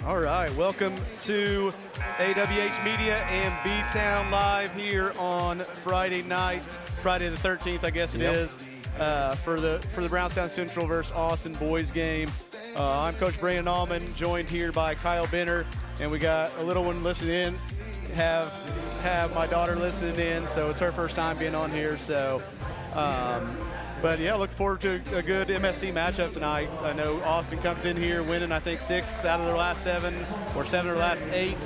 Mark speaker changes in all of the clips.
Speaker 1: All right, welcome to AWH Media and B-Town Live here on Friday night, Friday the 13th, I guess it is, for the Brownstown Central versus Austin boys game. I'm Coach Brandon Allman, joined here by Kyle Benner, and we got a little one listening in. Have my daughter listening in, so it's her first time being on here. So, but yeah, look forward to a good MSC matchup tonight. I know Austin comes in here winning, I think 6 out of their last 7 or 7 of their last 8.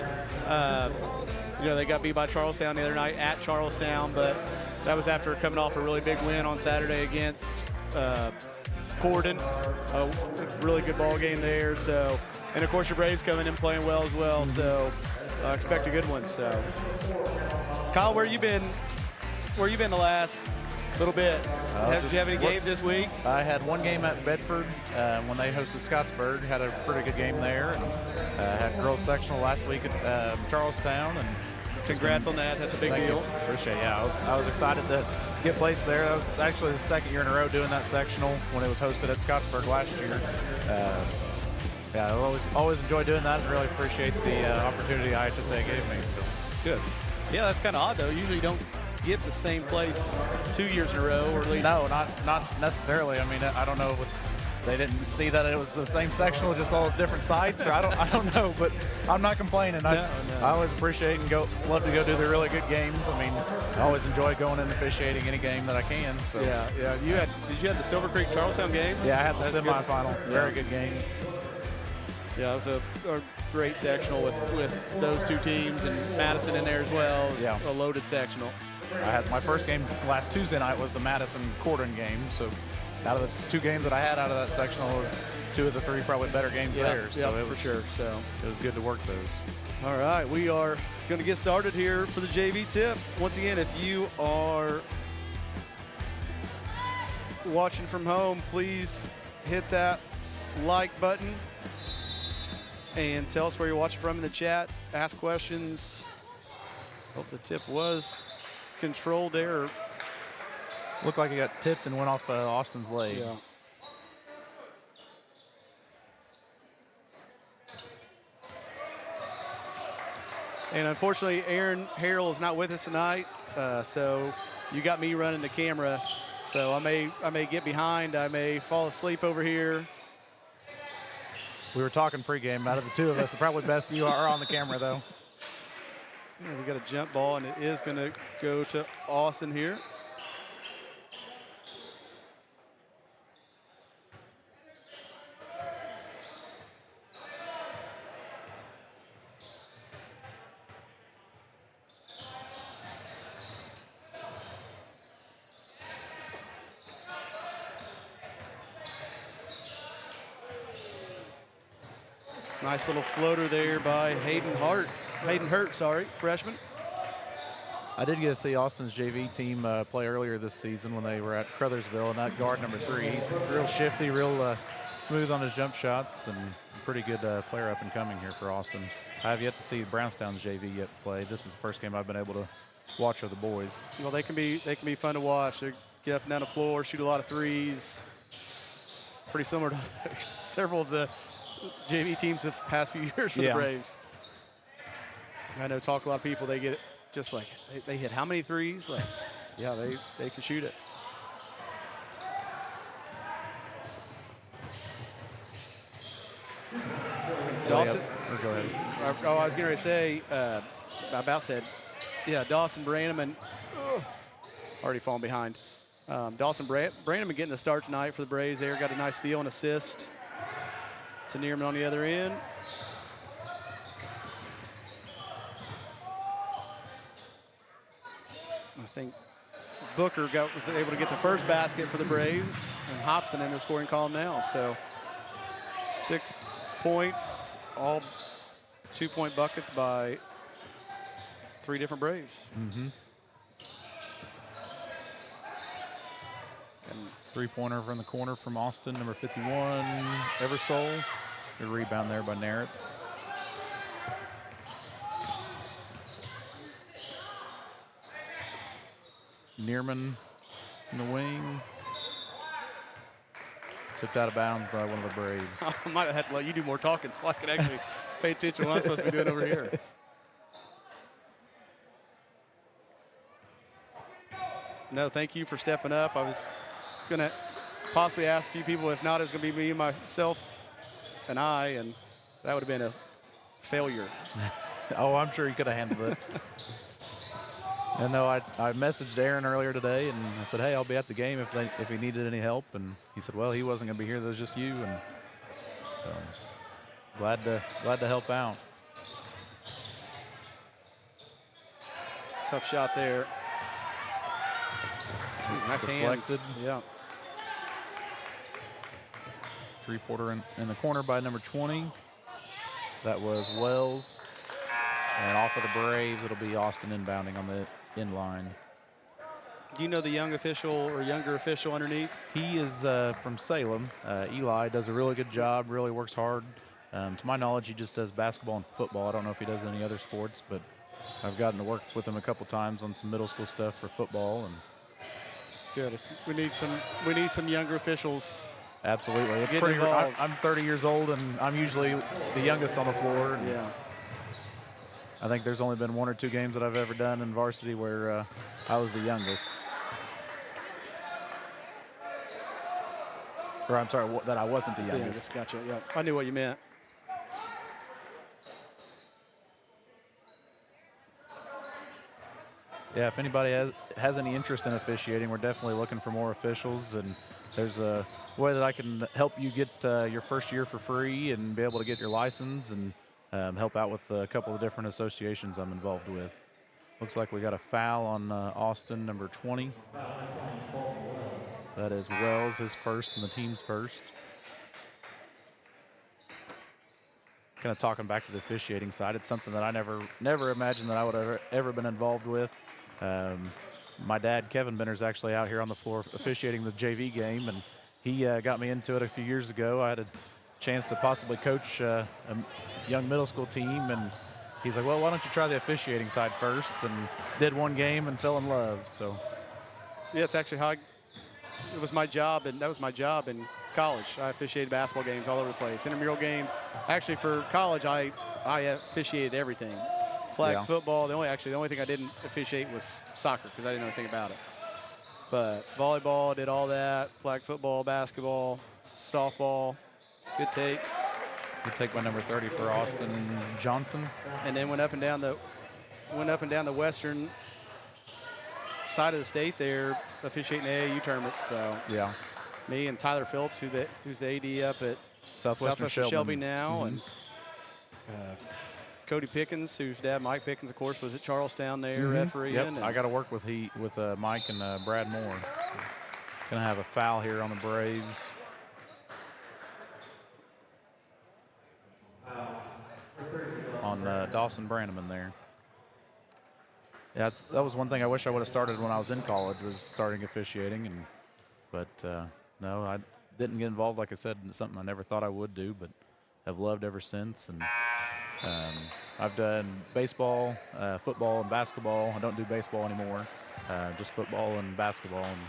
Speaker 1: You know, they got beat by Charlestown the other night at Charlestown, but that was after coming off a really big win on Saturday against Corden. A really good ball game there. So, and of course your Braves coming in playing well as well. So, expect a good one. So, Kyle, where you been the last little bit? Did you have any games this week?
Speaker 2: I had one game at Bedford when they hosted Scottsburg. Had a pretty good game there. And, had girls sectional last week at Charlestown. And
Speaker 1: congrats on that. That's a big deal.
Speaker 2: Appreciate it. Yeah, I was excited to get placed there. That was actually the second year in a row doing that sectional when it was hosted at Scottsburg last year. Yeah, I always enjoy doing that and really appreciate the opportunity IHSA gave me. So.
Speaker 1: Good. Yeah, that's kind of odd though. Usually you don't get the same place 2 years in a row, or at least.
Speaker 2: No, not necessarily. I mean, I don't know if they didn't see that it was the same sectional, just all those different sites. Or I don't know, but I'm not complaining. I always appreciate and love to go do the really good games. I mean, I always enjoy going and officiating any game that I can. So.
Speaker 1: Yeah. Did you have the Silver Creek Charlestown game?
Speaker 2: Yeah, I had the semifinal.
Speaker 1: Good.
Speaker 2: Very good game.
Speaker 1: Yeah, it was a great sectional with those two teams and Madison in there as well. It was a loaded sectional.
Speaker 2: I had my first game last Tuesday night was the Madison-Corden game. So out of the 2 games that I had out of that sectional, 2 of the 3 probably better games there. So
Speaker 1: it was, for sure. So
Speaker 2: it was good to work those.
Speaker 1: All right, we are going to get started here for the JV tip. Once again, if you are watching from home, please hit that like button and tell us where you're watching from in the chat. Ask questions. Hope the tip was controlled there.
Speaker 2: Looked like it got tipped and went off Austin's leg.
Speaker 1: Yeah. And unfortunately, Aaron Harrell is not with us tonight, so you got me running the camera. So I may get behind. I may fall asleep over here.
Speaker 2: We were talking pregame. Out of the 2 of us, it's probably best you are on the camera, though.
Speaker 1: Yeah, we got a jump ball, and it is going to go to Austin here. Nice little floater there by Hayden Hurt, freshman.
Speaker 2: I did get to see Austin's JV team play earlier this season when they were at Crothersville, and that guard number 3, he's real shifty, real smooth on his jump shots, and a pretty good player up and coming here for Austin. I have yet to see Brownstown's JV yet play. This is the first game I've been able to watch of the boys.
Speaker 1: Well, they can be fun to watch. They get up and down the floor, shoot a lot of threes. Pretty similar to several of the JV teams the past few years for the Braves. I know talk a lot of people, they get just like, they hit how many threes? Like, yeah, they can shoot it. Dawson.
Speaker 2: Go ahead.
Speaker 1: I was going to say, I about said, Dawson Brannaman, already falling behind. Dawson Brannaman getting the start tonight for the Braves there. Got a nice steal and assist to Neerman on the other end. I think Booker was able to get the first basket for the Braves, and Hobson in the scoring column now. So 6 points, all 2-point buckets by 3 different Braves.
Speaker 2: Mm-hmm. And 3-pointer from the corner from Austin, number 51, Eversole. Good rebound there by Narrett. Neerman in the wing. Tipped out of bounds by one of the Braves.
Speaker 1: I might have had to let you do more talking so I can actually pay attention to what I'm supposed to be doing over here. No, thank you for stepping up. I was going to possibly ask a few people. If not, it was going to be me, myself, and that would have been a failure.
Speaker 2: Oh, I'm sure he could have handled it. And no, I messaged Aaron earlier today, and I said, hey, I'll be at the game if he needed any help. And he said, well, he wasn't going to be here. There was just you. And so glad to help out.
Speaker 1: Tough shot there. Ooh, nice
Speaker 2: Deflected.
Speaker 1: hands. Yeah.
Speaker 2: Three-pointer in the corner by number 20. That was Wells. And off of the Braves, it'll be Austin inbounding on the in line.
Speaker 1: Do you know the young official or younger official underneath?
Speaker 2: He is from Salem. Eli does a really good job, really works hard. To my knowledge, he just does basketball and football. I don't know if he does any other sports, but I've gotten to work with him a couple times on some middle school stuff for football. And
Speaker 1: good. We need some younger officials.
Speaker 2: Absolutely. It's
Speaker 1: Get
Speaker 2: pretty.
Speaker 1: involved.
Speaker 2: I'm 30 years old, and I'm usually the youngest on the floor. And
Speaker 1: Yeah.
Speaker 2: I think there's only been 1 or 2 games that I've ever done in varsity where I was the youngest. Or I'm sorry, that I wasn't the
Speaker 1: Yeah,
Speaker 2: youngest.
Speaker 1: just gotcha. Yeah, I knew what you meant.
Speaker 2: Yeah, if anybody has any interest in officiating, we're definitely looking for more officials. And there's a way that I can help you get your first year for free and be able to get your license and help out with a couple of different associations I'm involved with. Looks like we got a foul on Austin, number 20. That is Wells, his first and the team's first. Kind of talking back to the officiating side, it's something that I never imagined that I would have ever been involved with. My dad, Kevin Benner's actually out here on the floor officiating the JV game, and he got me into it a few years ago. I had a chance to possibly coach a young middle school team, and he's like, well, why don't you try the officiating side first? And did one game and fell in love. So
Speaker 1: Yeah, it's actually how it was my job, and that was my job in college. I officiated basketball games all over the place, intramural games. Actually, for college, I officiated everything. Flag football. The only thing I didn't officiate was soccer because I didn't know anything about it. But volleyball, did all that. Flag football, basketball, softball. Good take.
Speaker 2: good take by number 30 for Austin Johnson.
Speaker 1: And then went up and down the western side of the state there, officiating the AAU tournaments. So
Speaker 2: Yeah.
Speaker 1: me and Tyler Phillips, who's the AD up at
Speaker 2: Southwestern
Speaker 1: Shelby now, and Cody Pickens, whose dad, Mike Pickens, of course, was at Charlestown there refereeing.
Speaker 2: Yep,
Speaker 1: And
Speaker 2: I got to work with Mike and Brad Moore. Gonna have a foul here on the Braves. On Dawson Brannaman there. Yeah, that was one thing I wish I would have started when I was in college, was starting officiating, but no, I didn't get involved. Like I said, it's something I never thought I would do, but have loved ever since. And I've done baseball, football, and basketball. I don't do baseball anymore, just football and basketball, and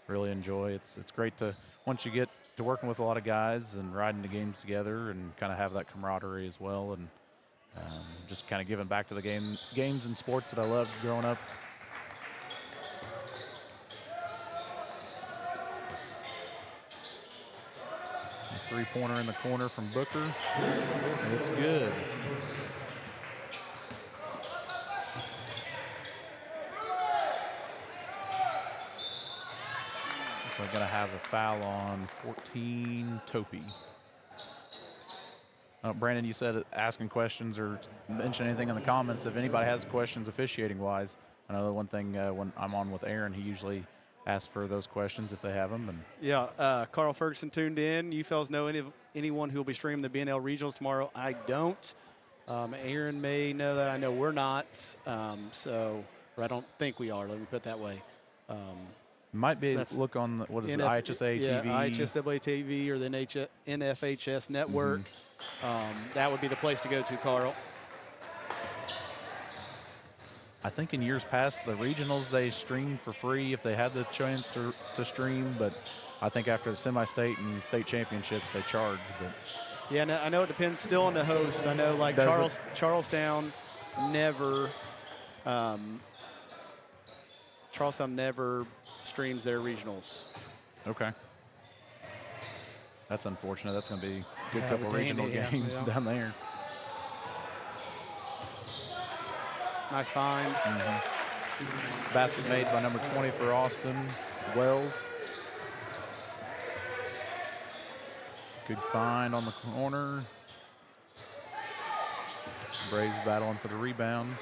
Speaker 2: really enjoy. It's great to, once you get to working with a lot of guys and riding the games together and kind of have that camaraderie as well, and just kind of giving back to the games and sports that I loved growing up. A three-pointer in the corner from Booker. It's good. So I'm going to have a foul on 14, Topi. Brandon, you said asking questions or mention anything in the comments. If anybody has questions officiating-wise, I know the one thing when I'm on with Aaron, he usually asks for those questions if they have them. And
Speaker 1: yeah, Carl Ferguson tuned in. You fellas know anyone who will be streaming the BNL Regionals tomorrow? I don't. Aaron may know that. I know we're not. Or I don't think we are. Let me put it that way.
Speaker 2: Might be look on what is it, IHSA
Speaker 1: yeah,
Speaker 2: TV?
Speaker 1: IHSA TV or the NFHS network. That would be the place to go to, Carl.
Speaker 2: I think in years past, the regionals, they streamed for free if they had the chance to stream, but I think after the semi-state and state championships, they charged. But
Speaker 1: Yeah, I know it depends still on the host. I know like Charlestown never streams their regionals.
Speaker 2: Okay. That's unfortunate. That's going to be a good couple regional games down there.
Speaker 1: Nice find.
Speaker 2: Basket made by number 20 for Austin, Wells. Good find on the corner. Braves battling for the rebound.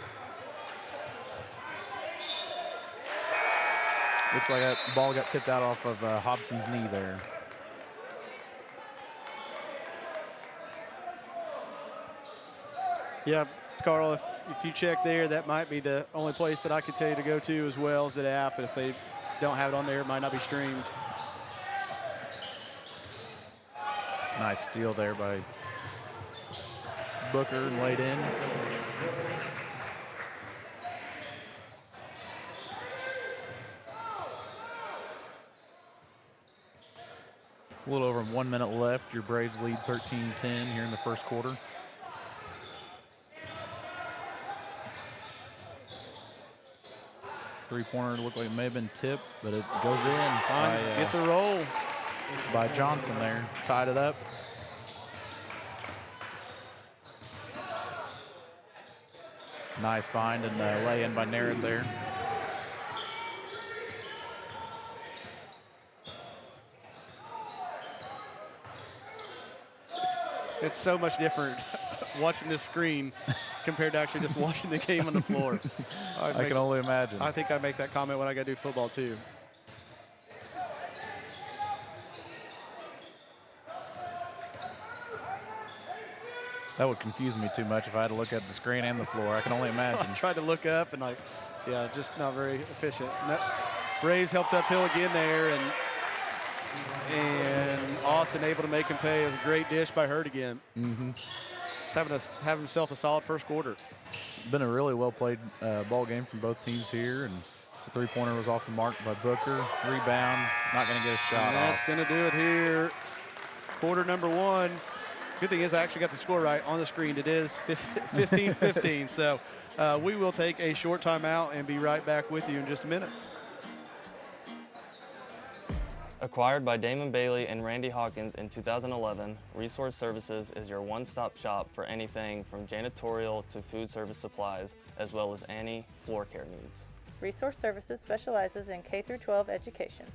Speaker 2: Looks like that ball got tipped out off of Hobson's knee there.
Speaker 1: Yeah, Carl, if you check there, that might be the only place that I could tell you to go to as well as that app. If they don't have it on there, it might not be streamed.
Speaker 2: Nice steal there by Booker and laid in. A little over 1 minute left. Your Braves lead 13-10 here in the first quarter. Three-pointer looked like it may have been tipped, but it goes in.
Speaker 1: Gets a roll.
Speaker 2: By Johnson there. Tied it up. Nice find and lay-in by Narrett there.
Speaker 1: It's so much different watching this screen compared to actually just watching the game on the floor.
Speaker 2: I can only imagine.
Speaker 1: I think I make that comment when I got to do football too.
Speaker 2: That would confuse me too much if I had to look at the screen and the floor. I can only imagine.
Speaker 1: I tried to look up and just not very efficient. Braves helped uphill again there, and Austin able to make him pay. It was a great dish by Hurt again. Just having himself a solid first quarter.
Speaker 2: Been a really well played ball game from both teams here, and the three-pointer was off the mark by Booker. Rebound, not going to get a shot.
Speaker 1: And that's going to do it here. Quarter number one. Good thing is I actually got the score right on the screen. It is 15-15. So we will take a short timeout and be right back with you in just a minute.
Speaker 3: Acquired by Damon Bailey and Randy Hawkins in 2011, Resource Services is your one-stop shop for anything from janitorial to food service supplies, as well as any floor care needs.
Speaker 4: Resource Services specializes in K-12 education.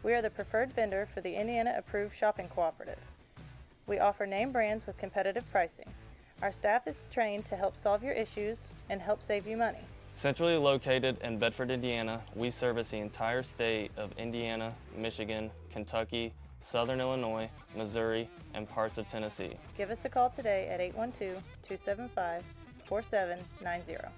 Speaker 4: We are the preferred vendor for the Indiana Approved Shopping Cooperative. We offer name brands with competitive pricing. Our staff is trained to help solve your issues and help save you money.
Speaker 3: Centrally located in Bedford, Indiana, we service the entire state of Indiana, Michigan, Kentucky, Southern Illinois, Missouri, and parts of Tennessee.
Speaker 4: Give us a call today at 812-275-4790.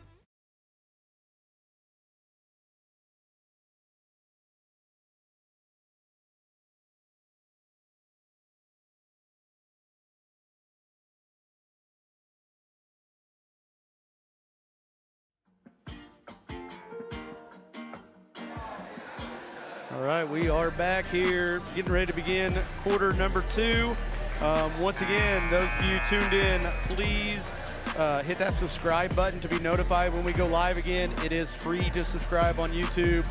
Speaker 1: All right, we are back here, getting ready to begin quarter number two. Once again, those of you tuned in, please hit that subscribe button to be notified when we go live again. It is free to subscribe on YouTube.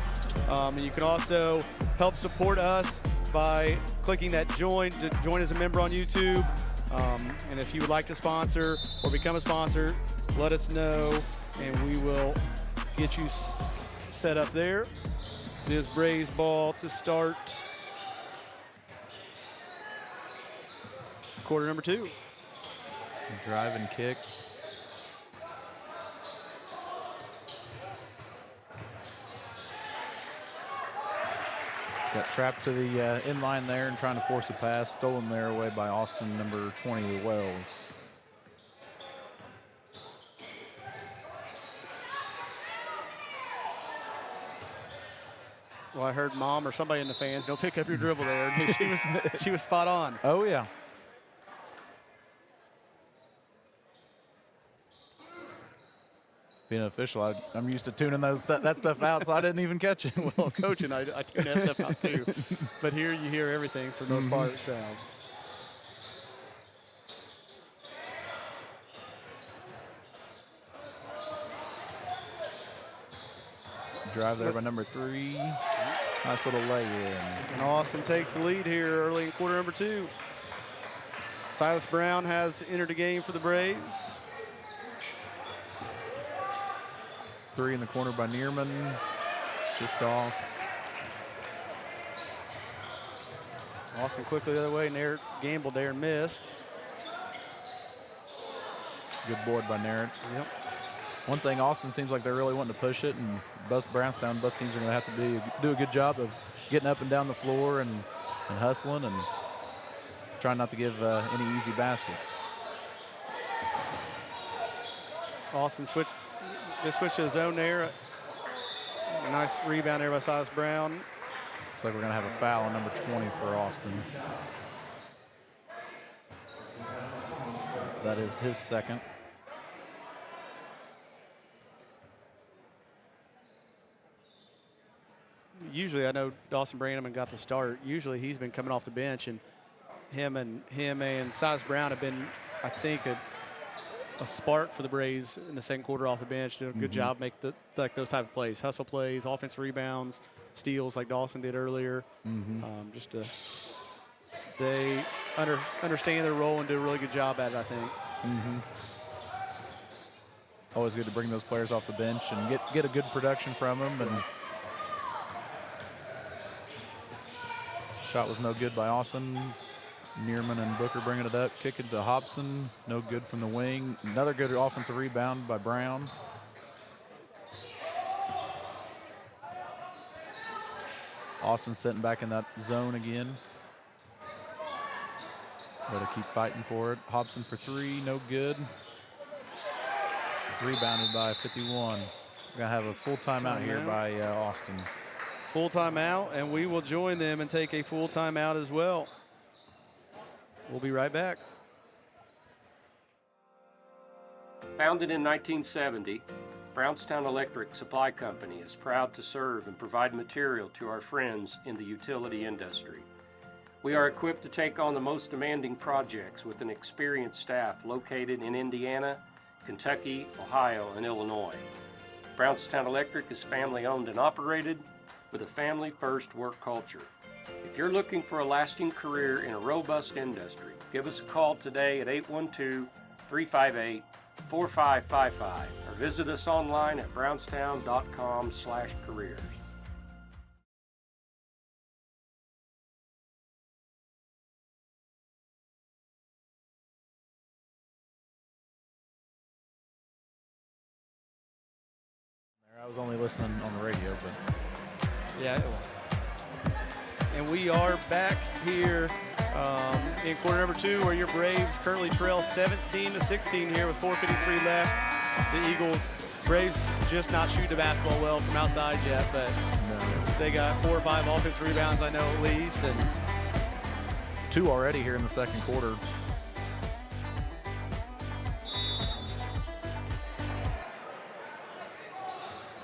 Speaker 1: And you can also help support us by clicking that join to join as a member on YouTube. And if you would like to sponsor or become a sponsor, let us know, and we will get you set up there. It is Braves ball to start quarter number two.
Speaker 2: Drive and kick. Got trapped to the inline there and trying to force a pass. Stolen there away by Austin, number 20, Wells.
Speaker 1: Well, I heard Mom or somebody in the fans, don't pick up your dribble there. And she was spot on.
Speaker 2: Oh, yeah. Being an official, I'm used to tuning that stuff out, so I didn't even catch it.
Speaker 1: Well, coaching, I tune that stuff out too. But here you hear everything for the most part. So
Speaker 2: Drive there by number 3. Nice little lay-in.
Speaker 1: And Austin takes the lead here early in quarter number 2. Silas Brown has entered the game for the Braves.
Speaker 2: 3 in the corner by Neerman. Just off.
Speaker 1: Austin quickly the other way. Nair gambled there and missed.
Speaker 2: Good board by Narrett.
Speaker 1: Yep.
Speaker 2: One thing, Austin seems like they're really wanting to push it, and both Brownstown, both teams are going to have to do a good job of getting up and down the floor and hustling and trying not to give any easy baskets.
Speaker 1: Austin switch to the zone there. Nice rebound there by Silas Brown.
Speaker 2: Looks like we're going to have a foul on number 20 for Austin. That is his second.
Speaker 1: Usually, I know Dawson Brannaman got the start. Usually, he's been coming off the bench, and him and Silas Brown have been, I think, a spark for the Braves in the second quarter off the bench. Doing a good job making like those type of plays, hustle plays, offensive rebounds, steals like Dawson did earlier. They understand their role and do a really good job at it, I think.
Speaker 2: Always good to bring those players off the bench and get a good production from them. And shot was no good by Austin. Neerman and Booker bringing it up. Kick it to Hobson. No good from the wing. Another good offensive rebound by Brown. Austin sitting back in that zone again. Got to keep fighting for it. Hobson for 3, no good. Rebounded by 51. We're going to have a full timeout here by Austin.
Speaker 1: Full timeout, and we will join them and take a full timeout as well. We'll be right back.
Speaker 5: Founded in 1970, Brownstown Electric Supply Company is proud to serve and provide material to our friends in the utility industry. We are equipped to take on the most demanding projects with an experienced staff located in Indiana, Kentucky, Ohio, and Illinois. Brownstown Electric is family-owned and operated with a family-first work culture. If you're looking for a lasting career in a robust industry, give us a call today at 812-358-4555 or visit us online at brownstown.com/careers.
Speaker 2: I was only listening on the radio, but
Speaker 1: yeah. And we are back here in quarter number 2, where your Braves currently trail 17-16 here with 4:53 left. The Eagles, Braves just not shooting the basketball well from outside yet, but they got 4 or 5 offensive rebounds, I know, at least. And
Speaker 2: 2 already here in the second quarter.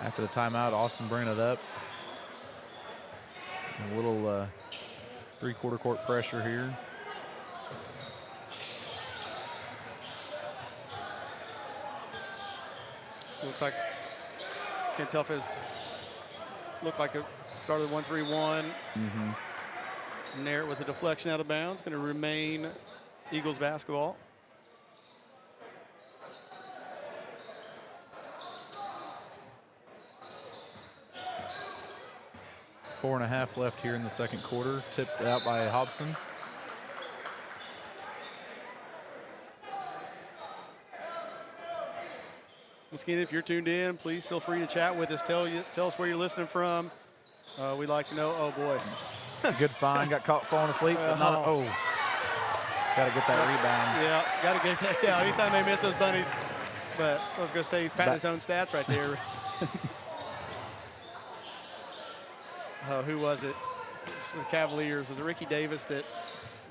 Speaker 2: After the timeout, Austin bringing it up. A little 3/4 court pressure here.
Speaker 1: looks like, can't tell if it's looked like it started 1-3-1. Nair with a deflection out of bounds, going to remain Eagles basketball.
Speaker 2: Four and a half left here in the second quarter. Tipped out by Hobson.
Speaker 1: Once again, if you're tuned in, please feel free to chat with us. Tell us where you're listening from. We'd like to know. Oh boy,
Speaker 2: Good find. Got caught falling asleep. But not, got to get that rebound.
Speaker 1: Yeah, got to get that. Yeah, anytime they miss those bunnies. But I was going to say he's patting his own stats right there. Who was it? For the Cavaliers, was it Ricky Davis that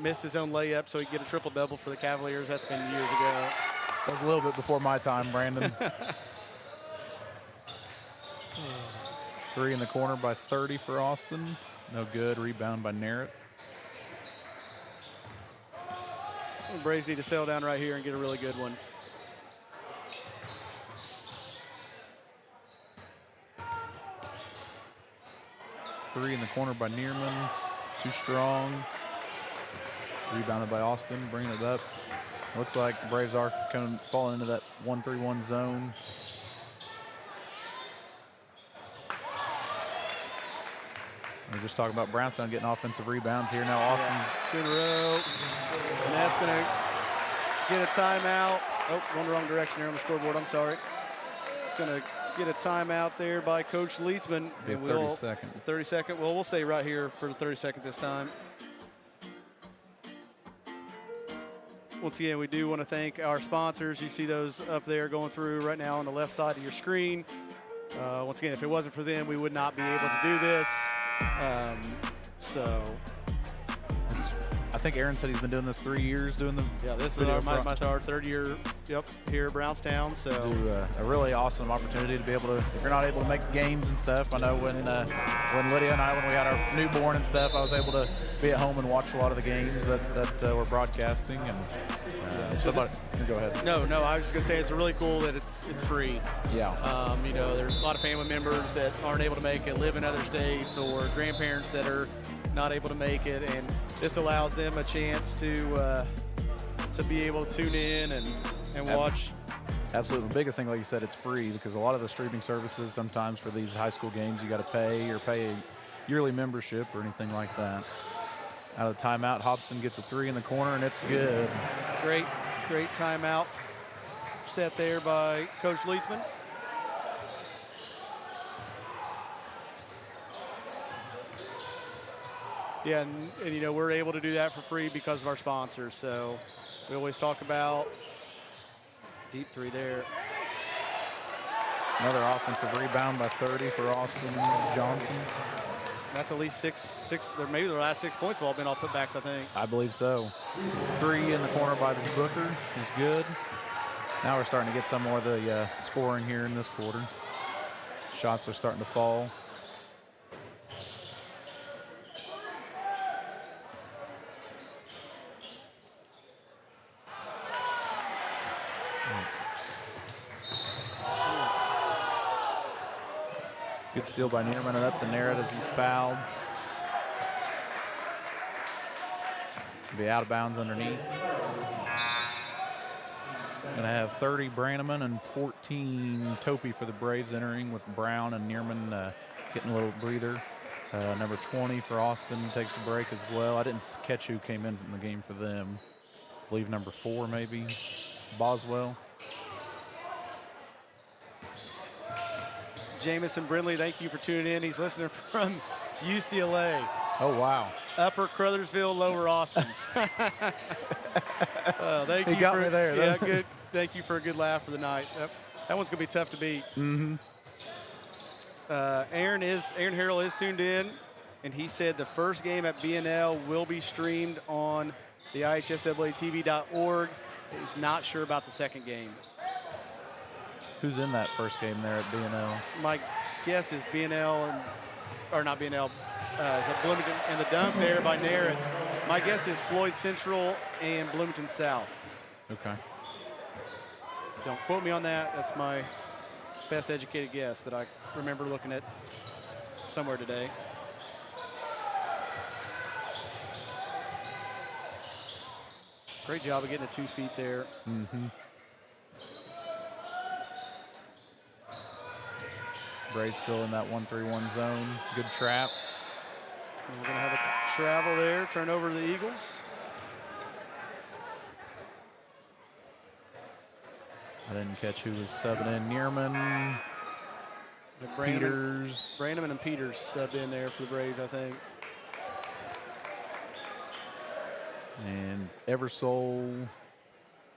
Speaker 1: missed his own layup so he could get a triple-double for the Cavaliers? That's been years ago.
Speaker 2: That was a little bit before my time, Brandon. 3 in the corner by 30 for Austin. No good. Rebound by Narrett.
Speaker 1: The Braves need to settle down right here and get a really good one.
Speaker 2: three in the corner by Neerman. Too strong. Rebounded by Austin, bringing it up. Looks like Braves are kind of falling into that 1-3-1 zone. We're just talking about Brownstown getting offensive rebounds here. Now Austin's
Speaker 1: 2 in a row. And that's going to get a timeout. Oh, going the wrong direction here on the scoreboard. I'm sorry. It's going to get a timeout there by Coach Leitzman.
Speaker 2: be a 30-second.
Speaker 1: 30-second. Well, we'll stay right here for the 30-second this time. Once again, we do want to thank our sponsors. You see those up there going through right now on the left side of your screen. Once again, if it wasn't for them, we would not be able to do this.
Speaker 2: I think Aaron said he's been doing this 3 years, doing the
Speaker 1: this is our third year, here at Brownstown. So
Speaker 2: a really awesome opportunity to be able to, if you're not able to make games and stuff. I know when Lydia and I, when we had our newborn and stuff, I was able to be at home and watch a lot of the games that we're broadcasting. And somebody, go ahead.
Speaker 1: No, I was just gonna say it's really cool that it's free.
Speaker 2: Yeah.
Speaker 1: There's a lot of family members that aren't able to make it, live in other states, or grandparents that are not able to make it, and this allows them a chance to be able to tune in and watch.
Speaker 2: Absolutely. The biggest thing, like you said, it's free, because a lot of the streaming services, sometimes for these high school games, you got to pay a yearly membership or anything like that. Out of the timeout, Hobson gets a three in the corner, and it's good.
Speaker 1: Great timeout set there by Coach Leitzman. Yeah, and we're able to do that for free because of our sponsors. So we always talk about deep three there.
Speaker 2: Another offensive rebound by 30 for Austin Johnson.
Speaker 1: That's at least six. Maybe the last 6 points have all been all putbacks, I think.
Speaker 2: I believe so. Three in the corner by Booker is good. Now we're starting to get some more of the scoring here in this quarter. Shots are starting to fall. Good steal by Neerman, and up to Narrett as he's fouled. Be out of bounds underneath. Gonna have 30 Brannaman and 14 Topi for the Braves entering, with Brown and Neerman getting a little breather. Number 20 for Austin takes a break as well. I didn't catch who came in from the game for them. I believe number 4 maybe, Boswell.
Speaker 1: Jamison Brindley, thank you for tuning in. He's listening from UCLA.
Speaker 2: Oh, wow.
Speaker 1: Upper Crothersville, Lower Austin. Thank you.
Speaker 2: He got me there.
Speaker 1: Yeah, good. Thank you for a good laugh for the night. That one's going to be tough to beat.
Speaker 2: Mm-hmm.
Speaker 1: Aaron Harrell is tuned in, and he said the first game at BNL will be streamed on the IHSAATV.org. He's not sure about the second game.
Speaker 2: Who's in that first game there at BNL?
Speaker 1: My guess is BNL, or not BNL, is it Bloomington, and the dunk there by Narrett. My guess is Floyd Central and Bloomington South.
Speaker 2: Okay.
Speaker 1: Don't quote me on that. That's my best educated guess that I remember looking at somewhere today. Great job of getting the 2 feet there.
Speaker 2: Mm-hmm. Braves still in that 1-3-1 zone. Good trap.
Speaker 1: And we're going to have a travel there. Turn over to the Eagles.
Speaker 2: I didn't catch who was subbing in. Neerman, Peters.
Speaker 1: Brannaman and Peters subbed in there for the Braves, I think.
Speaker 2: And Eversole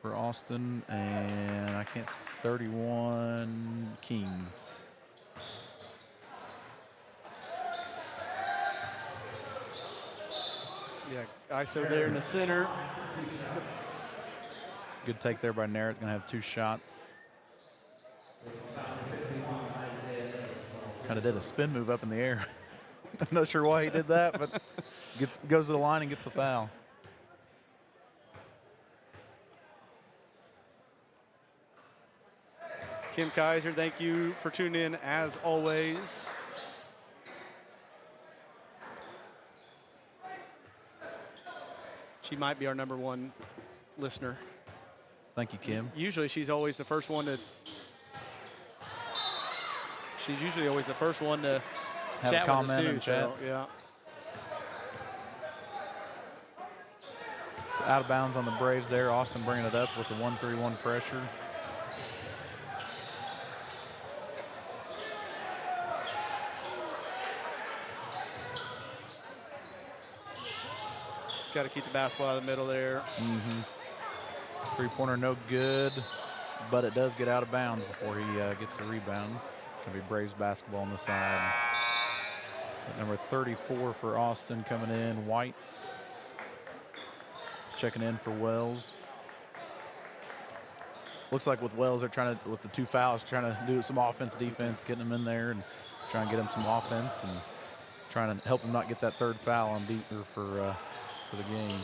Speaker 2: for Austin. And I can't, 31, King.
Speaker 1: Yeah, ISO there in the center.
Speaker 2: Good take there by Narrett. Going to have 2 shots. Kind of did a spin move up in the air. I'm not sure why he did that, but goes to the line and gets the foul.
Speaker 1: Kim Kaiser, thank you for tuning in as always. She might be our #1 listener.
Speaker 2: Thank you, Kim.
Speaker 1: Usually she's always the first one to. She's usually always the first one to
Speaker 2: Have
Speaker 1: chat
Speaker 2: a comment
Speaker 1: with us too.
Speaker 2: and chat.
Speaker 1: So, yeah.
Speaker 2: Out of bounds on the Braves there. Austin bringing it up with the 1-3-1 pressure.
Speaker 1: Got to keep the basketball out of the middle there.
Speaker 2: Three-pointer no good, but it does get out of bounds before he gets the rebound. Going to be Braves basketball on the side. At number 34 for Austin coming in, White. Checking in for Wells. Looks like with Wells, they're trying to, with the 2 fouls, trying to do some offense, defense, getting them in there and trying to get them some offense and trying to help them not get that 3rd foul on deeper for the game.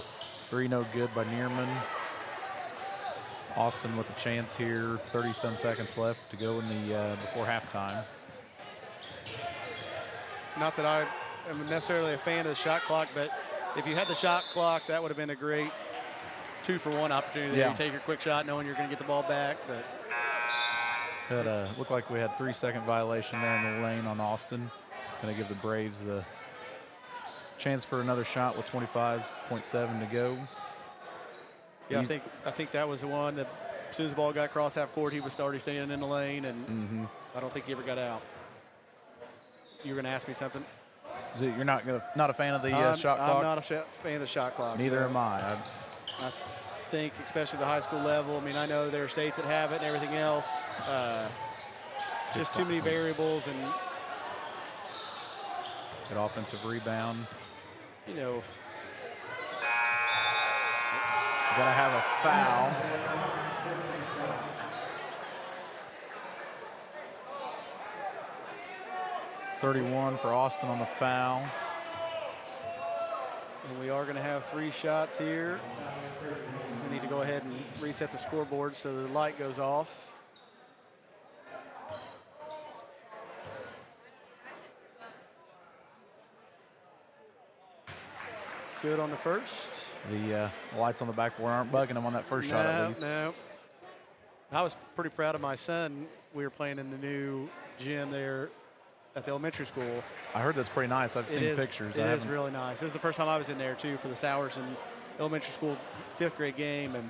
Speaker 2: 3 no good by Neerman. Austin with a chance here, 30-some seconds left to go in the before halftime.
Speaker 1: Not that I am necessarily a fan of the shot clock, but if you had the shot clock, that would have been a great 2-for-1 opportunity.
Speaker 2: Yeah.
Speaker 1: You take your quick shot knowing you're going to get the ball back. But
Speaker 2: Looked like we had 3-second violation there in the lane on Austin. Going to give the Braves the chance for another shot with 25.7 to go.
Speaker 1: yeah, I think that was the one that as soon as the ball got across half court, he was already standing in the lane, and I don't think he ever got out. You were going to ask me something?
Speaker 2: So you're not a fan of the shot clock?
Speaker 1: I'm not a fan of the shot clock.
Speaker 2: Neither am I.
Speaker 1: I think, especially the high school level, I mean, I know there are states that have it and everything else. Just too many variables, and
Speaker 2: Good offensive rebound.
Speaker 1: you know,
Speaker 2: Got to have a foul. .31 for Austin on the foul.
Speaker 1: and we are going to have 3 shots here. We need to go ahead and reset the scoreboard so the light goes off. Good on the first.
Speaker 2: The lights on the backboard aren't bugging him on that first shot at least.
Speaker 1: No. I was pretty proud of my son. We were playing in the new gym there at the elementary school.
Speaker 2: I heard that's pretty nice. I've seen pictures.
Speaker 1: It is really nice. It was the first time I was in there too for the Sowerson elementary school 5th grade game, and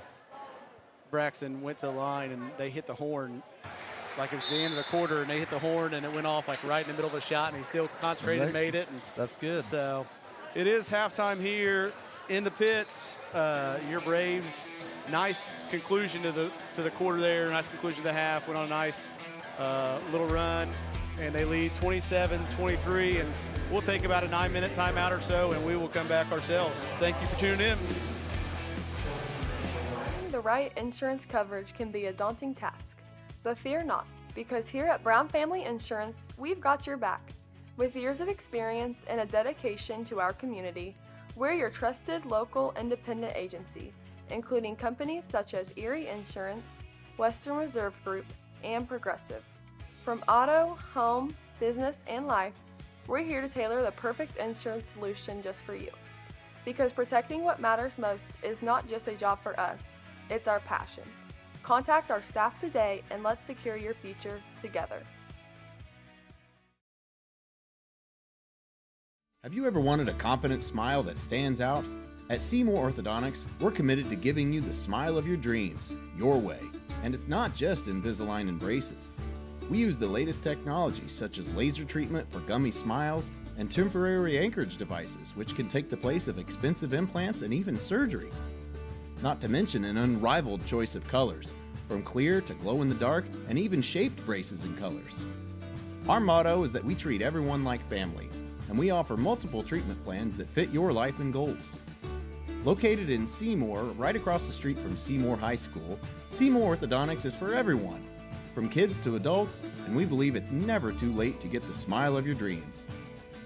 Speaker 1: Braxton went to the line and they hit the horn like it was the end of the quarter, and they hit the horn and it went off like right in the middle of a shot, and he still concentrated and made it. And
Speaker 2: that's good.
Speaker 1: so it is halftime here in the pits. Your Braves, nice conclusion to the quarter there. Nice conclusion to the half. Went on a nice little run, and they lead 27-23. And we'll take about a 9-minute timeout or so, and we will come back ourselves. Thank you for tuning in.
Speaker 6: Finding the right insurance coverage can be a daunting task, but fear not, because here at Brown Family Insurance, we've got your back. With years of experience and a dedication to our community, we're your trusted local independent agency, including companies such as Erie Insurance, Western Reserve Group, and Progressive. From auto, home, business, and life, we're here to tailor the perfect insurance solution just for you. Because protecting what matters most is not just a job for us, it's our passion. Contact our staff today and let's secure your future together.
Speaker 7: Have you ever wanted a confident smile that stands out? At Seymour Orthodontics, we're committed to giving you the smile of your dreams, your way. And it's not just Invisalign and braces. We use the latest technology such as laser treatment for gummy smiles and temporary anchorage devices, which can take the place of expensive implants and even surgery. Not to mention an unrivaled choice of colors, from clear to glow-in-the-dark and even shaped braces and colors. Our motto is that we treat everyone like family, and we offer multiple treatment plans that fit your life and goals. Located in Seymour, right across the street from Seymour High School, Seymour Orthodontics is for everyone, from kids to adults, and we believe it's never too late to get the smile of your dreams.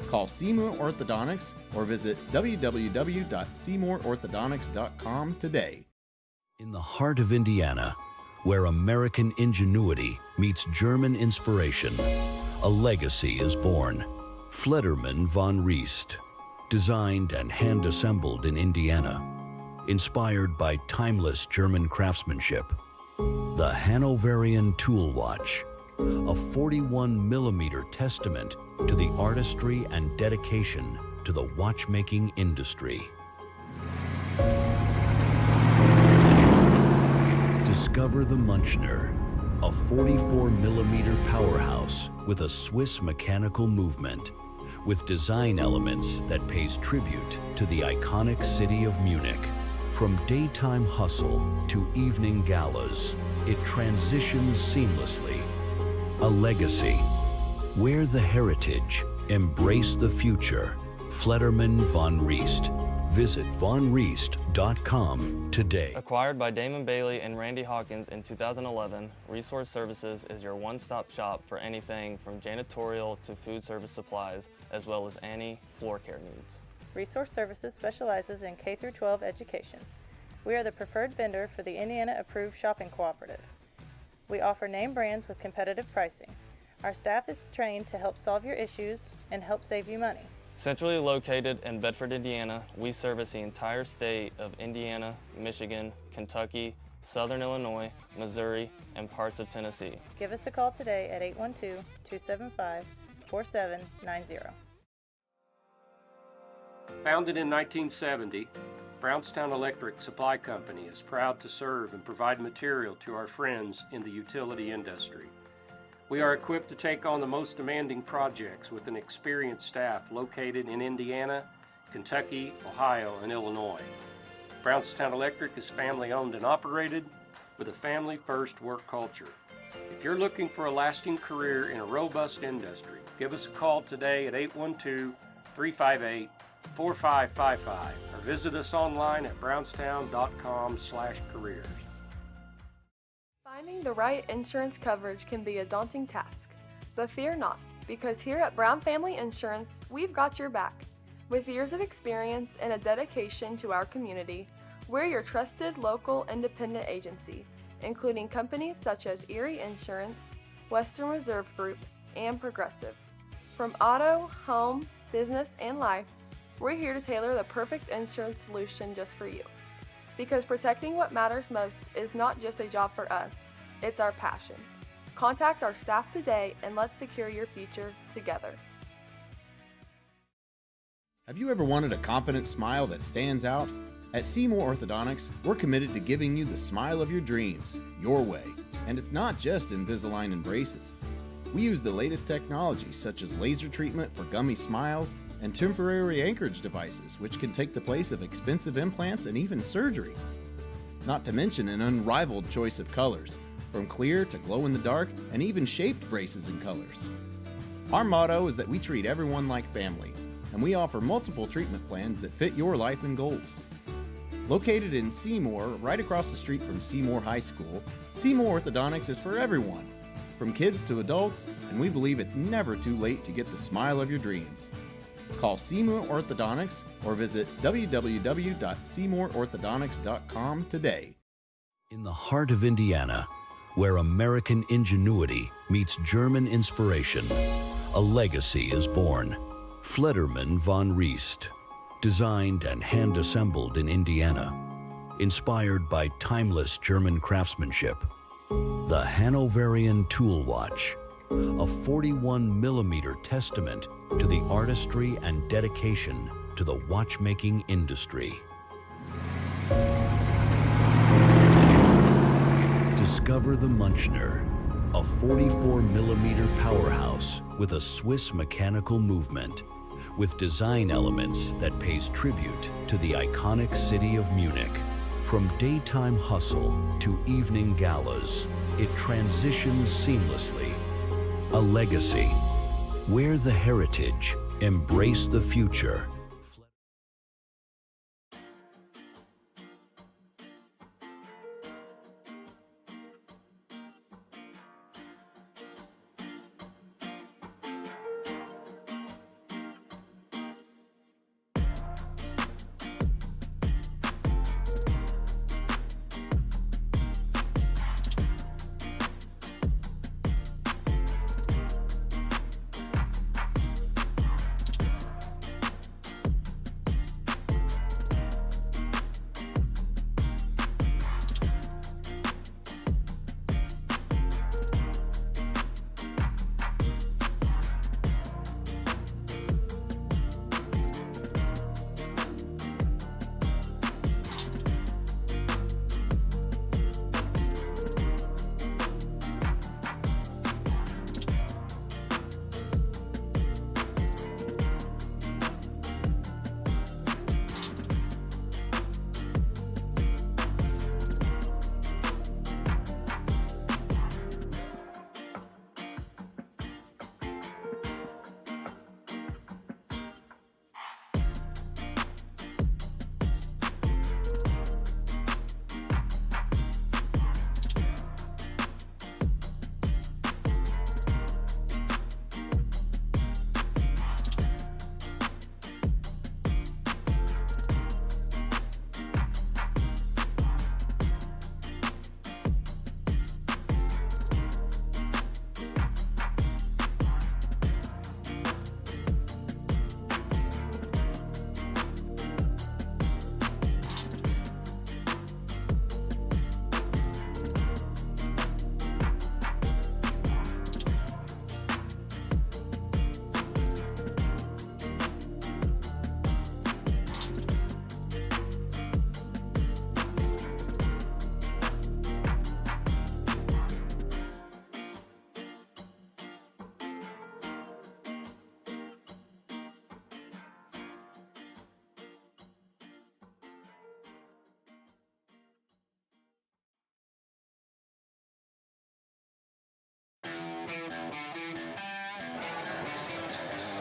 Speaker 7: Call Seymour Orthodontics or visit www.seymourorthodontics.com today.
Speaker 8: In the heart of Indiana, where American ingenuity meets German inspiration, a legacy is born. Flederman von Riest, designed and hand-assembled in Indiana. inspired by timeless German craftsmanship. The Hanoverian Tool Watch, a 41-millimeter testament to the artistry and dedication to the watchmaking industry. Discover the Munchner, a 44-millimeter powerhouse with a Swiss mechanical movement, with design elements that pays tribute to the iconic city of Munich. From daytime hustle to evening galas, it transitions seamlessly. A legacy. Wear the heritage, embrace the future. Flederman von Riest. Visit vonriest.com today.
Speaker 3: Acquired by Damon Bailey and Randy Hawkins in 2011, Resource Services is your one-stop shop for anything from janitorial to food service supplies, as well as any floor care needs.
Speaker 4: Resource Services specializes in K-12 education. We are the preferred vendor for the Indiana Approved Shopping Cooperative. We offer name brands with competitive pricing. Our staff is trained to help solve your issues and help save you money.
Speaker 3: Centrally located in Bedford, Indiana, we service the entire state of Indiana, Michigan, Kentucky, Southern Illinois, Missouri, and parts of Tennessee.
Speaker 4: Give us a call today at 812-275-4790.
Speaker 5: Founded in 1970, Brownstown Electric Supply Company is proud to serve and provide material to our friends in the utility industry. We are equipped to take on the most demanding projects with an experienced staff located in Indiana, Kentucky, Ohio, and Illinois. Brownstown Electric is family-owned and operated with a family-first work culture. If you're looking for a lasting career in a robust industry, give us a call today at 812-358-4555 or visit us online at brownstown.com/careers.
Speaker 6: Finding the right insurance coverage can be a daunting task, but fear not, because here at Brown Family Insurance, we've got your back. With years of experience and a dedication to our community, we're your trusted local independent agency, including companies such as Erie Insurance, Western Reserve Group, and Progressive. From auto, home, business, and life, we're here to tailor the perfect insurance solution just for you. Because protecting what matters most is not just a job for us, it's our passion. Contact our staff today and let's secure your future together.
Speaker 7: Have you ever wanted a confident smile that stands out? At Seymour Orthodontics, we're committed to giving you the smile of your dreams, your way. And it's not just Invisalign and braces. We use the latest technology such as laser treatment for gummy smiles and temporary anchorage devices, which can take the place of expensive implants and even surgery. Not to mention an unrivaled choice of colors, from clear to glow-in-the-dark and even shaped braces and colors. Our motto is that we treat everyone like family, and we offer multiple treatment plans that fit your life and goals. Located in Seymour, right across the street from Seymour High School, Seymour Orthodontics is for everyone, from kids to adults, and we believe it's never too late to get the smile of your dreams. Call Seymour Orthodontics or visit www.seymourorthodontics.com today.
Speaker 8: In the heart of Indiana, where American ingenuity meets German inspiration, a legacy is born. Flederman von Riest, designed and hand-assembled in Indiana, inspired by timeless German craftsmanship. The Hanoverian Tool Watch, a 41-millimeter testament to the artistry and dedication to the watchmaking industry. Discover the Munchner, a 44-millimeter powerhouse with a Swiss mechanical movement, with design elements that pays tribute to the iconic city of Munich. From daytime hustle to evening galas, it transitions seamlessly. A legacy. Wear the heritage, embrace the future.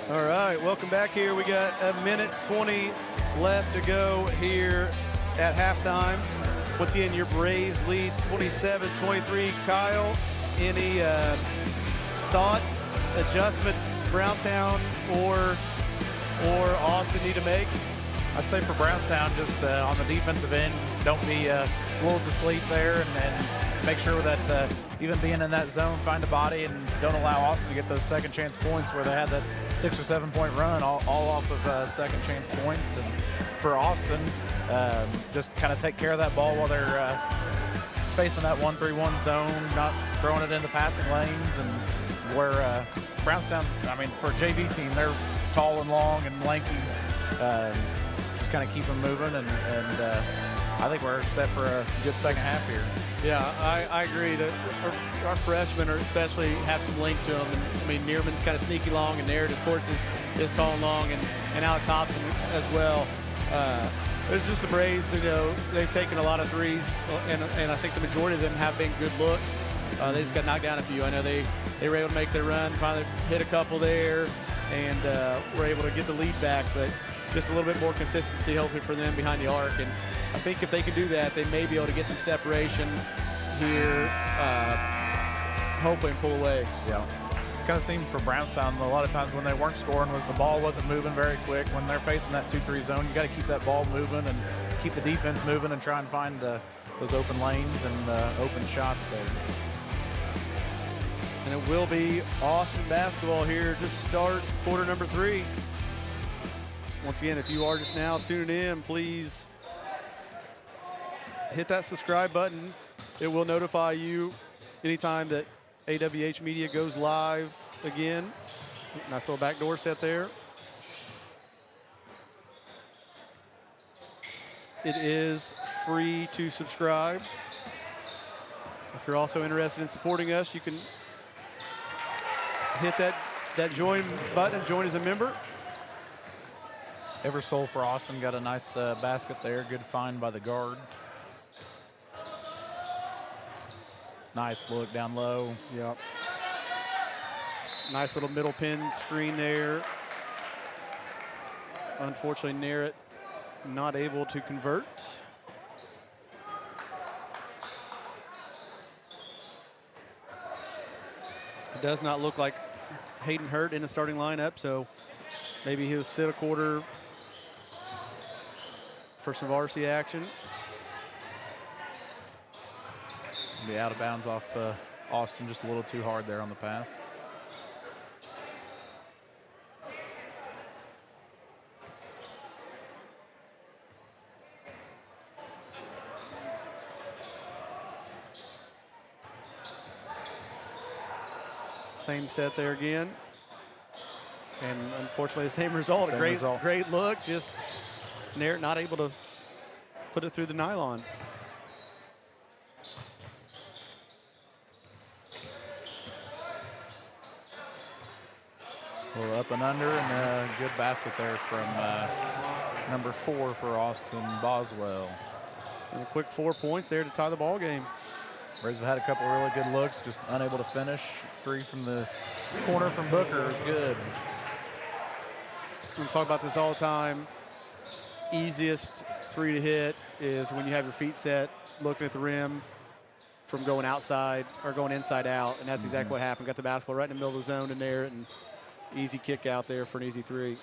Speaker 1: All right, welcome back here. We got a minute 20 left to go here at halftime. Once again, your Braves lead 27-23. Kyle, any thoughts, adjustments Brownstown or Austin need to make?
Speaker 2: I'd say for Brownstown, just on the defensive end, don't be lulled to sleep there, and make sure that even being in that zone, find a body and don't allow Austin to get those second chance points where they had that 6 or 7 point run all off of second chance points. And for Austin, just kind of take care of that ball while they're facing that 1-3-1 zone, not throwing it into passing lanes. And where Brownstown, I mean, for a JV team, they're tall and long and lanky. Just kind of keep them moving, and I think we're set for a good second half here.
Speaker 1: Yeah, I agree that our freshmen especially have some length to them. And, I mean, Neerman's kind of sneaky long, and Naird, of course, is tall and long, and Alex Hobson as well. There's just the Braves, they've taken a lot of threes, and I think the majority of them have been good looks. They just got knocked down a few. I know they were able to make their run, finally hit a couple there, and were able to get the lead back, but just a little bit more consistency hopefully for them behind the arc. And I think if they can do that, they may be able to get some separation here, hopefully, and pull away.
Speaker 2: Yeah. Kind of seemed for Brownstown a lot of times when they weren't scoring, the ball wasn't moving very quick. When they're facing that 2-3 zone, you got to keep that ball moving and keep the defense moving and try and find those open lanes and open shots there.
Speaker 1: And it will be Austin basketball here to start quarter number 3. Once again, if you are just now tuning in, please hit that subscribe button. It will notify you anytime that AWH Media goes live again. Nice little backdoor set there. It is free to subscribe. If you're also interested in supporting us, you can hit that join button and join as a member.
Speaker 2: Eversole for Austin got a nice basket there. Good find by the guard. Nice look down low.
Speaker 1: Yep. Nice little middle pin screen there. Unfortunately, Narrett not able to convert. It does not look like Hayden Hurt in the starting lineup, so maybe he'll sit a quarter for some varsity action.
Speaker 2: Be out of bounds off Austin, just a little too hard there on the pass.
Speaker 1: Same set there again. And unfortunately, the same result.
Speaker 2: Same
Speaker 1: a
Speaker 2: result.
Speaker 1: Great look, just Naird not able to put it through the nylon.
Speaker 2: A little up and under, and a good basket there from number 4 for Austin Boswell.
Speaker 1: And a quick 4 points there to tie the ball game.
Speaker 2: Braves have had a couple really good looks, just unable to finish. 3 from the corner from Booker is good.
Speaker 1: We talk about this all the time. Easiest 3 to hit is when you have your feet set, looking at the rim from going outside or going inside out, and that's exactly what happened. Got the basketball right in the middle of the zone in there, and easy kick out there for an easy 3.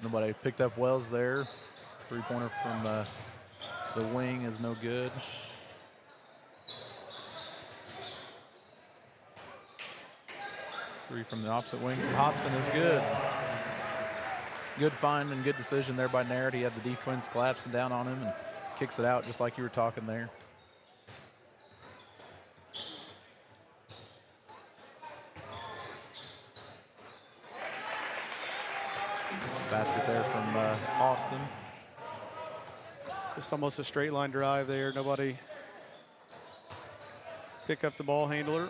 Speaker 2: Nobody picked up Wells there. 3-pointer from the wing is no good. Three from the opposite wing from Hobson is good. Good find and good decision there by Naird. He had the defense collapsing down on him and kicks it out just like you were talking there. Basket there from Austin.
Speaker 1: Just almost a straight line drive there. Nobody pick up the ball handler.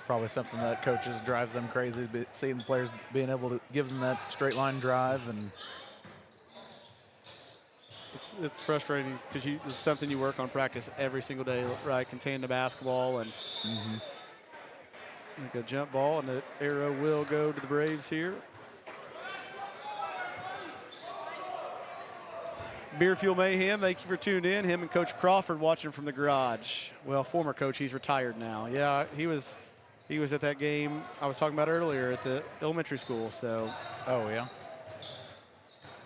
Speaker 2: Probably something that coaches drives them crazy, seeing the players being able to give them that straight line drive. And
Speaker 1: it's frustrating because it's something you work on practice every single day, right? Containing the basketball and like a jump ball, and the arrow will go to the Braves here. Beer Fuel Mayhem, thank you for tuning in. Him and Coach Crawford watching from the garage. Well, former coach, he's retired now. Yeah, he was at that game I was talking about earlier at the elementary school. So,
Speaker 2: Oh, yeah.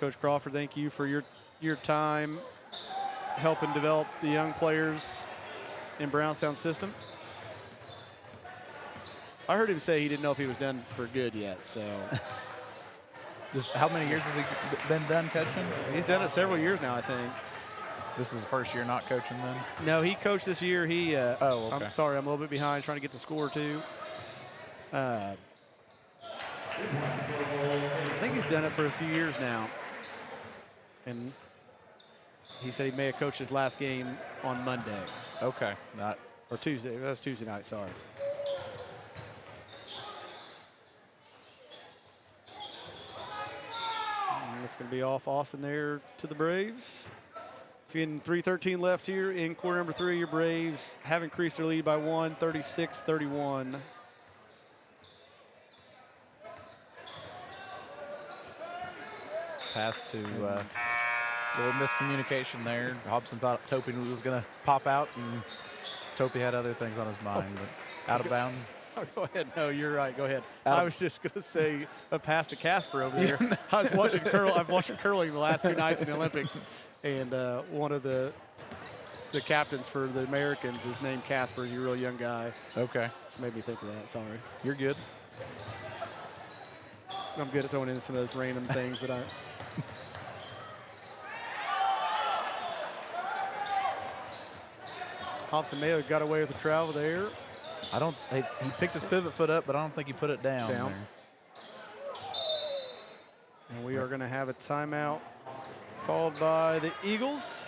Speaker 1: Coach Crawford, thank you for your time helping develop the young players in Brownstown system. I heard him say he didn't know if he was done for good yet, so.
Speaker 2: Just how many years has he been done coaching?
Speaker 1: He's done it several years now, I think.
Speaker 2: This is the first year not coaching then?
Speaker 1: No, he coached this year.
Speaker 2: Oh, okay.
Speaker 1: I'm sorry, I'm a little bit behind trying to get the score too. I think he's done it for a few years now. And he said he may have coached his last game on Monday.
Speaker 2: Okay.
Speaker 1: Or Tuesday. That was Tuesday night, sorry. It's going to be off Austin there to the Braves. So getting 3:13 left here in quarter number 3. Your Braves have increased their lead by 1, 36-31.
Speaker 2: Pass to a little miscommunication there. Hobson thought Topi was going to pop out, and Topi had other things on his mind, but out of bounds.
Speaker 1: Oh, go ahead. No, you're right. Go ahead. I was just going to say a pass to Casper over there. I was watching I've watched curling the last 2 nights in the Olympics, and one of the captains for the Americans is named Casper. He's a real young guy.
Speaker 2: Okay.
Speaker 1: Just made me think of that. Sorry.
Speaker 2: You're good.
Speaker 1: I'm good at throwing in some of those random things that I. Hobson may have got away with the travel there.
Speaker 2: He picked his pivot foot up, but I don't think he put it down. There.
Speaker 1: And we are going to have a timeout called by the Eagles.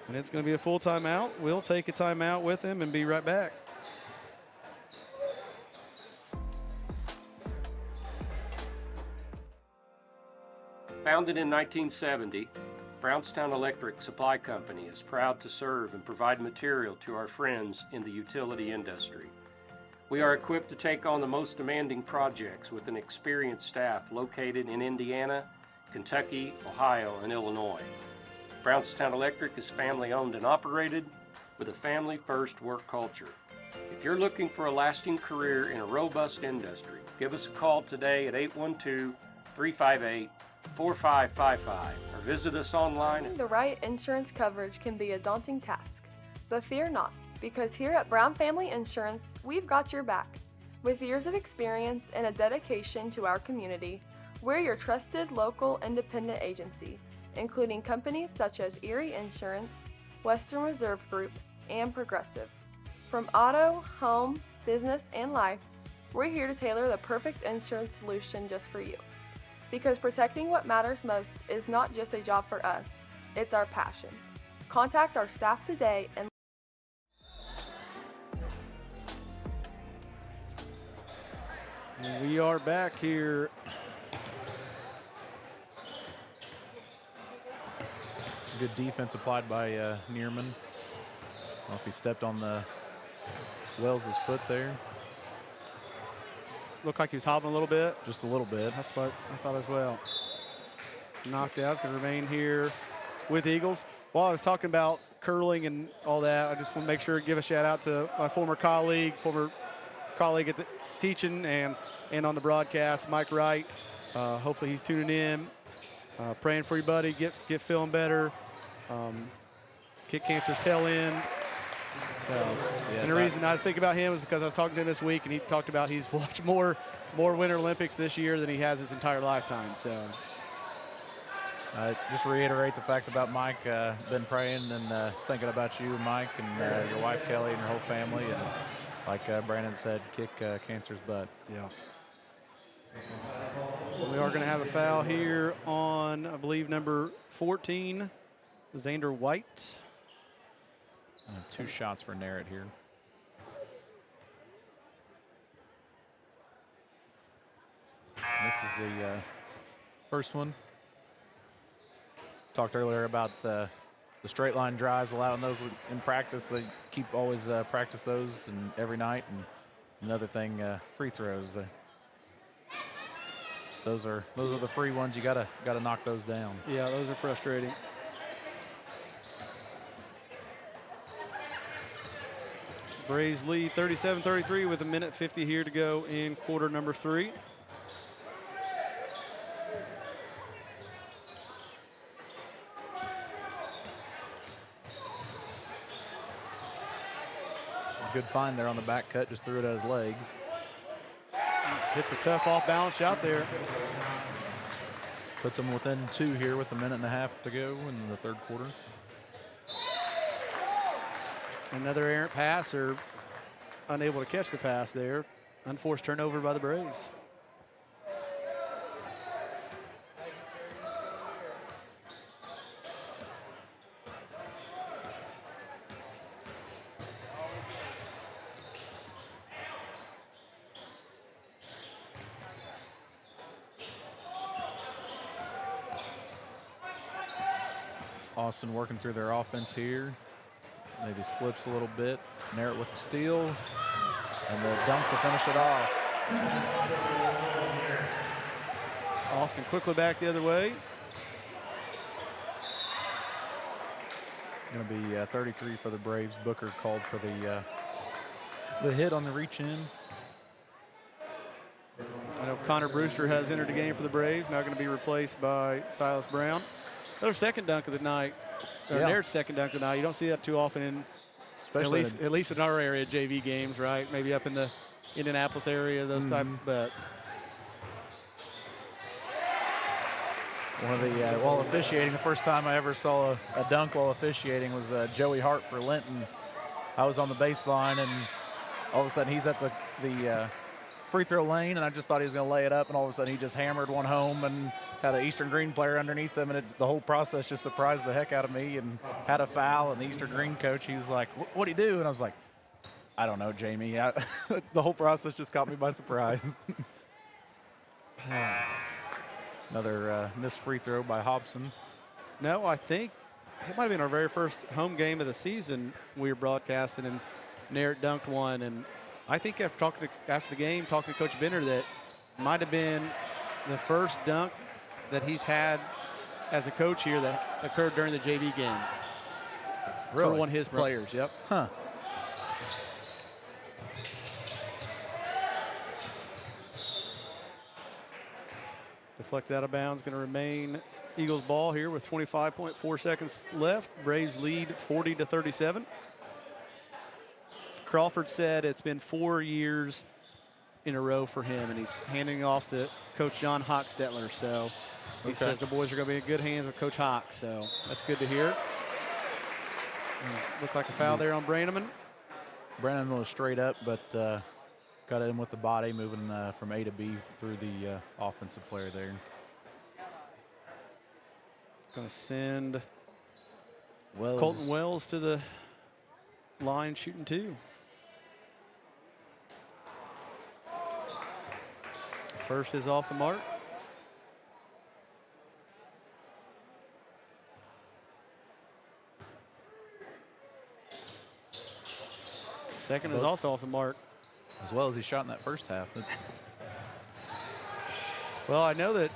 Speaker 1: And it's going to be a full timeout. We'll take a timeout with him and be right back.
Speaker 5: Founded in 1970, Brownstown Electric Supply Company is proud to serve and provide material to our friends in the utility industry. We are equipped to take on the most demanding projects with an experienced staff located in Indiana, Kentucky, Ohio, and Illinois. Brownstown Electric is family owned and operated with a family-first work culture. If you're looking for a lasting career in a robust industry, give us a call today at 812-358-4555 or visit us online.
Speaker 6: The right insurance coverage can be a daunting task, but fear not, because here at Brown Family Insurance, we've got your back. With years of experience and a dedication to our community, we're your trusted local independent agency, including companies such as Erie Insurance, Western Reserve Group, and Progressive. From auto, home, business, and life, we're here to tailor the perfect insurance solution just for you. Because protecting what matters most is not just a job for us, it's our passion. Contact our staff today and
Speaker 1: we are back here.
Speaker 2: Good defense applied by Neerman. I don't know if he stepped on the Wells' foot there.
Speaker 1: Looked like he was hobbling a little bit.
Speaker 2: Just a little bit.
Speaker 1: That's what I thought as well. Knocked out. It's going to remain here with Eagles. While I was talking about curling and all that, I just want to make sure to give a shout out to my former colleague at the teaching and on the broadcast, Mike Wright. Hopefully he's tuning in. Praying for you, buddy. Get feeling better. Kick cancer's tail end. So,
Speaker 2: yes,
Speaker 1: and the reason I was thinking about him is because I was talking to him this week, and he talked about he's watched more Winter Olympics this year than he has his entire lifetime. So,
Speaker 2: just reiterate the fact about Mike. Been praying and thinking about you, Mike, and your wife Kelly, and your whole family. And like Brandon said, kick cancer's butt.
Speaker 1: Yeah. We are going to have a foul here on, I believe, number 14, Xander White.
Speaker 2: 2 shots for Narrett here. This is the first one. talked earlier about the straight line drives, allowing those in practice. They keep always practice those and every night. And another thing, free throws. So those are the free ones. You gotta knock those down.
Speaker 1: Yeah, those are frustrating. Braves lead 37-33 with 1:50 here to go in quarter number 3.
Speaker 2: Good find there on the back cut, just threw it at his legs.
Speaker 1: Hits a tough off-balance shot there.
Speaker 2: Puts them within 2 here with 1.5 to go in the third quarter.
Speaker 1: Another errant pass, or unable to catch the pass there. Unforced turnover by the Braves.
Speaker 2: Austin working through their offense here. Maybe slips a little bit. Merritt with the steal. And the dunk to finish it off.
Speaker 1: Austin quickly back the other way.
Speaker 2: Going to be 33 for the Braves. Booker called for the hit on the reach in.
Speaker 1: I know Connor Brewster has entered the game for the Braves. Now going to be replaced by Silas Brown. Their second dunk of the night. Their second dunk of the night. You don't see that too often in,
Speaker 2: Especially
Speaker 1: at least in our area, JV games, right? Maybe up in the Indianapolis area, those type. But
Speaker 2: one of the while officiating, the first time I ever saw a dunk while officiating was Joey Hart for Linton. I was on the baseline, and all of a sudden he's at the free throw lane, and I just thought he was going to lay it up, and all of a sudden he just hammered one home and had an Eastern Green player underneath him, and the whole process just surprised the heck out of me, and had a foul, and the Eastern Green coach, he was like, what'd he do? And I was like, I don't know, Jamie. The whole process just caught me by surprise. Another missed free throw by Hobson.
Speaker 1: no, I think it might have been our very first home game of the season we were broadcasting, and Merritt dunked one. And I think after the game, talking to Coach Bender, that might have been the first dunk that he's had as a coach here that occurred during the JV game.
Speaker 2: Really?
Speaker 1: For one of his players, yep.
Speaker 2: Huh.
Speaker 1: Deflected out of bounds, going to remain Eagles ball here with 25.4 seconds left. Braves lead 40-37. Crawford said it's been 4 years in a row for him, and he's handing off to Coach John Hochstetler. So he says the boys are going to be in good hands with Coach Hoch. So that's good to hear. Looked like a foul there on Brannaman.
Speaker 2: Brannaman was straight up, but got in with the body, moving from A to B through the offensive player there.
Speaker 1: Going to send Colton Wells to the line shooting 2. First is off the mark. Second is also off the mark.
Speaker 2: As well as he shot in that first half.
Speaker 1: Well, I know that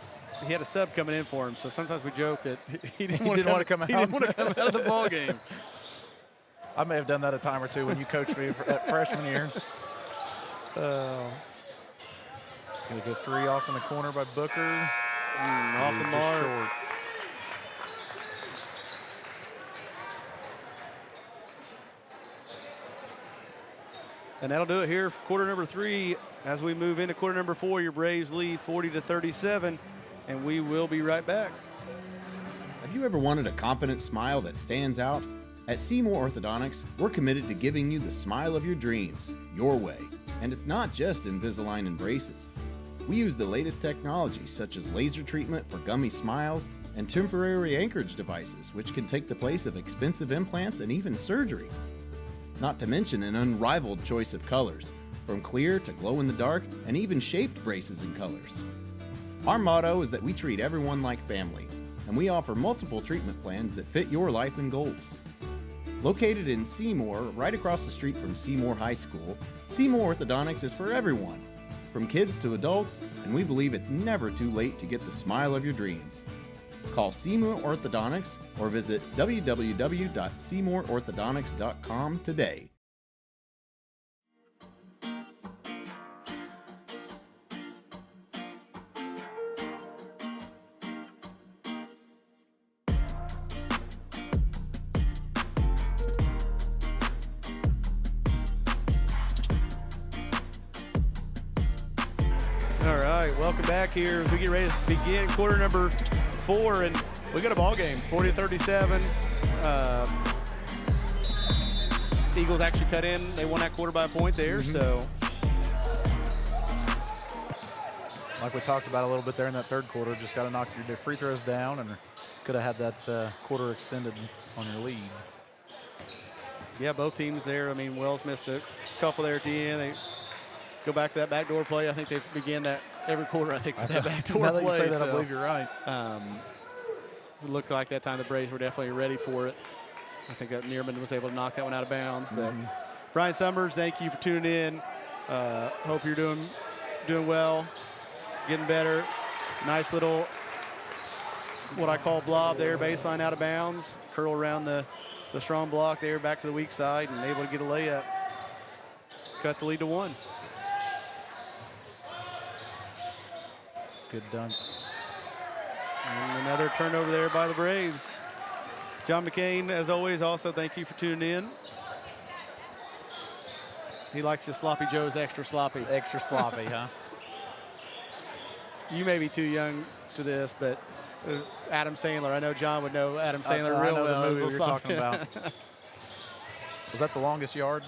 Speaker 1: he had a sub coming in for him, so sometimes we joke that he didn't want to come out. He didn't want to come out of the ball game.
Speaker 2: I may have done that a time or two when you coached me at freshman year. Gonna get 3 off in the corner by Booker.
Speaker 1: Off the mark.
Speaker 2: Short.
Speaker 1: And that'll do it here for quarter number 3. As we move into quarter number 4, your Braves lead 40-37, and we will be right back.
Speaker 7: Have you ever wanted a confident smile that stands out? At Seymour Orthodontics, we're committed to giving you the smile of your dreams, your way. And it's not just Invisalign and braces. We use the latest technology such as laser treatment for gummy smiles and temporary anchorage devices, which can take the place of expensive implants and even surgery. Not to mention an unrivaled choice of colors, from clear to glow-in-the-dark and even shaped braces and colors. Our motto is that we treat everyone like family, and we offer multiple treatment plans that fit your life and goals. Located in Seymour, right across the street from Seymour High School, Seymour Orthodontics is for everyone, from kids to adults, and we believe it's never too late to get the smile of your dreams. Call Seymour Orthodontics or visit www.seymourorthodontics.com today.
Speaker 1: All right, welcome back here as we get ready to begin quarter number 4, and we got a ball game, 40-37. Eagles actually cut in. They won that quarter by a point there, so.
Speaker 2: Like we talked about a little bit there in that third quarter, just got to knock your free throws down, and could have had that quarter extended on your lead.
Speaker 1: Yeah, both teams there. I mean, Wells missed a couple there at the end. They go back to that backdoor play. I think they began that every quarter, I think, with that backdoor
Speaker 2: now
Speaker 1: play.
Speaker 2: That you say that, I believe you're right.
Speaker 1: It looked like that time the Braves were definitely ready for it. I think that Neerman was able to knock that one out of bounds. But Brian Summers, thank you for tuning in. Hope you're doing well, getting better. Nice little, what I call blob there, baseline out of bounds. Curl around the strong block there, back to the weak side, and able to get a layup. Cut the lead to 1.
Speaker 2: Good dunk.
Speaker 1: And another turnover there by the Braves. John McCain, as always, also thank you for tuning in. He likes his sloppy joes extra sloppy.
Speaker 2: Extra sloppy, huh?
Speaker 1: You may be too young to this, but Adam Sandler, I know John would know Adam Sandler real well.
Speaker 2: The movie you're talking about. Was that The Longest Yard?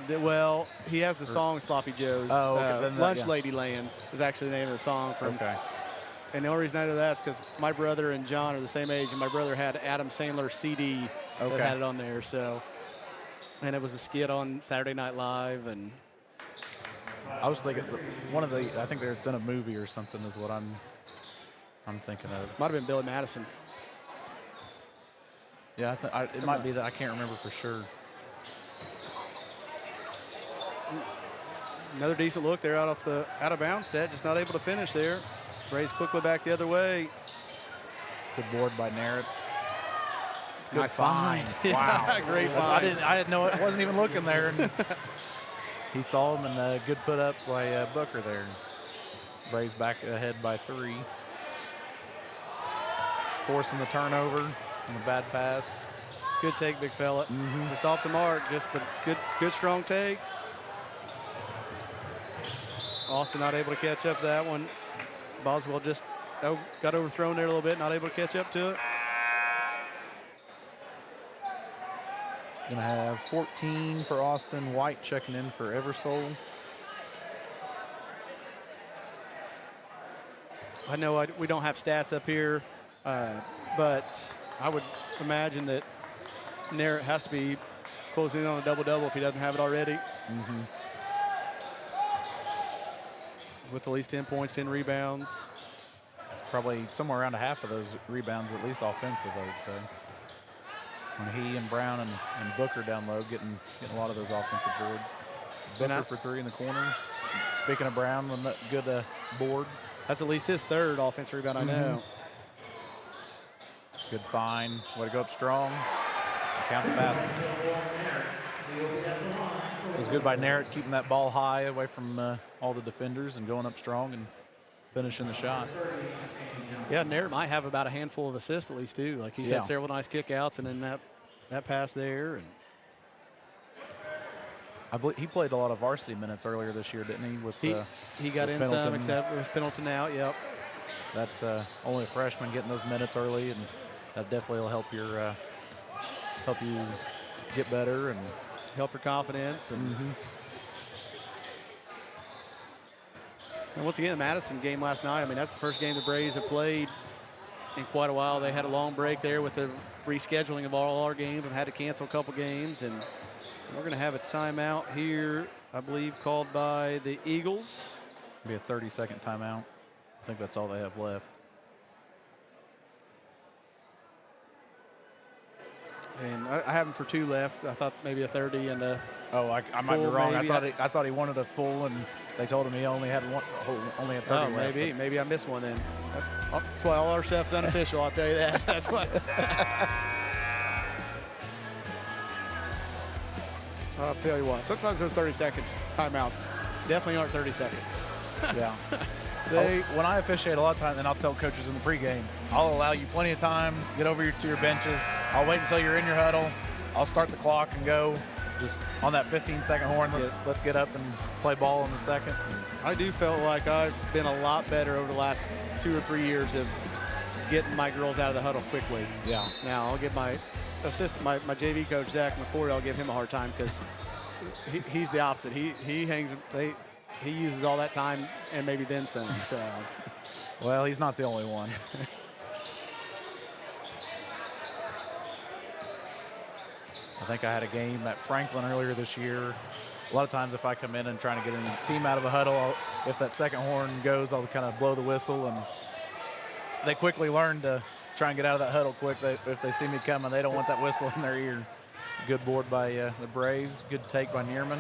Speaker 1: Well, he has the song Sloppy Joe's.
Speaker 2: Oh, okay.
Speaker 1: Lunch Lady Land is actually the name of the song.
Speaker 2: Okay.
Speaker 1: And the only reason I know that is because my brother and John are the same age, and my brother had Adam Sandler CD that had it on there. So, and it was a skit on Saturday Night Live. And
Speaker 2: I was thinking I think it's in a movie or something is what I'm thinking of.
Speaker 1: Might have been Billy Madison.
Speaker 2: Yeah, it might be that. I can't remember for sure.
Speaker 1: Another decent look there out of bounds set, just not able to finish there. Braves quickly back the other way.
Speaker 2: Good board by Narrett. Good
Speaker 1: Nice
Speaker 2: find.
Speaker 1: Wow. Great find.
Speaker 2: I didn't know it. Wasn't even looking there. And he saw him, and good put up by Booker there. Braves back ahead by 3. Forcing the turnover and the bad pass.
Speaker 1: Good take, big fella. Just off the mark, but good strong take. Austin not able to catch up to that one. Boswell just got overthrown there a little bit, not able to catch up to it.
Speaker 2: Gonna have 14 for Austin. White checking in for Eversole.
Speaker 1: I know we don't have stats up here, but I would imagine that Narrett has to be closing in on a double-double if he doesn't have it already. With at least 10 points, 10 rebounds.
Speaker 2: Probably somewhere around a half of those rebounds, at least offensive, I would say. When he and Brown and Booker down low getting a lot of those offensive boards. Booker for 3 in the corner. Speaking of Brown, good board.
Speaker 1: That's at least his 3rd offensive rebound, I know.
Speaker 2: Good find. Way to go up strong. Count the basket. It was good by Narrett keeping that ball high away from all the defenders and going up strong and finishing the shot.
Speaker 1: Yeah, Narrett might have about a handful of assists at least too. Like he's had several nice kickouts, and then that pass there. And
Speaker 2: I believe he played a lot of varsity minutes earlier this year, didn't he?
Speaker 1: He got in some, except with Pendleton out. Yep.
Speaker 2: That only a freshman getting those minutes early, and that definitely will help you get better and
Speaker 1: help your confidence. And and once again, the Madison game last night, I mean, that's the first game the Braves have played in quite a while. They had a long break there with the rescheduling of all our games and had to cancel a couple games. And we're going to have a timeout here, I believe, called by the Eagles.
Speaker 2: It'll be a 30-second timeout. I think that's all they have left.
Speaker 1: And I have him for 2 left. I thought maybe a 30 and a
Speaker 2: Oh, I might be
Speaker 1: full,
Speaker 2: wrong.
Speaker 1: maybe.
Speaker 2: I thought he wanted a full, and they told him he only had 30
Speaker 1: Oh,
Speaker 2: left.
Speaker 1: maybe I missed one then. That's why all our stuff's unofficial, I'll tell you that. That's why. I'll tell you what, sometimes those 30 seconds timeouts definitely aren't 30 seconds.
Speaker 2: Yeah.
Speaker 1: They,
Speaker 2: When I officiate a lot of times, and I'll tell coaches in the pregame, I'll allow you plenty of time, get over to your benches. I'll wait until you're in your huddle. I'll start the clock and go. Just on that 15-second horn, let's get up and play ball in the second.
Speaker 1: I do feel like I've been a lot better over the last 2 or 3 years of getting my girls out of the huddle quickly.
Speaker 2: Yeah.
Speaker 1: Now I'll give my assistant, my JV coach Zach McCory, I'll give him a hard time because he's the opposite. He uses all that time and maybe then some. So.
Speaker 2: Well, he's not the only one. I think I had a game at Franklin earlier this year. A lot of times if I come in and trying to get a team out of a huddle, if that second horn goes, I'll kind of blow the whistle, and they quickly learn to try and get out of that huddle quick. If they see me coming, they don't want that whistle in their ear. Good board by the Braves. Good take by Neerman.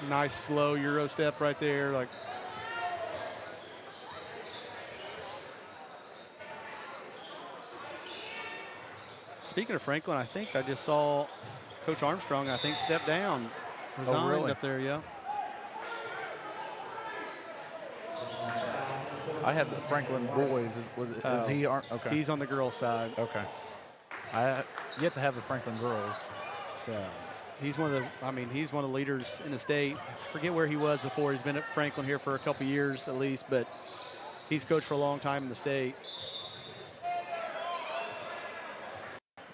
Speaker 1: Nice slow Euro step right there. Like, speaking of Franklin, I think I just saw Coach Armstrong, I think, step down. Resigned
Speaker 2: really?
Speaker 1: up there, yeah.
Speaker 2: I had the Franklin boys. Is he? Okay.
Speaker 1: He's on the girls' side.
Speaker 2: Okay. I yet to have the Franklin girls.
Speaker 1: So he's one of the leaders in the state. Forget where he was before. He's been at Franklin here for a couple years at least, but he's coached for a long time in the state.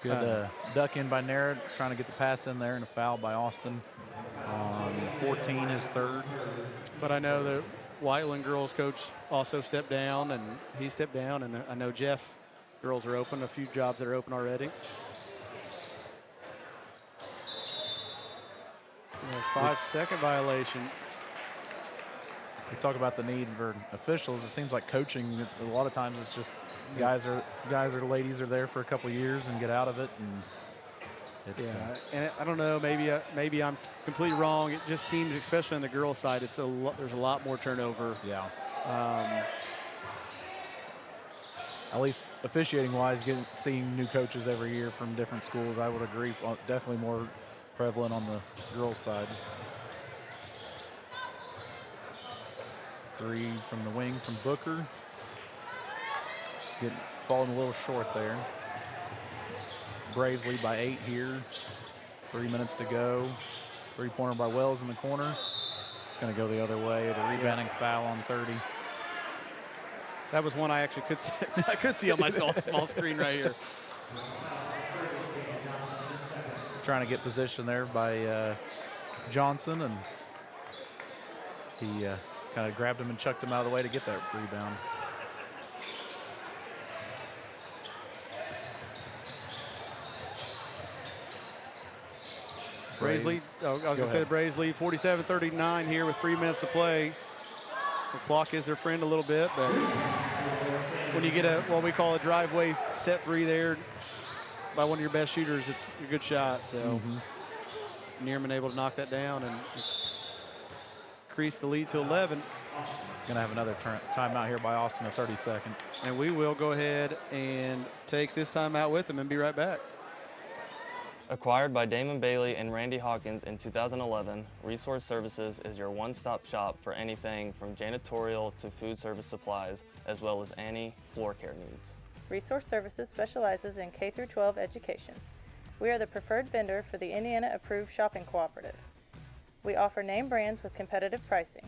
Speaker 2: Good duck in by Nara, trying to get the pass in there, and a foul by Austin. 14, his third.
Speaker 1: But I know the Whiteland girls coach also stepped down, and he stepped down, and I know Jeff girls are open, a few jobs that are open already. 5-second violation.
Speaker 2: We talk about the need for officials. It seems like coaching, a lot of times it's just guys or ladies are there for a couple of years and get out of it. And
Speaker 1: and I don't know, maybe I'm completely wrong. It just seems, especially on the girls' side, there's a lot more turnover.
Speaker 2: Yeah. At least officiating-wise, seeing new coaches every year from different schools, I would agree, definitely more prevalent on the girls' side. 3 from the wing from Booker. Just falling a little short there. Braves lead by 8 here. 3 minutes to go. 3-pointer by Wells in the corner. It's going to go the other way. The rebounding foul on 30.
Speaker 1: That was one I actually could see, I could see on my small screen right here.
Speaker 2: Trying to get position there by Johnson, and he kind of grabbed him and chucked him out of the way to get that rebound.
Speaker 1: Braves lead, I was going to say the Braves lead 47-39 here with 3 minutes to play. The clock is their friend a little bit, but when you get what we call a driveway set 3 there by one of your best shooters, it's a good shot. So Neerman able to knock that down and increase the lead to 11.
Speaker 2: Going to have another timeout here by Austin, a 30-second.
Speaker 1: And we will go ahead and take this timeout with them and be right back.
Speaker 3: Acquired by Damon Bailey and Randy Hawkins in 2011, Resource Services is your one-stop shop for anything from janitorial to food service supplies, as well as any floor care needs.
Speaker 4: Resource Services specializes in K-12 education. We are the preferred vendor for the Indiana Approved Shopping Cooperative. We offer name brands with competitive pricing.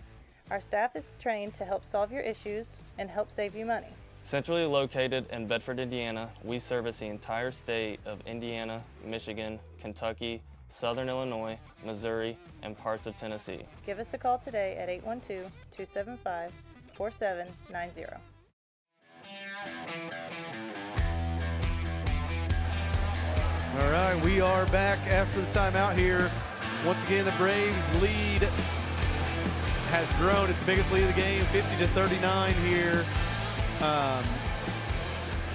Speaker 4: Our staff is trained to help solve your issues and help save you money.
Speaker 3: Centrally located in Bedford, Indiana, we service the entire state of Indiana, Michigan, Kentucky, Southern Illinois, Missouri, and parts of Tennessee.
Speaker 4: Give us a call today at 812-275-4790.
Speaker 1: All right, we are back after the timeout here. Once again, the Braves lead has grown. It's the biggest lead of the game, 50-39 here.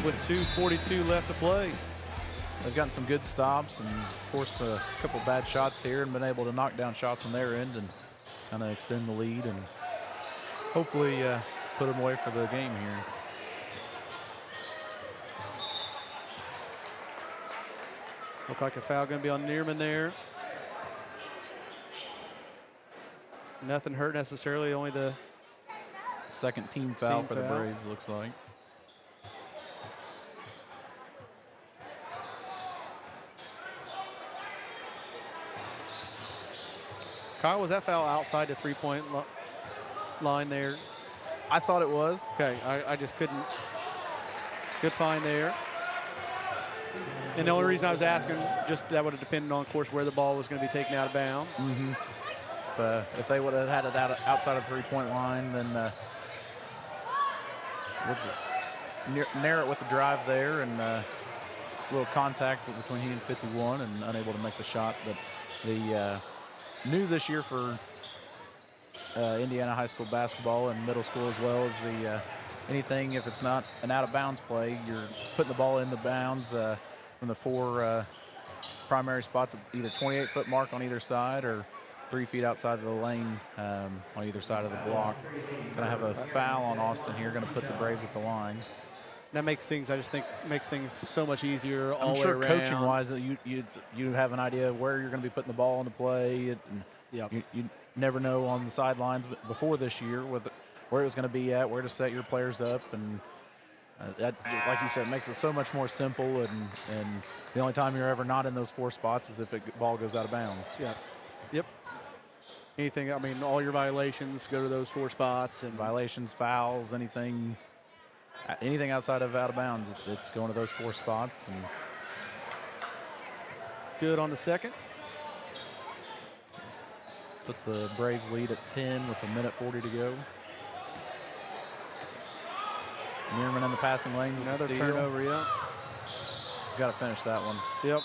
Speaker 1: with 2:42 left to play.
Speaker 2: They've gotten some good stops and forced a couple bad shots here and been able to knock down shots on their end and kind of extend the lead and hopefully put them away for the game here.
Speaker 1: Look like a foul going to be on Neerman there. Nothing hurt necessarily, only the
Speaker 2: second team foul for the Braves, looks like.
Speaker 1: Kyle, was that foul outside the three-point line there?
Speaker 2: I thought it was.
Speaker 1: Okay, I just couldn't. Good find there. And the only reason I was asking, just that would have depended on, of course, where the ball was going to be taken out of bounds.
Speaker 2: Mm-hmm. If they would have had it outside of the three-point line, then narrow it with the drive there and a little contact between he and 51 and unable to make the shot. But the new this year for Indiana high school basketball and middle school as well is the anything, if it's not an out-of-bounds play, you're putting the ball in the bounds from the four primary spots, either 28-foot mark on either side or 3 feet outside of the lane on either side of the block. Going to have a foul on Austin here, going to put the Braves at the line.
Speaker 1: That makes things, I just think, makes things so much easier all the way
Speaker 2: I'm sure
Speaker 1: around.
Speaker 2: coaching-wise, you have an idea of where you're going to be putting the ball into play. And
Speaker 1: yep.
Speaker 2: You never know on the sidelines, but before this year, where it was going to be at, where to set your players up, and that, like you said, makes it so much more simple. And the only time you're ever not in those four spots is if the ball goes out of bounds.
Speaker 1: Yeah. Yep. Anything, I mean, all your violations go to those four spots. And
Speaker 2: violations, fouls, anything outside of out of bounds, it's going to those four spots. And
Speaker 1: good on the second.
Speaker 2: Puts the Braves lead at 10 with 1:40 to go. Neerman in the passing lane.
Speaker 1: Another turnover, yeah.
Speaker 2: Got to finish that one.
Speaker 1: Yep.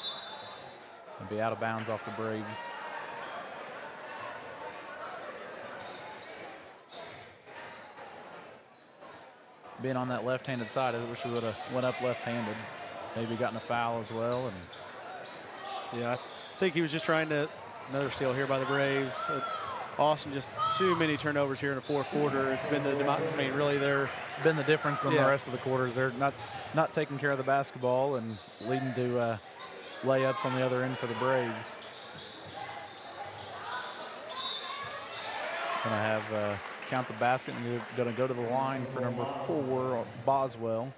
Speaker 2: And be out of bounds off the Braves. Being on that left-handed side, I wish we would have went up left-handed. Maybe gotten a foul as well. And
Speaker 1: yeah, I think he was just trying to. Another steal here by the Braves. Austin, just too many turnovers here in the fourth quarter. It's been really they're
Speaker 2: been the difference in the rest of the quarters. They're not taking care of the basketball and leading to layups on the other end for the Braves. Gonna have count the basket and you're gonna go to the line for number 4, Boswell.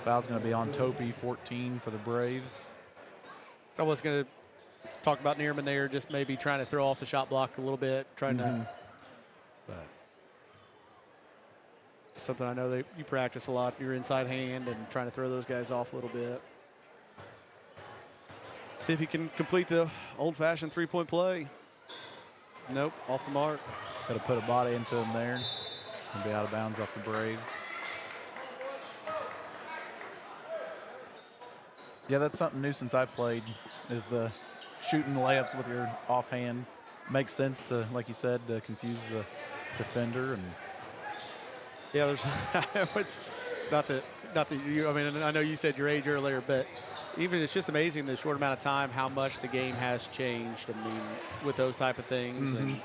Speaker 2: Foul's gonna be on Topi, 14 for the Braves.
Speaker 1: I was going to talk about Neerman there, just maybe trying to throw off the shot block a little bit, trying to. But something I know that you practice a lot, your inside hand, and trying to throw those guys off a little bit. See if he can complete the old-fashioned three-point play. Nope, off the mark.
Speaker 2: Got to put a body into him there and be out of bounds off the Braves. Yeah, that's something new since I played, is the shooting layups with your offhand. Makes sense to, like you said, to confuse the defender. And
Speaker 1: yeah, there's it's not that you. I mean, I know you said your age earlier, but even it's just amazing the short amount of time how much the game has changed. I mean, with those type of things. And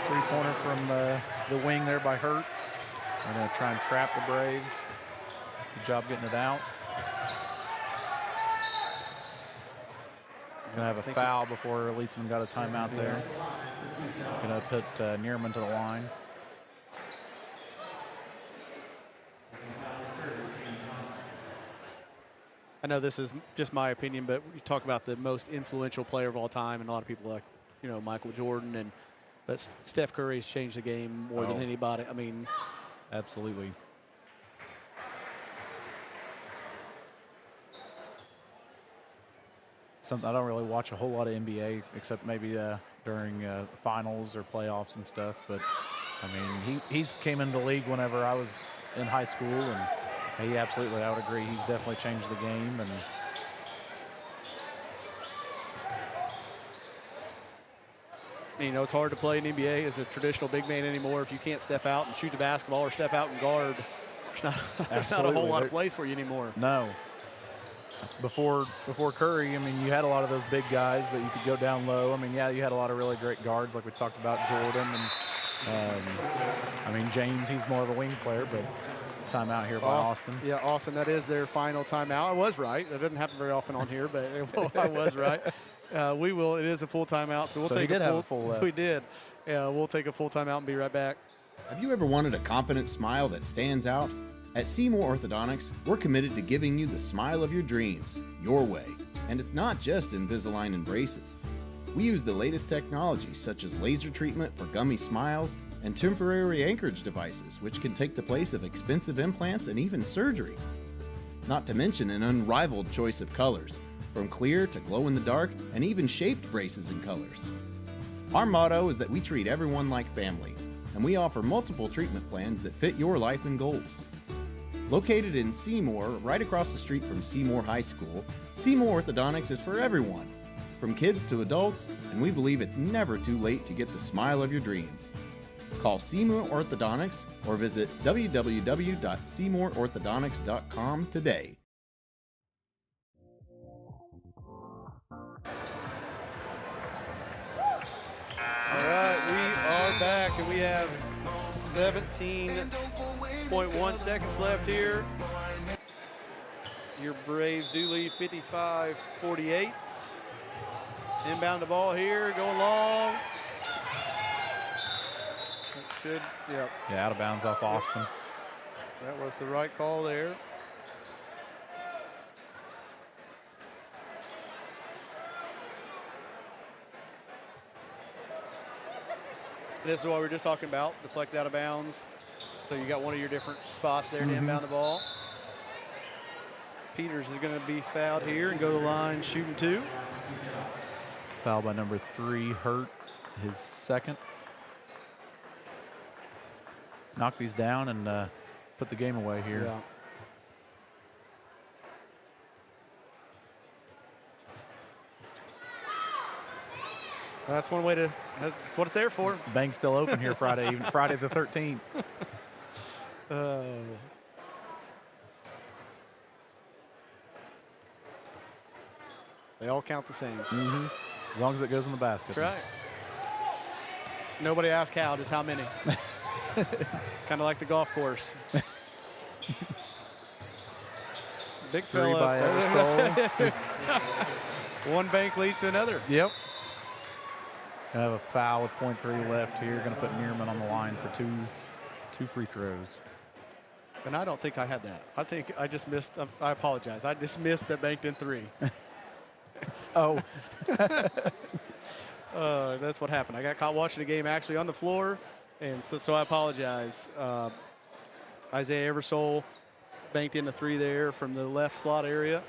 Speaker 2: three-pointer from the wing there by Hurt. They're going to try and trap the Braves. Good job getting it out. Going to have a foul before Leedsman got a timeout there. Going to put Neerman to the line.
Speaker 1: I know this is just my opinion, but you talk about the most influential player of all time, and a lot of people like, Michael Jordan, but Steph Curry has changed the game more than anybody. I mean,
Speaker 2: absolutely. Something I don't really watch a whole lot of NBA except maybe during finals or playoffs and stuff. But I mean, he's came into the league whenever I was in high school, and he absolutely, I would agree, he's definitely changed the game. And
Speaker 1: You know, it's hard to play in NBA as a traditional big man anymore if you can't step out and shoot the basketball or step out and guard. There's not a whole lot of place for you anymore.
Speaker 2: No. Before Curry, I mean, you had a lot of those big guys that you could go down low. I mean, yeah, you had a lot of really great guards like we talked about, Jordan. And, I mean, James, he's more of a wing player, but timeout here by Austin.
Speaker 1: Yeah, Austin, that is their final timeout. I was right. That doesn't happen very often on here, but I was right. It is a full timeout, so we'll take a full. We did. Yeah, we'll take a full timeout and be right back.
Speaker 7: Have you ever wanted a confident smile that stands out? At Seymour Orthodontics, we're committed to giving you the smile of your dreams, your way. And it's not just Invisalign and braces. We use the latest technology such as laser treatment for gummy smiles and temporary anchorage devices, which can take the place of expensive implants and even surgery. Not to mention an unrivaled choice of colors, from clear to glow-in-the-dark and even shaped braces and colors. Our motto is that we treat everyone like family, and we offer multiple treatment plans that fit your life and goals. Located in Seymour, right across the street from Seymour High School, Seymour Orthodontics is for everyone, from kids to adults, and we believe it's never too late to get the smile of your dreams. Call Seymour Orthodontics or visit www.seymourorthodontics.com today.
Speaker 1: All right, we are back, and we have 17.1 seconds left here. Your Braves do lead 55-48. Inbound the ball here, going long. It should, yep.
Speaker 2: Yeah, out of bounds off Austin.
Speaker 1: That was the right call there. This is what we were just talking about, deflect out of bounds. So you got one of your different spots there to inbound the ball. Peters is going to be fouled here and go to the line shooting 2.
Speaker 2: Foul by number 3, Hurt, his second. Knock these down and put the game away here.
Speaker 1: Yeah. That's one way to, that's what it's there for.
Speaker 2: Bank's still open here Friday the 13th.
Speaker 1: They all count the same.
Speaker 2: As long as it goes in the basket.
Speaker 1: That's right. Nobody asked how, just how many. Kind of like the golf course. Big
Speaker 2: Three
Speaker 1: fella.
Speaker 2: by Eversole.
Speaker 1: One bank leads to another.
Speaker 2: Yep. Gonna have a foul with .3 left here. Gonna put Neerman on the line for two free throws.
Speaker 1: And I don't think I had that. I think I just missed. I apologize. I just missed that banked in 3.
Speaker 2: Oh.
Speaker 1: That's what happened. I got caught watching the game actually on the floor, and so I apologize. Isaiah Eversole banked in a 3 there from the left slot area.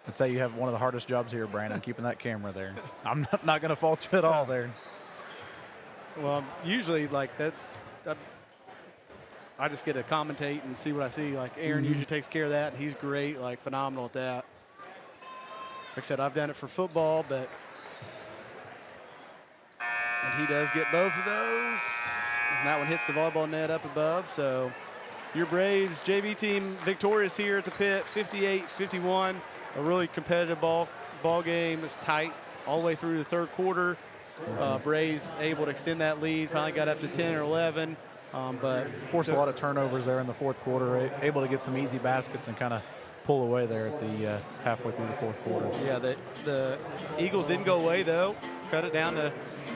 Speaker 2: I'd say you have one of the hardest jobs here, Brandon, keeping that camera there. I'm not going to fault you at all there.
Speaker 1: Well, usually like that, I just get to commentate and see what I see. Like Aaron usually takes care of that, and he's great, like phenomenal at that. Like I said, I've done it for football, and he does get both of those. And that one hits the volleyball net up above. So your Braves JV team victorious here at the pit, 58-51. A really competitive ball game. It's tight all the way through the third quarter. Braves able to extend that lead, finally got up to 10 or 11. But
Speaker 2: forced a lot of turnovers there in the fourth quarter, able to get some easy baskets and kind of pull away there at the halfway through the fourth quarter.
Speaker 1: Yeah, the Eagles didn't go away, though. Cut it down to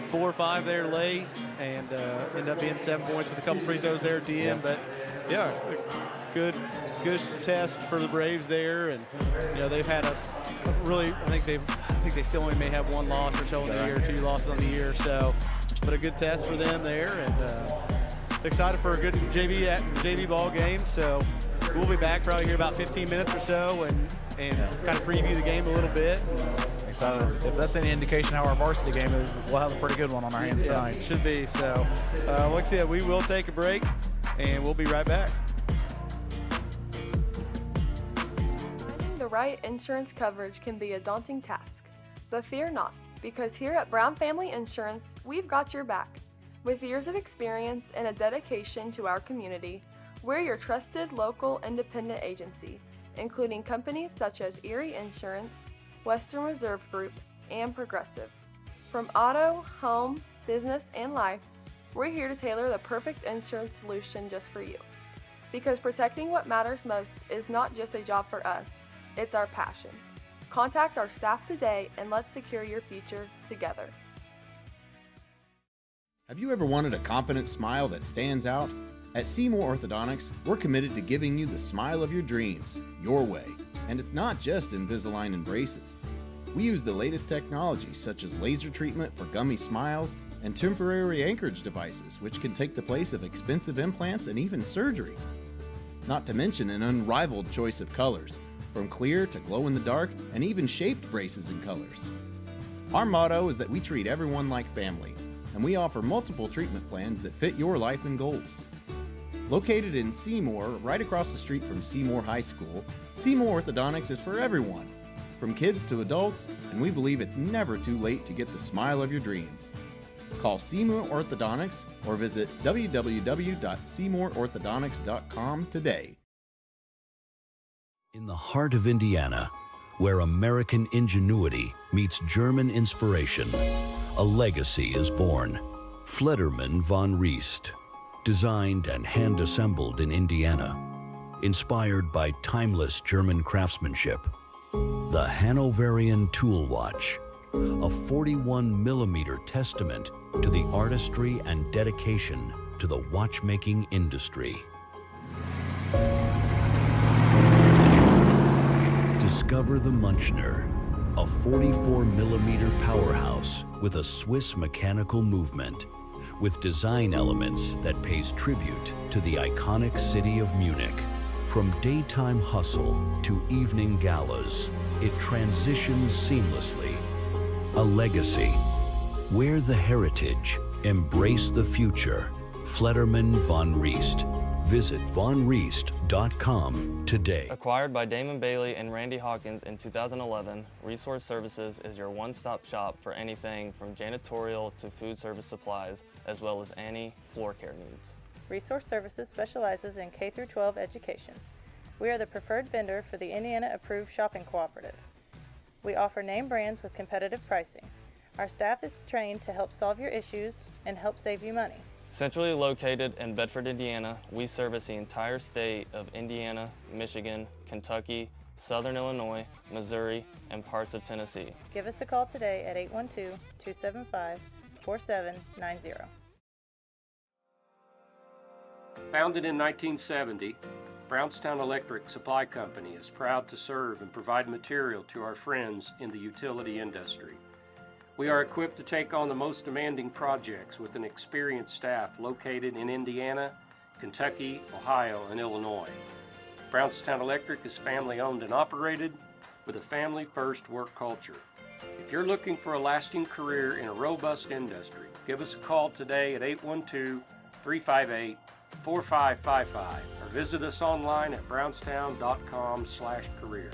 Speaker 1: 4 or 5 there late, and ended up being 7 points with a couple free throws there at the end. But, yeah, good test for the Braves there. And, you know, they've had a really, I think they still only may have 1 loss or so in the year, 2 losses on the year. So, but a good test for them there. And excited for a good JV ball game. So we'll be back probably here about 15 minutes or so and kind of preview the game a little bit.
Speaker 2: Excited. If that's any indication how our varsity game is, we'll have a pretty good one on our hands tonight.
Speaker 1: Should be. So like I said, we will take a break and we'll be right back.
Speaker 6: Finding the right insurance coverage can be a daunting task, but fear not, because here at Brown Family Insurance, we've got your back. With years of experience and a dedication to our community, we're your trusted local independent agency, including companies such as Erie Insurance, Western Reserve Group, and Progressive. From auto, home, business, and life, we're here to tailor the perfect insurance solution just for you. Because protecting what matters most is not just a job for us, it's our passion. Contact our staff today and let's secure your future together.
Speaker 7: Have you ever wanted a confident smile that stands out? At Seymour Orthodontics, we're committed to giving you the smile of your dreams, your way. And it's not just Invisalign and braces. We use the latest technology such as laser treatment for gummy smiles and temporary anchorage devices, which can take the place of expensive implants and even surgery. Not to mention an unrivaled choice of colors, from clear to glow in the dark and even shaped braces and colors. Our motto is that we treat everyone like family, and we offer multiple treatment plans that fit your life and goals. Located in Seymour, right across the street from Seymour High School, Seymour Orthodontics is for everyone, from kids to adults, and we believe it's never too late to get the smile of your dreams. Call Seymour Orthodontics or visit www.seymourorthodontics.com today.
Speaker 8: In the heart of Indiana, where American ingenuity meets German inspiration, a legacy is born. Flederman von Riest. Designed and hand-assembled in Indiana. Inspired by timeless German craftsmanship. The Hanoverian Tool Watch. A 41mm testament to the artistry and dedication to the watchmaking industry. Discover the Munchner, a 44mm powerhouse with a Swiss mechanical movement, with design elements that pays tribute to the iconic city of Munich. From daytime hustle to evening galas, it transitions seamlessly. A legacy. Wear the heritage, embrace the future. Flederman von Riest. Visit vonriest.com today.
Speaker 3: Acquired by Damon Bailey and Randy Hawkins in 2011, Resource Services is your one-stop shop for anything from janitorial to food service supplies, as well as any floor care needs.
Speaker 4: Resource Services specializes in K-12 education. We are the preferred vendor for the Indiana Approved Shopping Cooperative. We offer name brands with competitive pricing. Our staff is trained to help solve your issues and help save you money.
Speaker 3: Centrally located in Bedford, Indiana, we service the entire state of Indiana, Michigan, Kentucky, Southern Illinois, Missouri, and parts of Tennessee.
Speaker 4: Give us a call today at 812-275-4790.
Speaker 5: Founded in 1970, Brownstown Electric Supply Company is proud to serve and provide material to our friends in the utility industry. We are equipped to take on the most demanding projects with an experienced staff located in Indiana, Kentucky, Ohio, and Illinois. Brownstown Electric is family-owned and operated with a family-first work culture. If you're looking for a lasting career in a robust industry, give us a call today at 812-358-4555 or visit us online at brownstown.com/careers.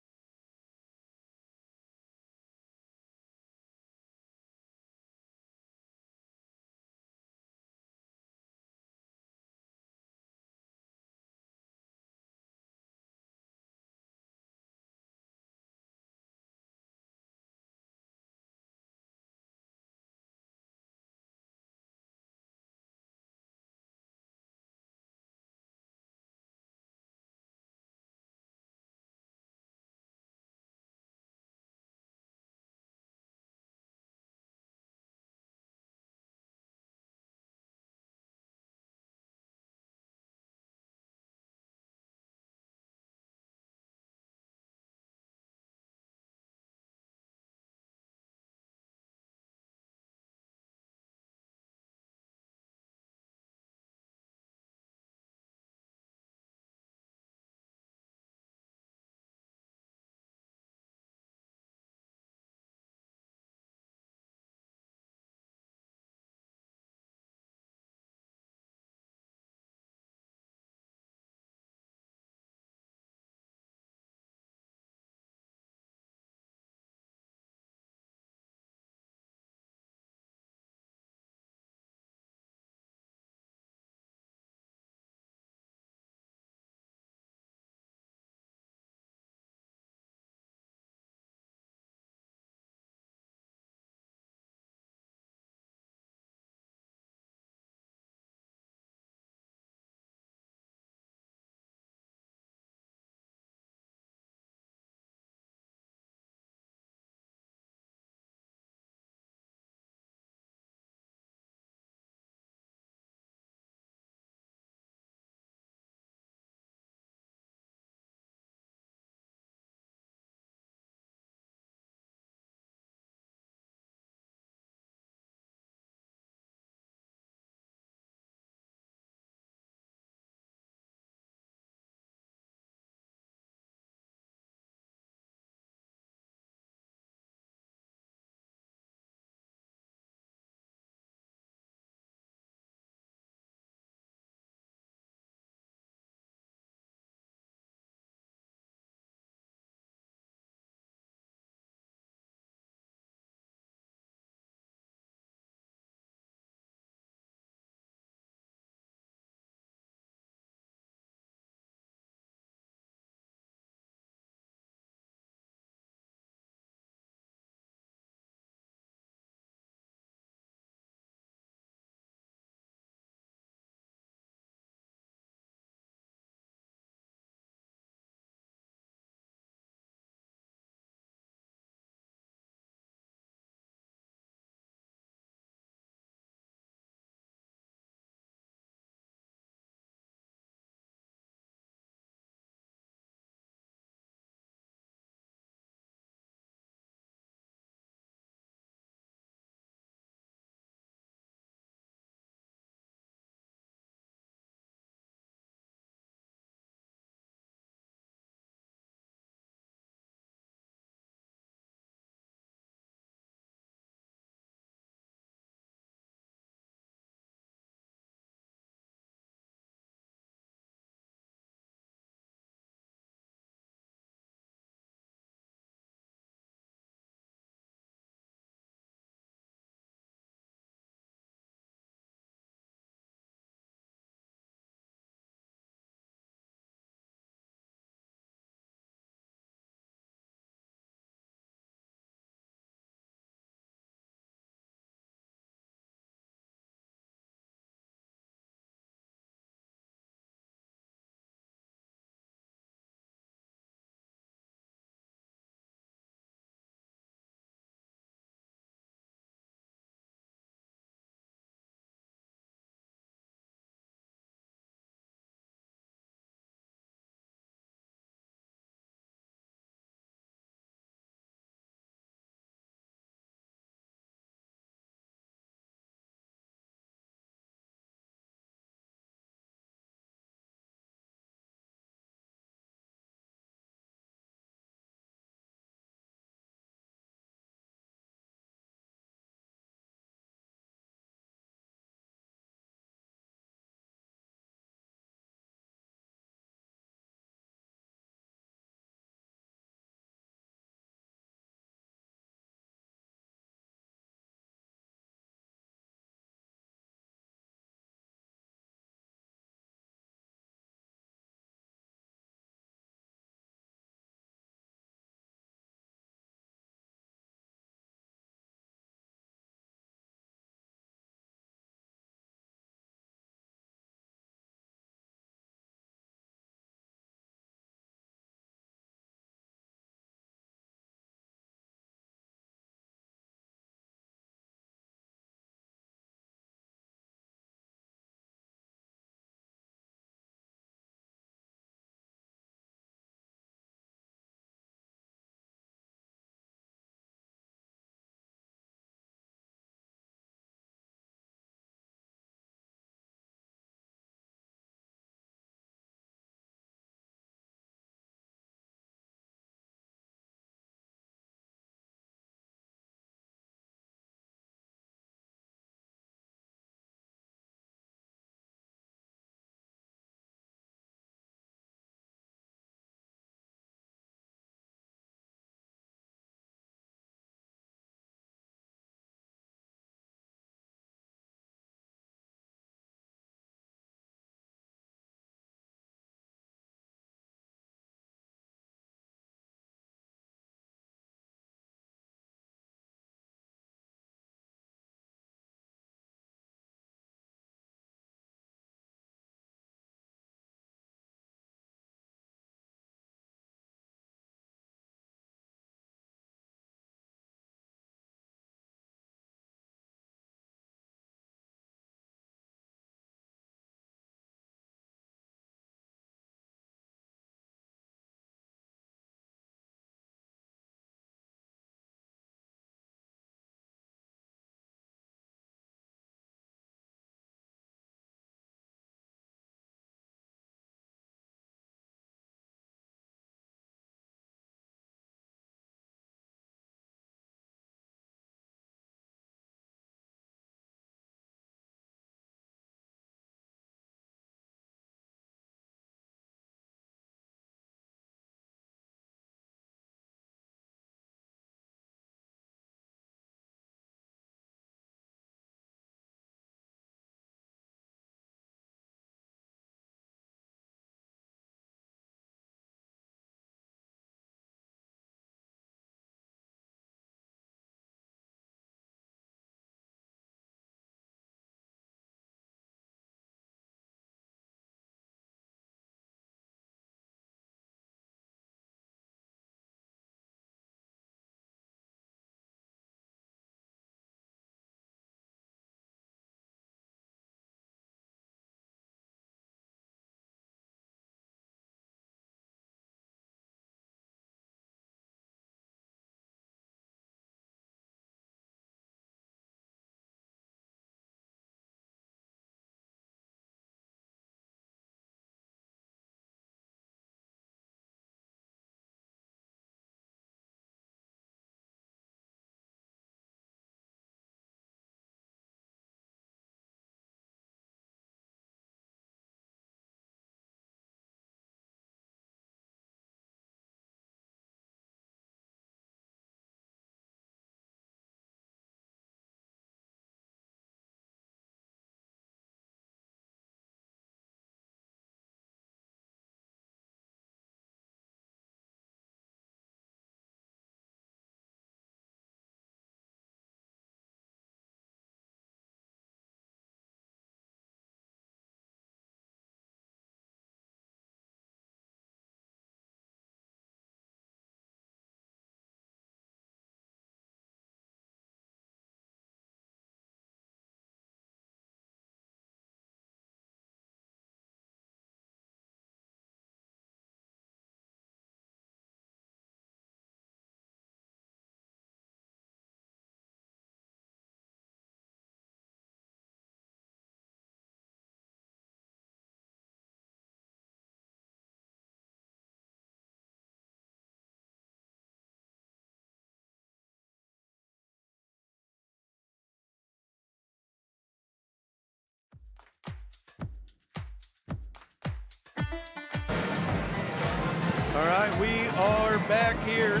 Speaker 1: All right, we are back here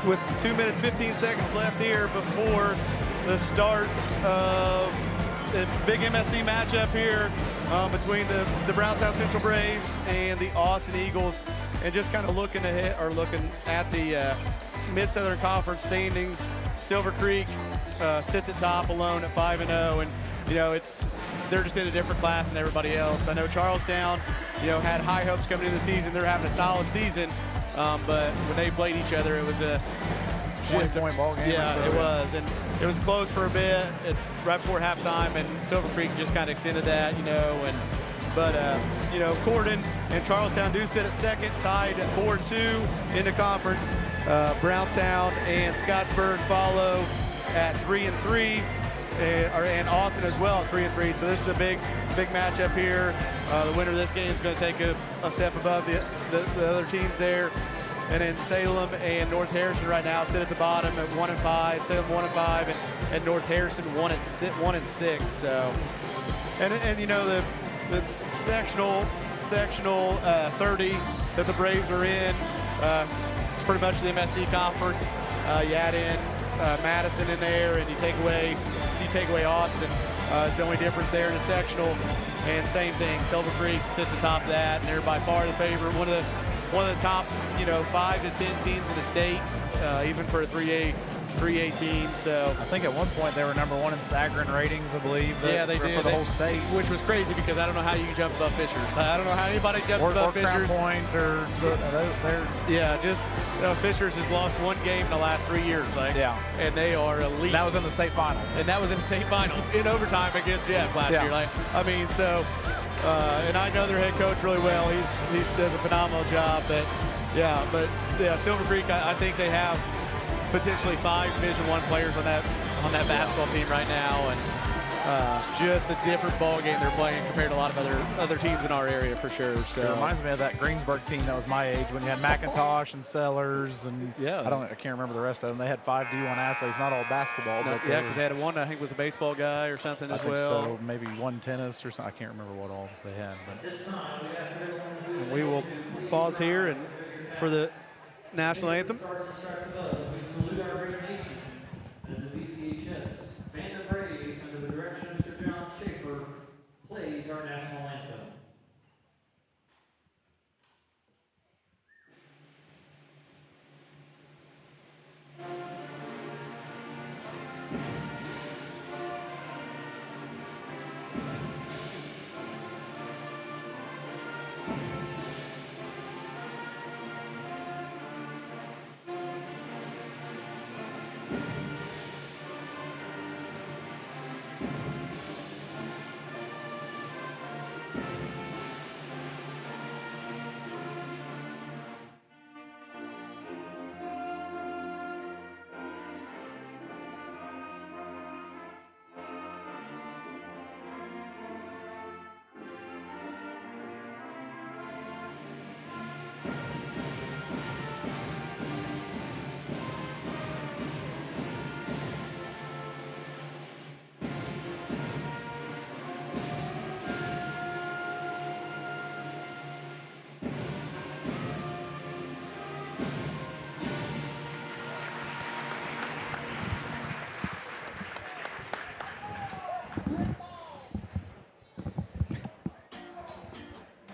Speaker 1: with 2 minutes, 15 seconds left here before the start of the big MSC matchup here between the Brownstown Central Braves and the Austin Eagles. And just kind of looking ahead, or looking at the Mid-Southern Conference standings, Silver Creek sits at top alone at 5-0, and you know they're just in a different class than everybody else. I know Charlestown, had high hopes coming into the season. They're having a solid season, but when they played each other, it was a
Speaker 2: 20-point ball game.
Speaker 1: Yeah, it was, and it was close for a bit right before halftime, and Silver Creek just kind of extended that, But Corden and Charlestown do sit at second, tied at 4-2 in the conference. Brownstown and Scottsburg follow at 3-3, and Austin as well at 3-3. So this is a big matchup here. The winner of this game is going to take a step above the other teams there. And then Salem and North Harrison right now sit at the bottom at 1-5. Salem 1-5, and North Harrison 1-6. So, and the sectional 30 that the Braves are in, it's pretty much the MSC conference. You add in Madison in there, and you take away Austin. Is the only difference there in the sectional. And same thing, Silver Creek sits atop that, and they're by far the favorite. One of the top 5 to 10 teams in the state, even for a 3A team. So
Speaker 2: I think at one point they were #1 in Sagarin ratings, I believe.
Speaker 1: Yeah, they did.
Speaker 2: For the whole state.
Speaker 1: Which was crazy because I don't know how you can jump above Fishers. I don't know how anybody jumps above Fishers.
Speaker 2: Crown Point or they're.
Speaker 1: Yeah, just Fishers has lost one game in the last 3 years. And they are elite.
Speaker 2: That was in the state finals.
Speaker 1: And that was in the state finals in overtime against Jeff last year. And I know their head coach really well. He does a phenomenal job. But Silver Creek, I think they have potentially 5 Division I players on that basketball team right now, and just a different ball game they're playing compared to a lot of other teams in our area for sure. So
Speaker 2: it reminds me of that Greensburg team that was my age when you had McIntosh and Sellers and I can't remember the rest of them. They had 5 D1 athletes, not all basketball.
Speaker 1: No, because they had one I think was a baseball guy or something as well.
Speaker 2: So maybe one tennis or something. I can't remember what all they had. But
Speaker 1: we will pause here and for the national anthem.
Speaker 9: We salute our great nation as the BCHS Band of Braves under the direction of Sir John Schaefer plays our national anthem.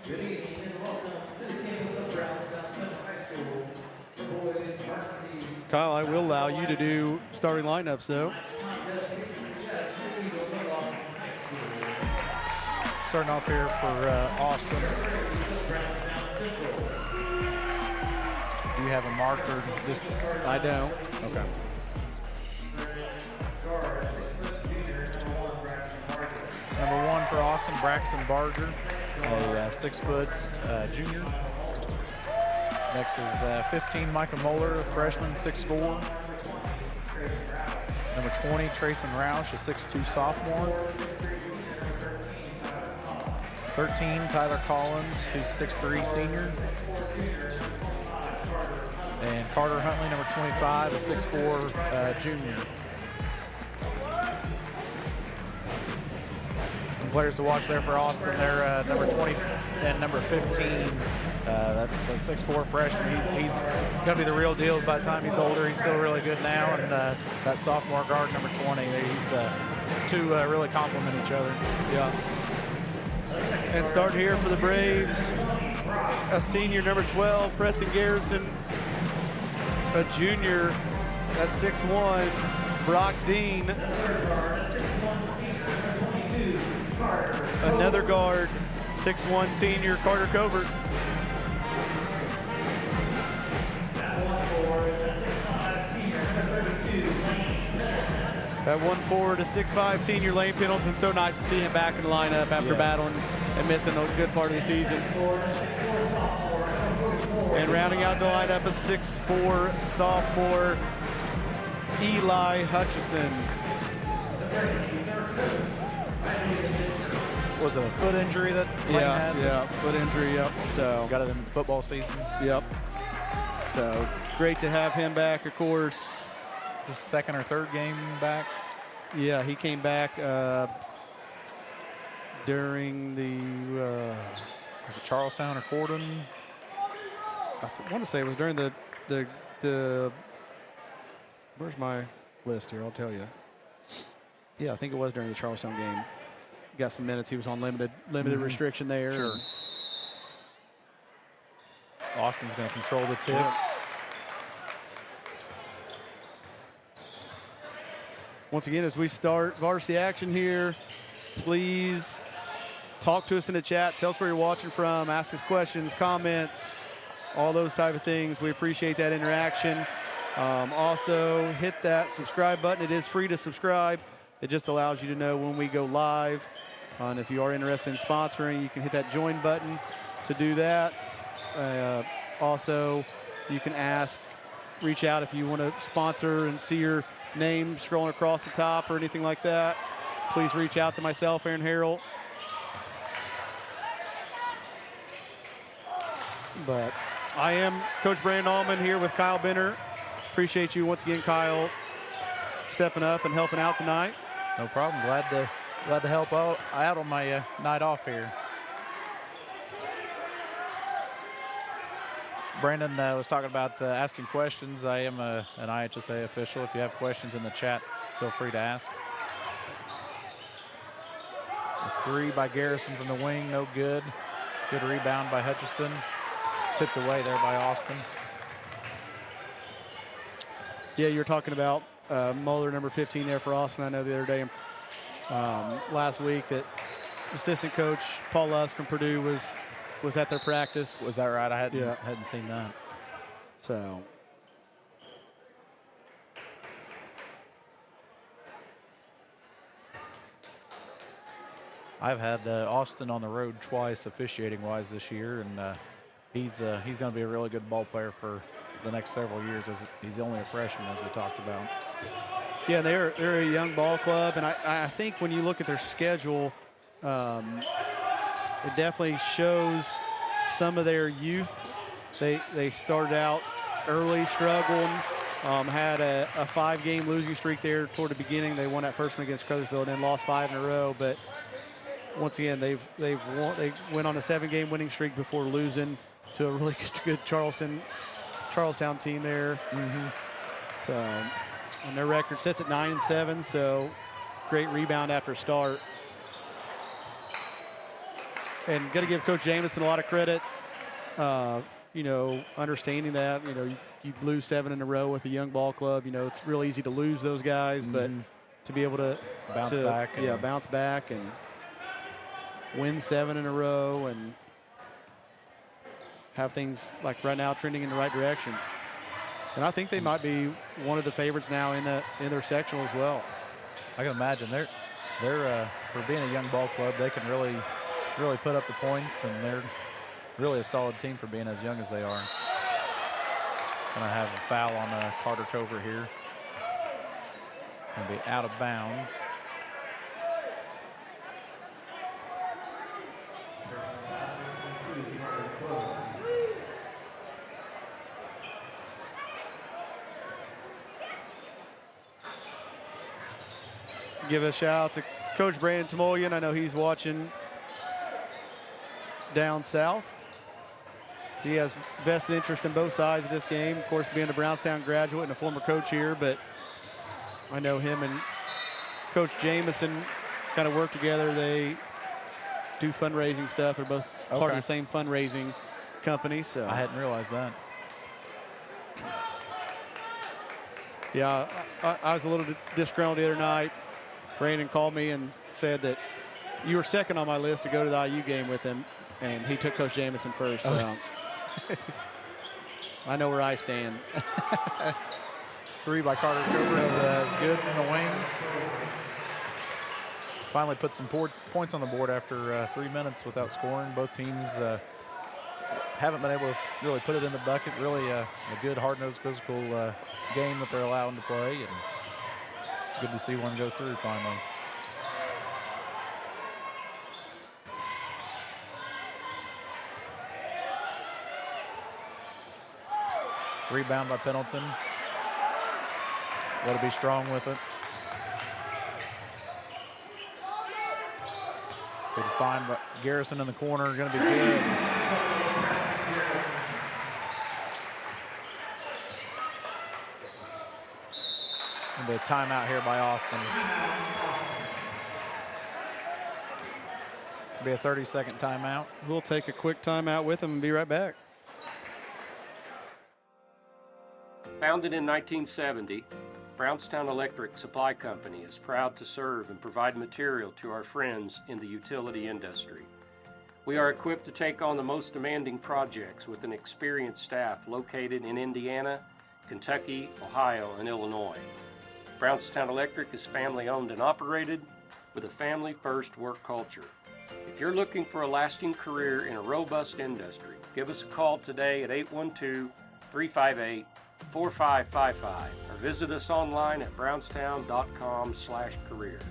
Speaker 9: Good evening and welcome to the campus of Brownstown Central High School. The boys varsity.
Speaker 1: Kyle, I will allow you to do starting lineups though.
Speaker 2: starting off here for Austin. Do you have a marker?
Speaker 1: I don't.
Speaker 2: Okay. Number 1 for Austin, Braxton Barger, a 6-foot junior. Next is 15, Michael Moeller, a freshman, 6'4". Number 20, Trayson Roush, a 6'2" sophomore. 13, Tyler Collins, who's 6'3", senior. And Carter Huntley, number 25, a 6'4", junior. Some players to watch there for Austin. They're number 20 and number 15, That 6'4" freshman, he's going to be the real deal by the time he's older. He's still really good now. And that sophomore guard, number 20, he's two really complement each other.
Speaker 1: Yeah. And starting here for the Braves, a senior, number 12, Preston Garrison. A junior, that's 6'1", Brock Dean. Another guard, 6'1" senior, Carter Covert. That 1'4" to 6'5" senior, Lane Pendleton. So nice to see him back in the lineup after battling and missing a good part of the season. And rounding out the lineup, a 6'4" sophomore, Eli Hutchison.
Speaker 2: Was it a foot injury that Lane had?
Speaker 1: Yeah, foot injury, yep. So
Speaker 2: got it in football season.
Speaker 1: Yep. So great to have him back, of course.
Speaker 2: Is this second or third game back?
Speaker 1: Yeah, he came back during the
Speaker 2: was it Charlestown or Corden?
Speaker 1: I want to say it was during the where's my list here? I'll tell you. Yeah, I think it was during the Charlestown game. Got some minutes. He was on limited restriction there.
Speaker 2: Sure. Austin's going to control the tip.
Speaker 1: Yeah. Once again, as we start varsity action here, please talk to us in the chat. Tell us where you're watching from. Ask us questions, comments, all those type of things. We appreciate that interaction. Also, hit that subscribe button. It is free to subscribe. It just allows you to know when we go live. And if you are interested in sponsoring, you can hit that join button to do that. Also, you can reach out if you want to sponsor and see your name scrolling across the top or anything like that. Please reach out to myself, Aaron Harrell. But I am Coach Brandon Allman here with Kyle Benner. Appreciate you once again, Kyle, stepping up and helping out tonight.
Speaker 2: No problem. Glad to help out on my night off here. Brandon was talking about asking questions. I am an IHSA official. If you have questions in the chat, feel free to ask. A 3 by Garrison from the wing, no good. Good rebound by Hutchison. Tipped away there by Austin.
Speaker 1: Yeah, you were talking about Muller, number 15 there for Austin. I know the other day, last week, that assistant coach Paul Lusk from Purdue was at their practice.
Speaker 2: Was that right? I hadn't seen that.
Speaker 1: So
Speaker 2: I've had Austin on the road twice officiating-wise this year, and he's going to be a really good ball player for the next several years, as he's only a freshman, as we talked about.
Speaker 1: Yeah, they're a young ball club, and I think when you look at their schedule, it definitely shows some of their youth. They started out early, struggling, had a 5-game losing streak there toward the beginning. They won that first one against Crothersville and then lost 5 in a row. But once again, they went on a 7-game winning streak before losing to a really good Charlestown team there. So, and their record sits at 9-7. So, great rebound after start. And got to give Coach Jamison a lot of credit, understanding that, you lose 7 in a row with a young ball club. It's real easy to lose those guys, but to be able to bounce back and win 7 in a row and have things like right now trending in the right direction. And I think they might be one of the favorites now in their sectional as well.
Speaker 2: I can imagine they're for being a young ball club, they can really put up the points, and they're really a solid team for being as young as they are. Gonna have a foul on Carter Covert here. Gonna be out of bounds.
Speaker 1: Give a shout out to Coach Brandon Timoleon. I know he's watching down south. he has vested interest in both sides of this game. Of course, being a Brownstown graduate and a former coach here, but I know him and Coach Jameson kind of work together. They do fundraising stuff. They're both part of the same fundraising company. So
Speaker 2: I hadn't realized that.
Speaker 1: Yeah, I was a little disgruntled the other night. Brandon called me and said that you were second on my list to go to the IU game with him, and he took Coach Jameson first. So I know where I stand.
Speaker 2: 3 by Carter Cobra is good from the wing. Finally put some points on the board after 3 minutes without scoring. Both teams haven't been able to really put it in the bucket. Really a good, hard-nosed, physical game that they're allowing to play, and good to see one go through finally. Rebound by Pendleton. Got to be strong with it. Good find by Garrison in the corner, going to be good. And a timeout here by Austin. Be a 30-second timeout.
Speaker 1: We'll take a quick timeout with them and be right back.
Speaker 5: Founded in 1970, Brownstown Electric Supply Company is proud to serve and provide material to our friends in the utility industry. We are equipped to take on the most demanding projects with an experienced staff located in Indiana, Kentucky, Ohio, and Illinois. Brownstown Electric is family-owned and operated with a family-first work culture. If you're looking for a lasting career in a robust industry, give us a call today at 812-358-4555 or visit us online at brownstown.com/careers.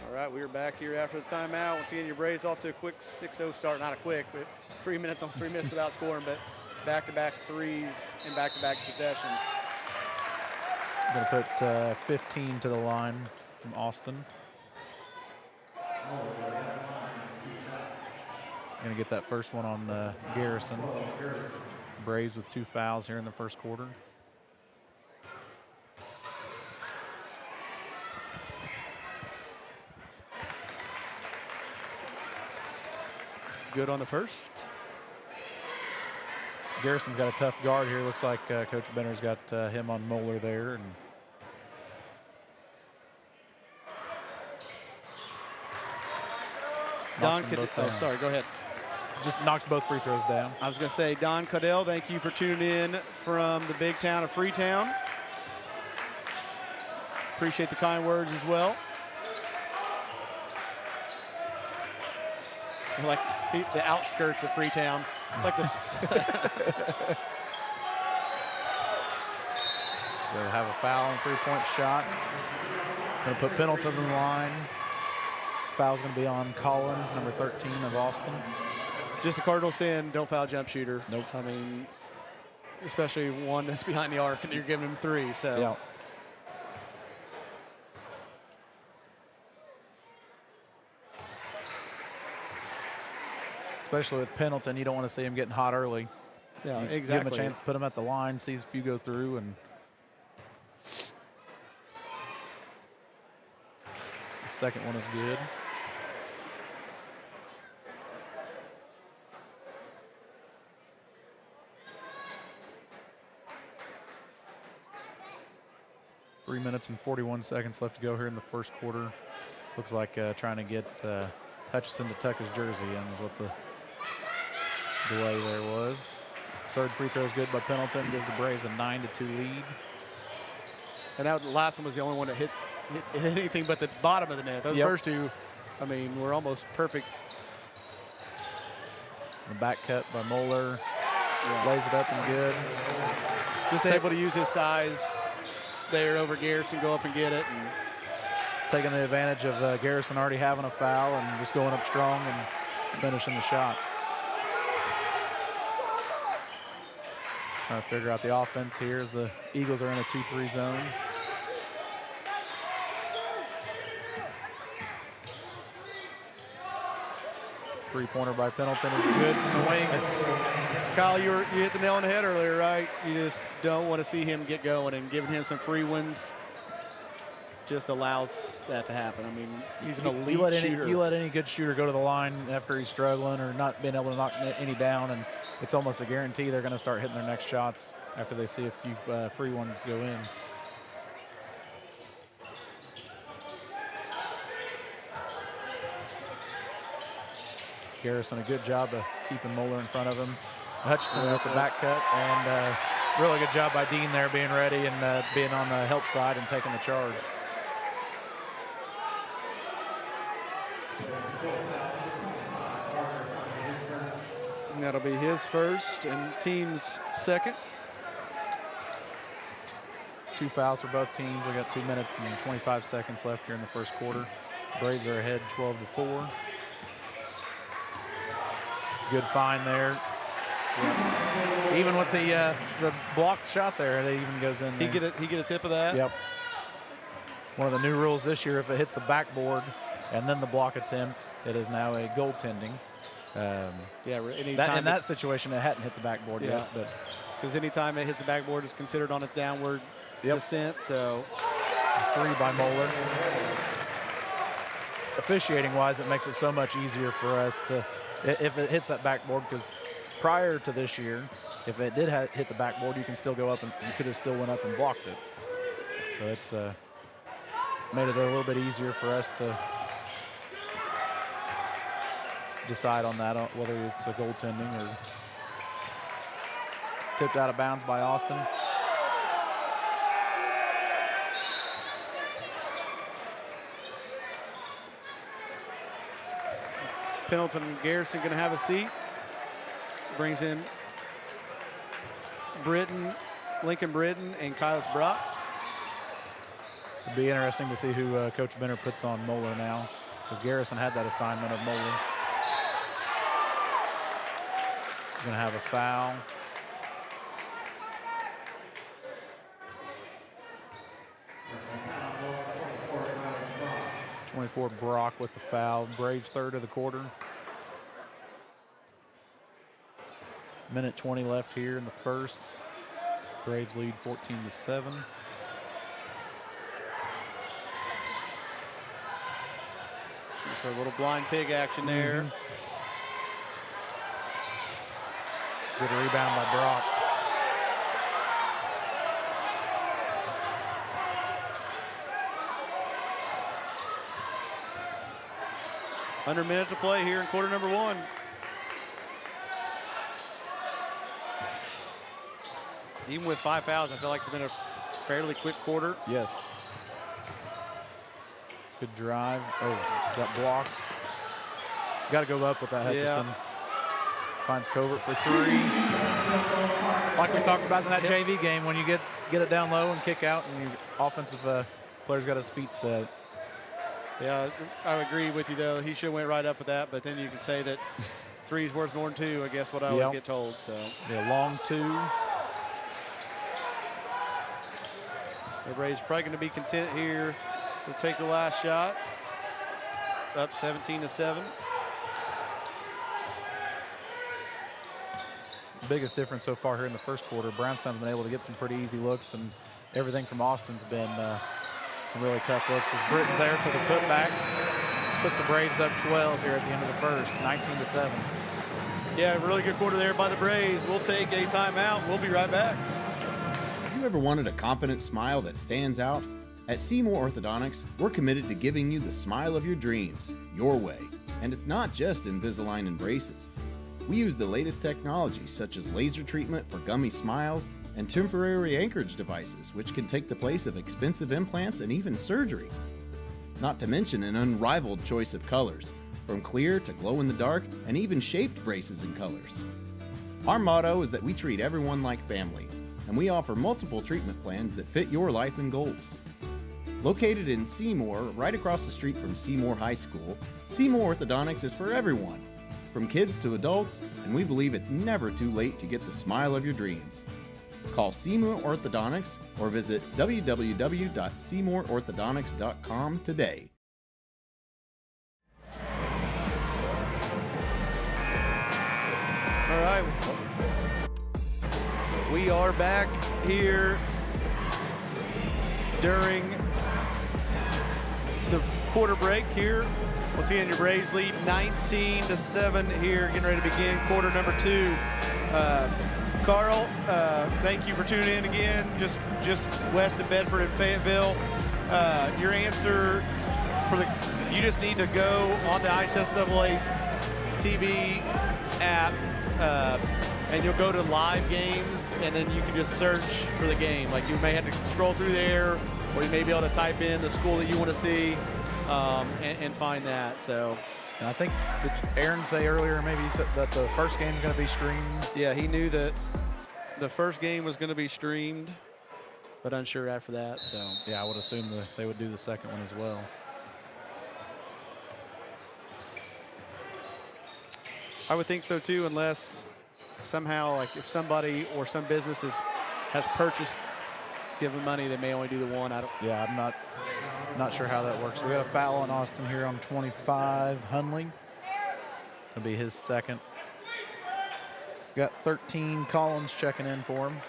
Speaker 1: All right, we are back here after the timeout. Once again, your Braves off to a quick 6-0 start. Not a quick, but 3 minutes without scoring, but back-to-back threes and back-to-back possessions.
Speaker 2: Going to put 15 to the line from Austin. Going to get that first one on Garrison. Braves with 2 fouls here in the first quarter.
Speaker 1: Good on the first.
Speaker 2: Garrison's got a tough guard here. Looks like Coach Benner's got him on Moeller there. And
Speaker 1: sorry, go ahead.
Speaker 2: Just knocks both free throws down.
Speaker 1: I was going to say, Don Caudell, thank you for tuning in from the big town of Freetown. Appreciate the kind words as well. Like the outskirts of Freetown. It's like this.
Speaker 2: They'll have a foul and 3-point shot. Going to put Pendleton on the line. Foul's going to be on Collins, number 13 of Austin.
Speaker 1: Just a cardinal sin, don't foul jump shooter.
Speaker 2: Nope.
Speaker 1: I mean, especially one that's behind the arc and you're giving him 3, so.
Speaker 2: Yeah. Especially with Pendleton, you don't want to see him getting hot early.
Speaker 1: Yeah, exactly.
Speaker 2: Give him a chance to put him at the line, see if you go through, and the second one is good. Three minutes and 41 seconds left to go here in the first quarter. Looks like trying to get Hutchison to tuck his jersey in is what the delay there was. Third free throw is good by Pendleton, gives the Braves a 9-2 lead.
Speaker 1: And that last one was the only one that hit anything but the bottom of the net. Those first two, I mean, were almost perfect.
Speaker 2: The back cut by Moeller, lays it up and good.
Speaker 1: Just able to use his size there over Garrison, go up and get it. And
Speaker 2: taking the advantage of Garrison already having a foul and just going up strong and finishing the shot. Trying to figure out the offense here as the Eagles are in a 2-3 zone. Three-pointer by Pendleton is good in the wing.
Speaker 1: Kyle, you hit the nail on the head earlier, right? You just don't want to see him get going, and giving him some free ones just allows that to happen. I mean, he's an elite shooter.
Speaker 2: You let any good shooter go to the line after he's struggling or not being able to knock any down, and it's almost a guarantee they're going to start hitting their next shots after they see a few free ones go in. Garrison, a good job of keeping Moeller in front of him. Hutchison with the back cut, and really good job by Dean there being ready and being on the help side and taking the charge.
Speaker 1: And that'll be his first and team's second.
Speaker 2: 2 fouls for both teams. We got 2 minutes and 25 seconds left here in the first quarter. Braves are ahead 12-4. Good find there. Yep. Even with the blocked shot there, it even goes in there.
Speaker 1: He get a tip of that?
Speaker 2: Yep. One of the new rules this year, if it hits the backboard and then the block attempt, it is now a goaltending. In that situation, it hadn't hit the backboard yet.
Speaker 1: Because anytime it hits the backboard, it's considered on its downward descent. So
Speaker 2: 3 by Moeller. Officiating-wise, it makes it so much easier for us to, if it hits that backboard, because prior to this year, if it did hit the backboard, you can still go up and you could have still went up and blocked it. So it's made it a little bit easier for us to decide on that, whether it's a goaltending or tipped out of bounds by Austin.
Speaker 1: Pendleton and Garrison going to have a seat. Brings in Lincoln Britton, and Kyles Brock.
Speaker 2: It'll be interesting to see who Coach Benner puts on Moeller now, because Garrison had that assignment of Moeller. Going to have a foul. .24 Brock with the foul. Braves third of the quarter. Minute 20 left here in the first. Braves lead 14-7.
Speaker 1: Just a little blind pig action there.
Speaker 2: Good rebound by Brock.
Speaker 1: Under a minute to play here in quarter number 1. Even with 5 fouls, I feel like it's been a fairly quick quarter.
Speaker 2: Yes. Good drive. Oh, got blocked. Got to go up with that Hutchison.
Speaker 1: Yeah.
Speaker 2: Finds Covert for 3. Like we talked about in that JV game, when you get it down low and kick out and your offensive player's got his feet set.
Speaker 1: Yeah, I agree with you, though. He should have went right up with that, but then you can say that 3 is worth more than 2, I guess what I always get told. So
Speaker 2: yeah, long 2.
Speaker 1: The Braves probably going to be content here to take the last shot. Up 17-7.
Speaker 2: Biggest difference so far here in the first quarter. Brownstown's been able to get some pretty easy looks, and everything from Austin's been some really tough looks. As Britton's there for the putback, puts the Braves up 12 here at the end of the first, 19-7.
Speaker 1: Yeah, really good quarter there by the Braves. We'll take a timeout. We'll be right back.
Speaker 7: Have you ever wanted a confident smile that stands out? At Seymour Orthodontics, we're committed to giving you the smile of your dreams, your way. And it's not just Invisalign and braces. We use the latest technology, such as laser treatment for gummy smiles and temporary anchorage devices, which can take the place of expensive implants and even surgery. Not to mention an unrivaled choice of colors, from clear to glow-in-the-dark and even shaped braces and colors. Our motto is that we treat everyone like family, and we offer multiple treatment plans that fit your life and goals. Located in Seymour, right across the street from Seymour High School, Seymour Orthodontics is for everyone. from kids to adults, and we believe it's never too late to get the smile of your dreams. Call Seymour Orthodontics or visit www.seymourorthodontics.com today.
Speaker 1: All right. We are back here during the quarter break here. Once again, your Braves lead 19-7 here, getting ready to begin quarter number 2. Carl, thank you for tuning in again, just west of Bedford and Fayetteville. Your answer for you just need to go on the IHSAA TV app, and you'll go to live games, and then you can just search for the game. Like, you may have to scroll through there, or you may be able to type in the school that you want to see and find that. So,
Speaker 2: and I think Aaron say earlier, maybe you said that the first game is going to be streamed.
Speaker 1: Yeah, he knew that the first game was going to be streamed, but unsure after that. So
Speaker 2: yeah, I would assume that they would do the second one as well.
Speaker 1: I would think so too, unless somehow, like, if somebody or some business has purchased, given money, they may only do the one.
Speaker 2: Yeah, I'm not sure how that works. We got a foul on Austin here on 25, Hunley. It'll be his second. Got 13 Collins checking in for him.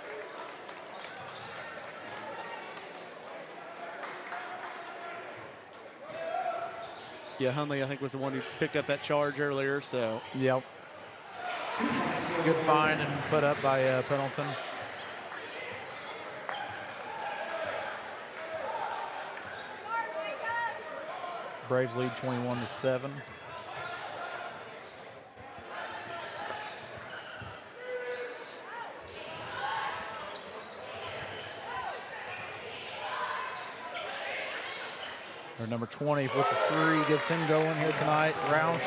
Speaker 1: Yeah, Hunley, I think, was the one who picked up that charge earlier. So
Speaker 2: yep. Good find and put up by Pendleton. Braves lead 21-7. Or number 20 with the 3 gets him going here tonight. Roush.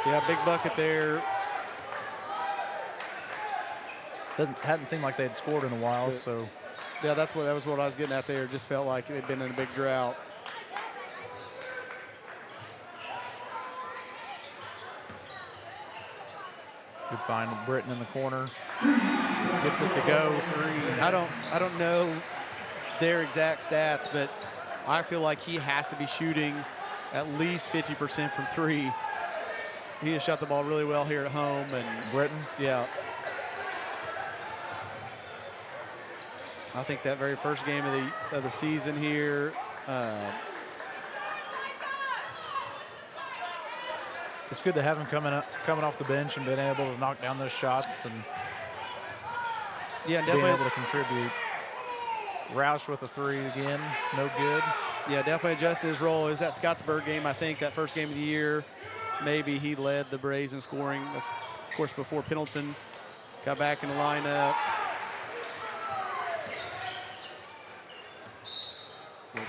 Speaker 1: Yeah, big bucket there.
Speaker 2: Hadn't seemed like they had scored in a while, so.
Speaker 1: Yeah, that was what I was getting at there. Just felt like they'd been in a big drought.
Speaker 2: Good find with Britton in the corner. Gets it to go. 3.
Speaker 1: I don't know their exact stats, but I feel like he has to be shooting at least 50% from 3. He has shot the ball really well here at home. And
Speaker 2: Britton?
Speaker 1: Yeah. I think that very first game of the season here,
Speaker 2: it's good to have him coming off the bench and being able to knock down those shots and
Speaker 1: yeah,
Speaker 2: being able to contribute. Roush with a 3 again, no good.
Speaker 1: Yeah, definitely adjusted his role. It was that Scottsburg game, I think, that first game of the year. Maybe he led the Braves in scoring. That's, of course, before Pendleton got back in the lineup.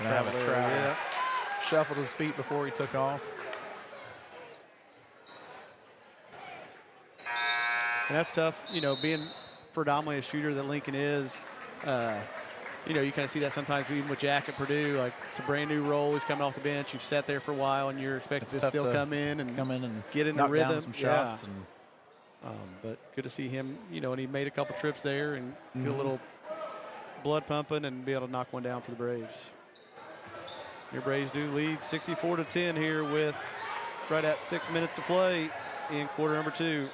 Speaker 2: Travel.
Speaker 1: Yeah.
Speaker 2: Shuffled his feet before he took off.
Speaker 1: And that's tough, being predominantly a shooter that Lincoln is. You kind of see that sometimes even with Jack at Purdue. Like, it's a brand new role. He's coming off the bench. You've sat there for a while, and you're expected to still come in and get in the rhythm.
Speaker 2: Down some shots.
Speaker 1: Yeah. But good to see him, and he made a couple trips there and get a little blood pumping and be able to knock one down for the Braves. Your Braves do lead 64-10 here with right at 6 minutes to play in quarter number 2.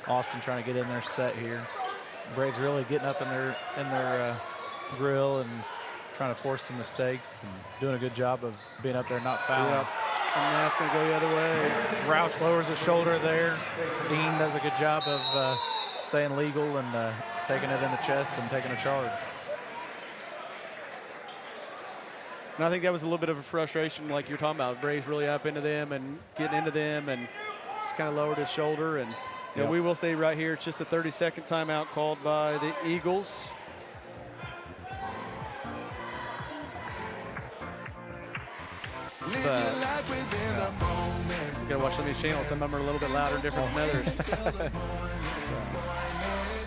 Speaker 2: Austin trying to get in their set here. Braves really getting up in their grill and trying to force some mistakes and doing a good job of being up there, not fouling.
Speaker 1: Yep. And that's going to go the other way.
Speaker 2: Roush lowers his shoulder there. Dean does a good job of staying legal and taking it in the chest and taking a charge.
Speaker 1: And I think that was a little bit of a frustration, like you're talking about. Braves really up into them and getting into them, and just kind of lowered his shoulder. And we will stay right here. It's just a 30-second timeout called by the Eagles. But, gotta watch some of these channels. Some of them are a little bit louder and different than others.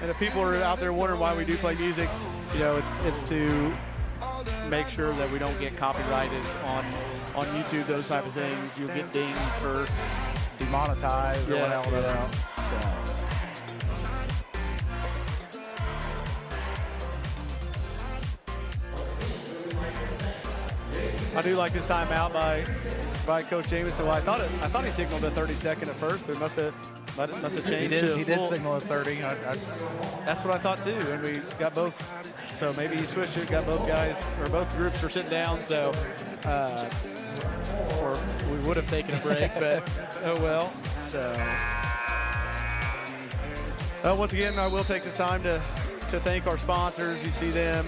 Speaker 1: And if people are out there wondering why we do play music, you know, it's to make sure that we don't get copyrighted on YouTube, those type of things. You'll get dinged for
Speaker 2: demonetized or whatever.
Speaker 1: I do like this timeout by Coach Jamison. Well, I thought he signaled a 30-second at first, but it must have changed.
Speaker 2: He did signal a 30.
Speaker 1: That's what I thought too, and we got both. So maybe he switched it, got both guys, or both groups were sitting down. So, or we would have taken a break, but oh well. So, once again, I will take this time to thank our sponsors. You see them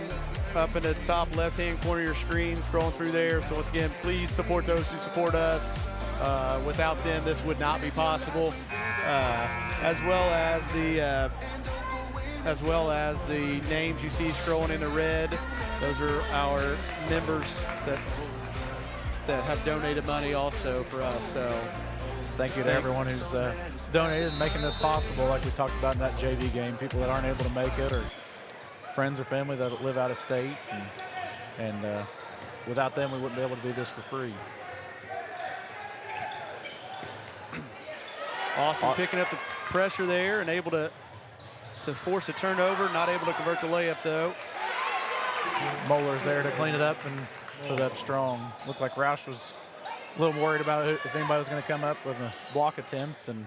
Speaker 1: up in the top left-hand corner of your screen, scrolling through there. So once again, please support those who support us. Without them, this would not be possible. As well as the names you see scrolling in the red. Those are our members that have donated money also for us. So
Speaker 2: thank you to everyone who's donated and making this possible, like we talked about in that JV game. People that aren't able to make it, or friends or family that live out of state, and without them we wouldn't be able to do this for free.
Speaker 1: Austin picking up the pressure there and able to force a turnover, not able to convert the layup though.
Speaker 2: Moeller's there to clean it up and put it up strong. Looked like Roush was a little worried about it, if anybody was going to come up with a block attempt, and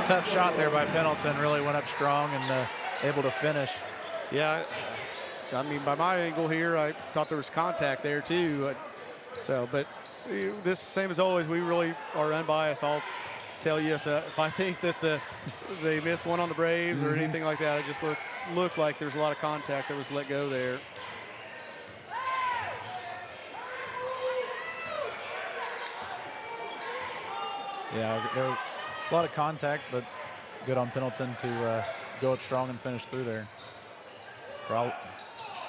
Speaker 2: tough shot there by Pendleton. Really went up strong and able to finish.
Speaker 1: Yeah, I mean, by my angle here, I thought there was contact there too. But this, same as always, we really are unbiased. I'll tell you if I think that they missed one on the Braves or anything like that. It just looked like there's a lot of contact that was let go there.
Speaker 2: Yeah, there was a lot of contact, but good on Pendleton to go up strong and finish through there. A lot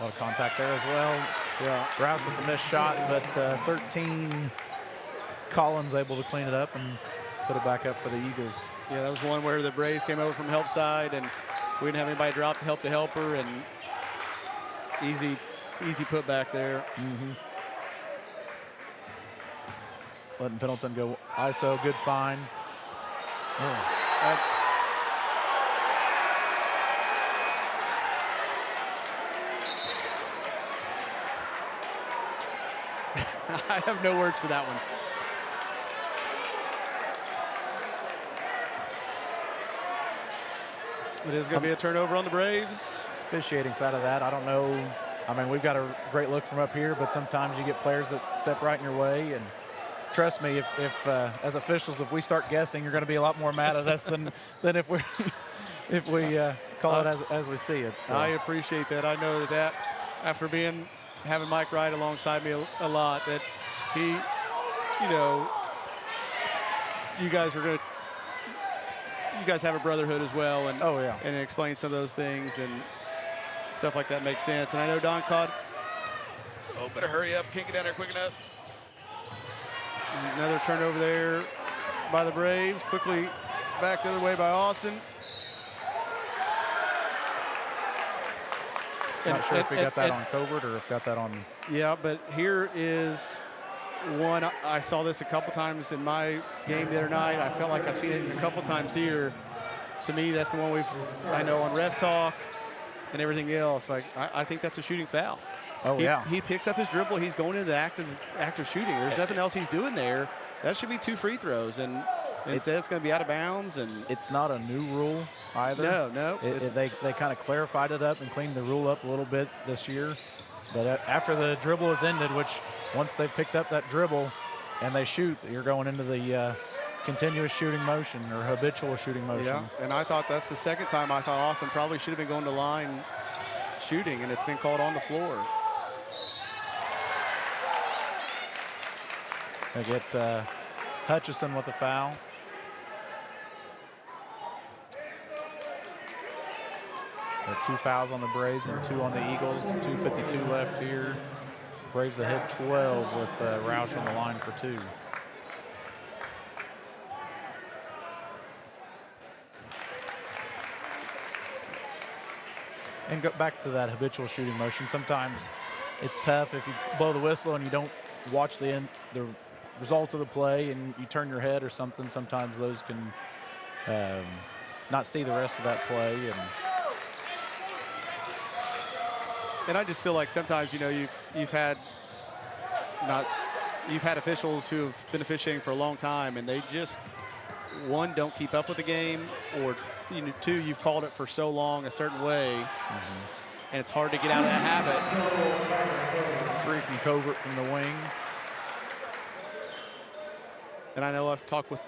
Speaker 2: of contact there as well.
Speaker 1: Yeah,
Speaker 2: Rouse with the missed shot, but 13, Collins able to clean it up and put it back up for the Eagles.
Speaker 1: Yeah, that was one where the Braves came over from help side, and we didn't have anybody drop to help the helper, and easy put back there.
Speaker 2: Letting Pendleton go ISO, good find.
Speaker 1: I have no words for that one. It is going to be a turnover on the Braves.
Speaker 2: Officiating side of that, I don't know. I mean, we've got a great look from up here, but sometimes you get players that step right in your way. And trust me, if as officials, if we start guessing, you're going to be a lot more mad at us than if we call it as we see it. So.
Speaker 1: I appreciate that. I know that after having Mike Wright alongside me a lot, that he, you guys have a brotherhood as well, and and explain some of those things and stuff like that makes sense. And I know Don caught. Oh, better hurry up! Can't get down there quick enough. Another turnover there by the Braves. Quickly back the other way by Austin.
Speaker 2: Not sure if we got that on covert or if got that on.
Speaker 1: Yeah, but here is one. I saw this a couple times in my game the other night. I felt like I've seen it a couple times here. To me, that's the one I know on Ref Talk and everything else. Like I think that's a shooting foul.
Speaker 2: Oh,
Speaker 1: He picks up his dribble. He's going into the active shooting. There's nothing else he's doing there. That should be 2 free throws, and instead it's going to be out of bounds. And
Speaker 2: it's not a new rule either.
Speaker 1: No.
Speaker 2: They kind of clarified it up and cleaned the rule up a little bit this year. But after the dribble is ended, which once they've picked up that dribble and they shoot, you're going into the continuous shooting motion or habitual shooting motion.
Speaker 1: Yeah, and I thought that's the second time I thought Austin probably should have been going to line shooting, and it's been called on the floor.
Speaker 2: They get Hutchison with a foul. There are 2 fouls on the Braves and 2 on the Eagles. 2:52 left here. Braves ahead 12 with Roush on the line for 2. And go back to that habitual shooting motion. Sometimes it's tough if you blow the whistle and you don't watch the result of the play and you turn your head or something. Sometimes those can not see the rest of that play.
Speaker 1: And I just feel like sometimes, you know, you've had officials who have been officiating for a long time, and they just, one, don't keep up with the game, or, you know, 2, you've called it for so long a certain way, and it's hard to get out of that habit.
Speaker 2: 3 from Covert from the wing.
Speaker 1: And I know I've talked with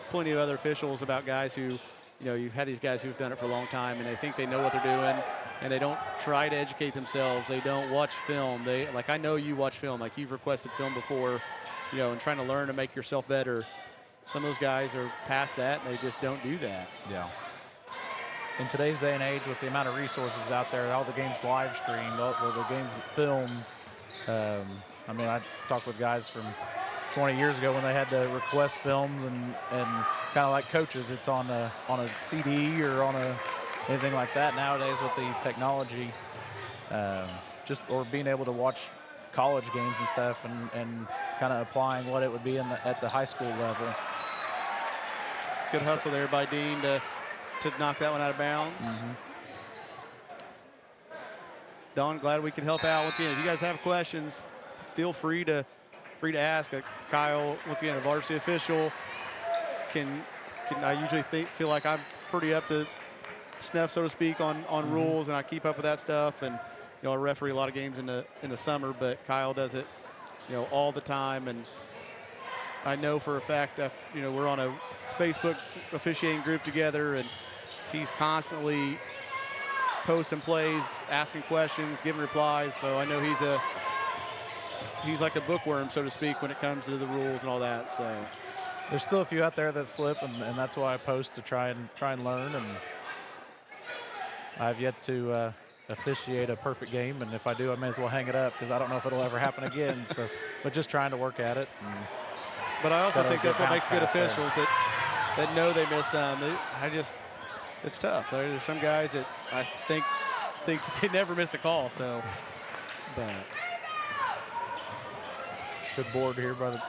Speaker 1: plenty of other officials about guys who, you know, you've had these guys who've done it for a long time, and they think they know what they're doing, and they don't try to educate themselves. They don't watch film. Like, I know you watch film. Like, you've requested film before, you know, and trying to learn to make yourself better. Some of those guys are past that, and they just don't do that.
Speaker 2: Yeah. In today's day and age, with the amount of resources out there, all the games live streamed, all the games filmed. I mean, I talked with guys from 20 years ago when they had to request films, and kind of like coaches, it's on a CD or on anything like that. Nowadays with the technology, or being able to watch college games and stuff, and kind of applying what it would be at the high school level.
Speaker 1: Good hustle there by Dean to knock that one out of bounds. Don, glad we could help out. Once again, if you guys have questions, feel free to ask. Kyle, once again, a varsity official, I usually feel like I'm pretty up to snuff, so to speak, on rules, and I keep up with that stuff. And, you know, I referee a lot of games in the summer, but Kyle does it, you know, all the time. And I know for a fact that, you know, we're on a Facebook officiating group together, and he's constantly posting plays, asking questions, giving replies. So I know he's like a bookworm, so to speak, when it comes to the rules and all that. So
Speaker 2: there's still a few out there that slip, and that's why I post to try and learn. And I've yet to officiate a perfect game, and if I do, I may as well hang it up, because I don't know if it'll ever happen again. So, but just trying to work at it.
Speaker 1: But I also think that's what makes good officials, that know they miss some. It's tough. There's some guys that I think they never miss a call. So, but
Speaker 2: good board here by the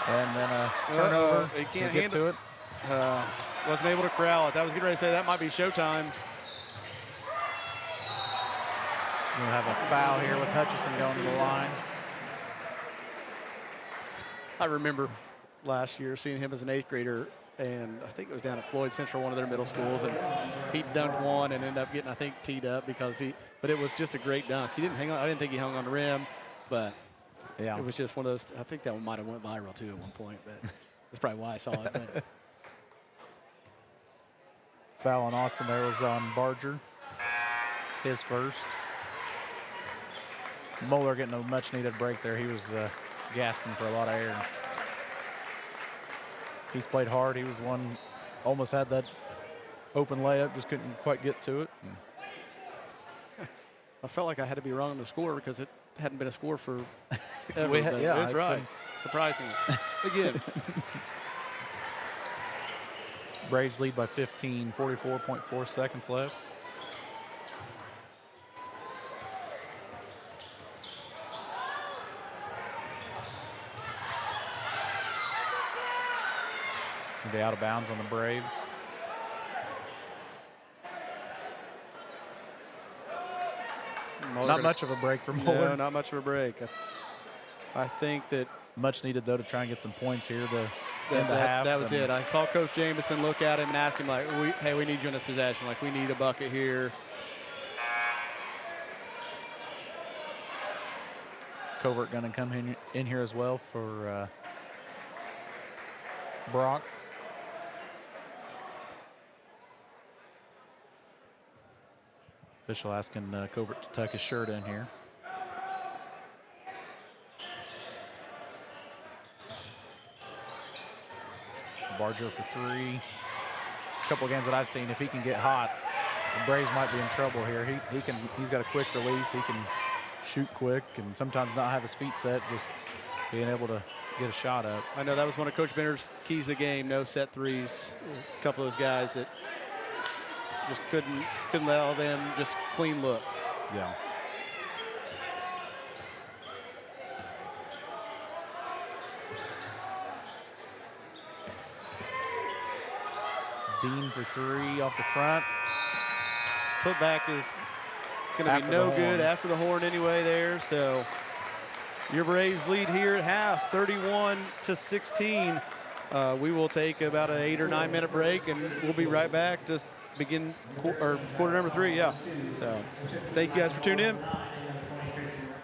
Speaker 1: and
Speaker 2: then turnover.
Speaker 1: He can't
Speaker 2: get to it.
Speaker 1: Wasn't able to corral it. That was getting ready to say that might be showtime.
Speaker 2: We'll have a foul here with Hutchison going to the line.
Speaker 1: I remember last year seeing him as an 8th grader, and I think it was down at Floyd Central, one of their middle schools, and he dunked one and ended up getting, I think, teed up but it was just a great dunk. He didn't hang on. I didn't think he hung on the rim, but yeah, it was just one of those. I think that one might have went viral too at one point, but that's probably why I saw it. But.
Speaker 2: Foul on Austin there was on Barger, his first. Moeller getting a much-needed break there. He was gasping for a lot of air. He's played hard. He was one, almost had that open layup, just couldn't quite get to it.
Speaker 1: I felt like I had to be wrong on the score because it hadn't been a score for ever.
Speaker 2: Yeah,
Speaker 1: that's right. Surprisingly. Again.
Speaker 2: Braves lead by 15, 44.4 seconds left. Be out of bounds on the Braves. Not much of a break for Moeller.
Speaker 1: No, not much of a break. I think that
Speaker 2: much needed though to try and get some points here to end the half.
Speaker 1: That was it. I saw Coach Jameson look at him and ask him like, "Hey, we need you in this possession. Like, we need a bucket here."
Speaker 2: Covert going to come in here as well for Brock. Official asking Covert to tuck his shirt in here. Barger for 3. A couple of games that I've seen, if he can get hot, the Braves might be in trouble here. He's got a quick release. He can shoot quick and sometimes not have his feet set, just being able to get a shot up.
Speaker 1: I know that was one of Coach Bender's keys of the game, no set threes. A couple of those guys that just couldn't allow them just clean looks.
Speaker 2: Yeah. Dean for three off the front.
Speaker 1: Putback is going to be no good after the horn anyway there. So your Braves lead here at half, 31-16. We will take about an 8 or 9 minute break, and we'll be right back to begin quarter number 3. Yeah. So thank you guys for tuning in.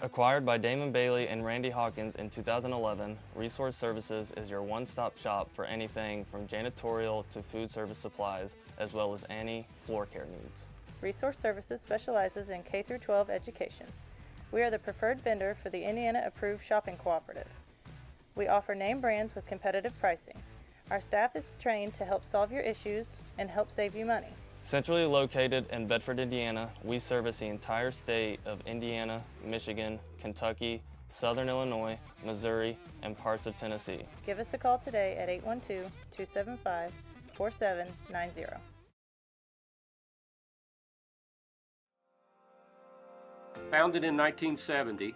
Speaker 3: Acquired by Damon Bailey and Randy Hawkins in 2011, Resource Services is your one-stop shop for anything from janitorial to food service supplies, as well as any floor care needs.
Speaker 4: Resource Services specializes in K-12 education. We are the preferred vendor for the Indiana Approved Shopping Cooperative. We offer name brands with competitive pricing. Our staff is trained to help solve your issues and help save you money.
Speaker 3: Centrally located in Bedford, Indiana, we service the entire state of Indiana, Michigan, Kentucky, Southern Illinois, Missouri, and parts of Tennessee.
Speaker 4: Give us a call today at 812-275-4790.
Speaker 5: Founded in 1970,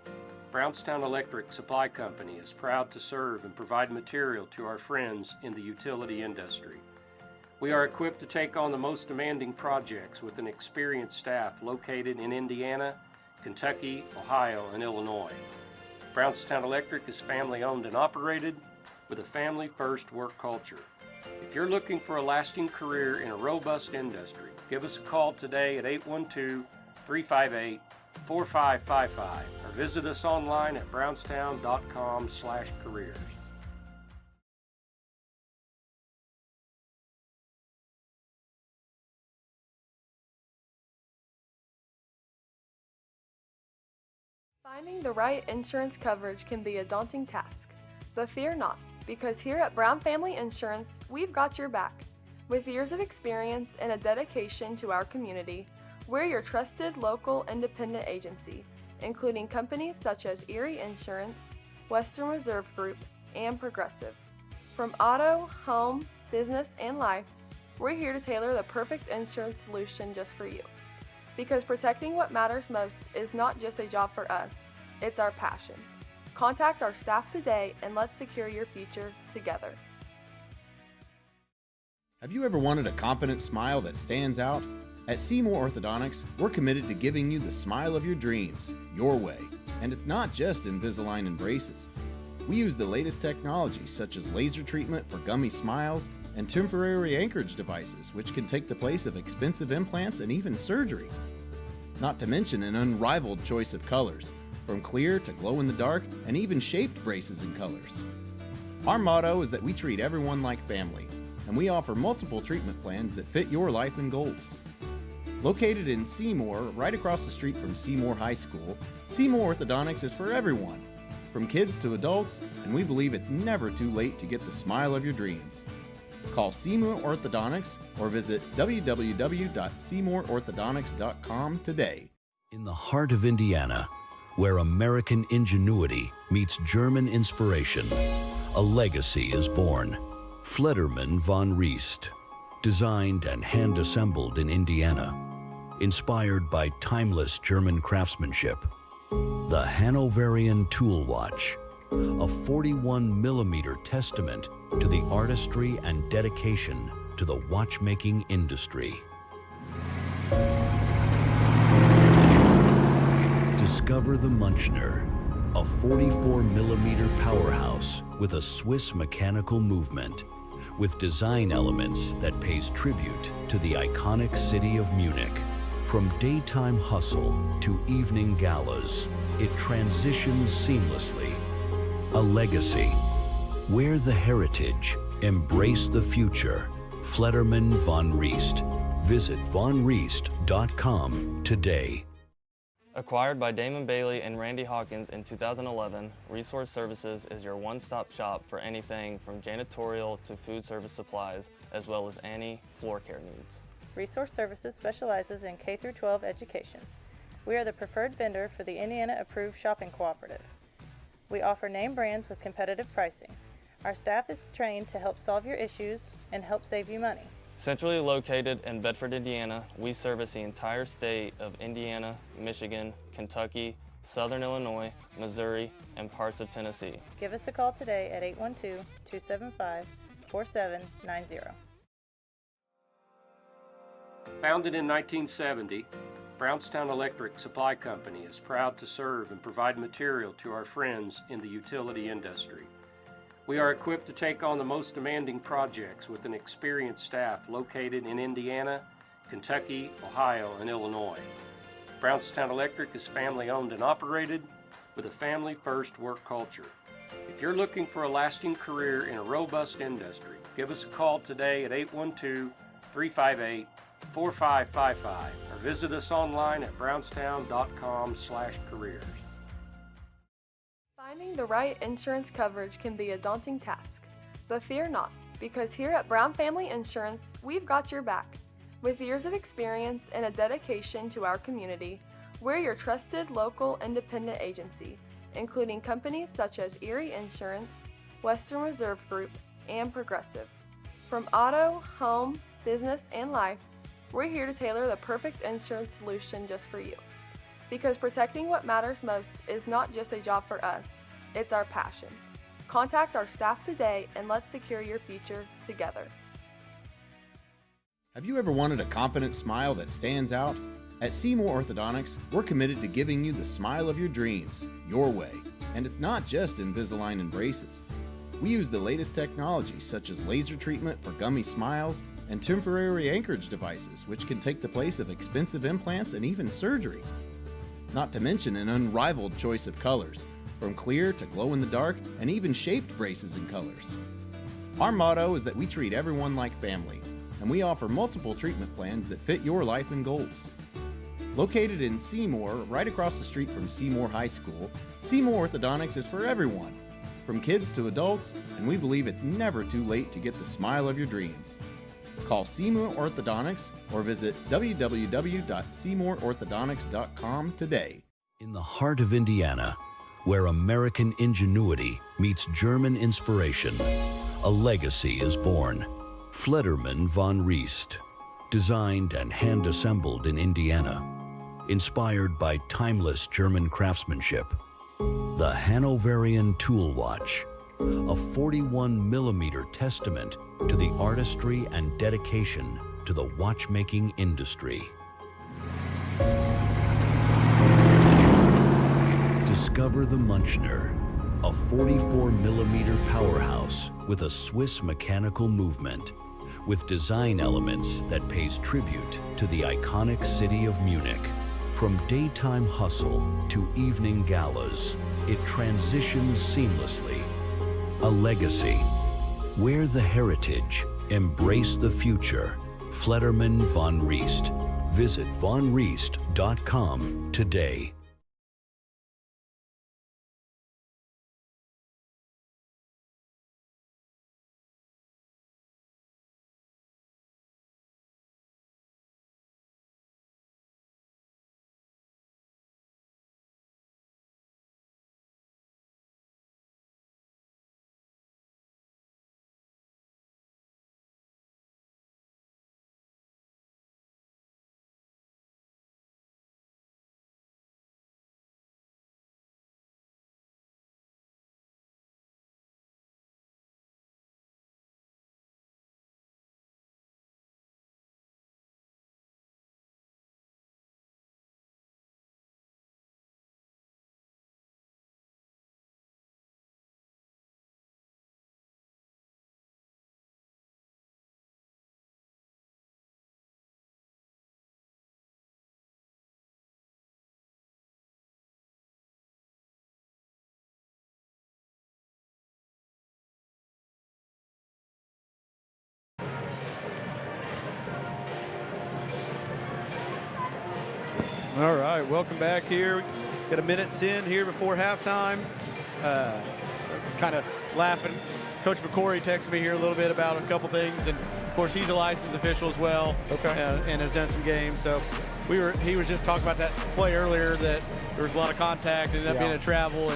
Speaker 5: Brownstown Electric Supply Company is proud to serve and provide material to our friends in the utility industry. We are equipped to take on the most demanding projects with an experienced staff located in Indiana, Kentucky, Ohio, and Illinois. Brownstown Electric is family-owned and operated with a family-first work culture. If you're looking for a lasting career in a robust industry, give us a call today at 812-358-4555 or visit us online at brownstown.com/careers.
Speaker 6: Finding the right insurance coverage can be a daunting task, but fear not, because here at Brown Family Insurance, we've got your back. With years of experience and a dedication to our community, we're your trusted local independent agency, including companies such as Erie Insurance, Western Reserve Group, and Progressive. From auto, home, business, and life, we're here to tailor the perfect insurance solution just for you. Because protecting what matters most is not just a job for us, it's our passion. Contact our staff today and let's secure your future together.
Speaker 7: Have you ever wanted a confident smile that stands out? At Seymour Orthodontics, we're committed to giving you the smile of your dreams, your way. And it's not just Invisalign and braces. We use the latest technology such as laser treatment for gummy smiles and temporary anchorage devices, which can take the place of expensive implants and even surgery. Not to mention an unrivaled choice of colors, from clear to glow-in-the-dark and even shaped braces and colors. Our motto is that we treat everyone like family, and we offer multiple treatment plans that fit your life and goals. Located in Seymour, right across the street from Seymour High School, Seymour Orthodontics is for everyone, from kids to adults, and we believe it's never too late to get the smile of your dreams. Call Seymour Orthodontics or visit www.seymourorthodontics.com today.
Speaker 8: In the heart of Indiana, where American ingenuity meets German inspiration, a legacy is born. Flederman von Riest, designed and hand-assembled in Indiana, inspired by timeless German craftsmanship. The Hanoverian Tool Watch, a 41mm testament to the artistry and dedication to the watchmaking industry. Discover the Munchner, a 44mm powerhouse with a Swiss mechanical movement, with design elements that pays tribute to the iconic city of Munich. From daytime hustle to evening galas, it transitions seamlessly. A legacy. Wear the heritage, embrace the future. Flederman von Riest. Visit vonriest.com today.
Speaker 3: Acquired by Damon Bailey and Randy Hawkins in 2011, Resource Services is your one-stop shop for anything from janitorial to food service supplies, as well as any floor care needs.
Speaker 4: Resource Services specializes in K through 12 education. We are the preferred vendor for the Indiana Approved Shopping Cooperative. We offer name brands with competitive pricing. Our staff is trained to help solve your issues and help save you money.
Speaker 3: Centrally located in Bedford, Indiana, we service the entire state of Indiana, Michigan, Kentucky, Southern Illinois, Missouri, and parts of Tennessee.
Speaker 4: Give us a call today at 812-275-4790.
Speaker 5: Founded in 1970, Brownstown Electric Supply Company is proud to serve and provide material to our friends in the utility industry. We are equipped to take on the most demanding projects with an experienced staff located in Indiana, Kentucky, Ohio, and Illinois. Brownstown Electric is family-owned and operated with a family-first work culture. If you're looking for a lasting career in a robust industry, give us a call today at 812-358-4555 or visit us online at brownstown.com/careers.
Speaker 6: Finding the right insurance coverage can be a daunting task, but fear not, because here at Brown Family Insurance, we've got your back. With years of experience and a dedication to our community, we're your trusted local independent agency, including companies such as Erie Insurance, Western Reserve Group, and Progressive. From auto, home, business, and life, we're here to tailor the perfect insurance solution just for you. Because protecting what matters most is not just a job for us, it's our passion. Contact our staff today and let's secure your future together.
Speaker 7: Have you ever wanted a confident smile that stands out? At Seymour Orthodontics, we're committed to giving you the smile of your dreams, your way. And it's not just Invisalign and braces. We use the latest technology such as laser treatment for gummy smiles and temporary anchorage devices, which can take the place of expensive implants and even surgery. Not to mention an unrivaled choice of colors, from clear to glow-in-the-dark and even shaped braces and colors. Our motto is that we treat everyone like family, and we offer multiple treatment plans that fit your life and goals. Located in Seymour, right across the street from Seymour High School, Seymour Orthodontics is for everyone, from kids to adults, and we believe it's never too late to get the smile of your dreams. Call Seymour Orthodontics or visit www.seymourorthodontics.com today.
Speaker 8: In the heart of Indiana, where American ingenuity meets German inspiration, a legacy is born. Flederman von Riest, designed and hand-assembled in Indiana, inspired by timeless German craftsmanship. The Hanoverian Tool Watch, a 41mm testament to the artistry and dedication to the watchmaking industry. Discover the Munchner, a 44mm powerhouse with a Swiss mechanical movement, with design elements that pays tribute to the iconic city of Munich. From daytime hustle to evening galas, it transitions seamlessly. A legacy. Wear the heritage, embrace the future. Flederman von Riest. Visit vonriest.com today.
Speaker 1: All right, welcome back here. Got a minute 10 here before halftime. Kind of laughing. Coach McCory texted me here a little bit about a couple things, and Of course, he's a licensed official as well.
Speaker 2: Okay.
Speaker 1: And has done some games. So he was just talking about that play earlier that there was a lot of contact. It ended up being a travel,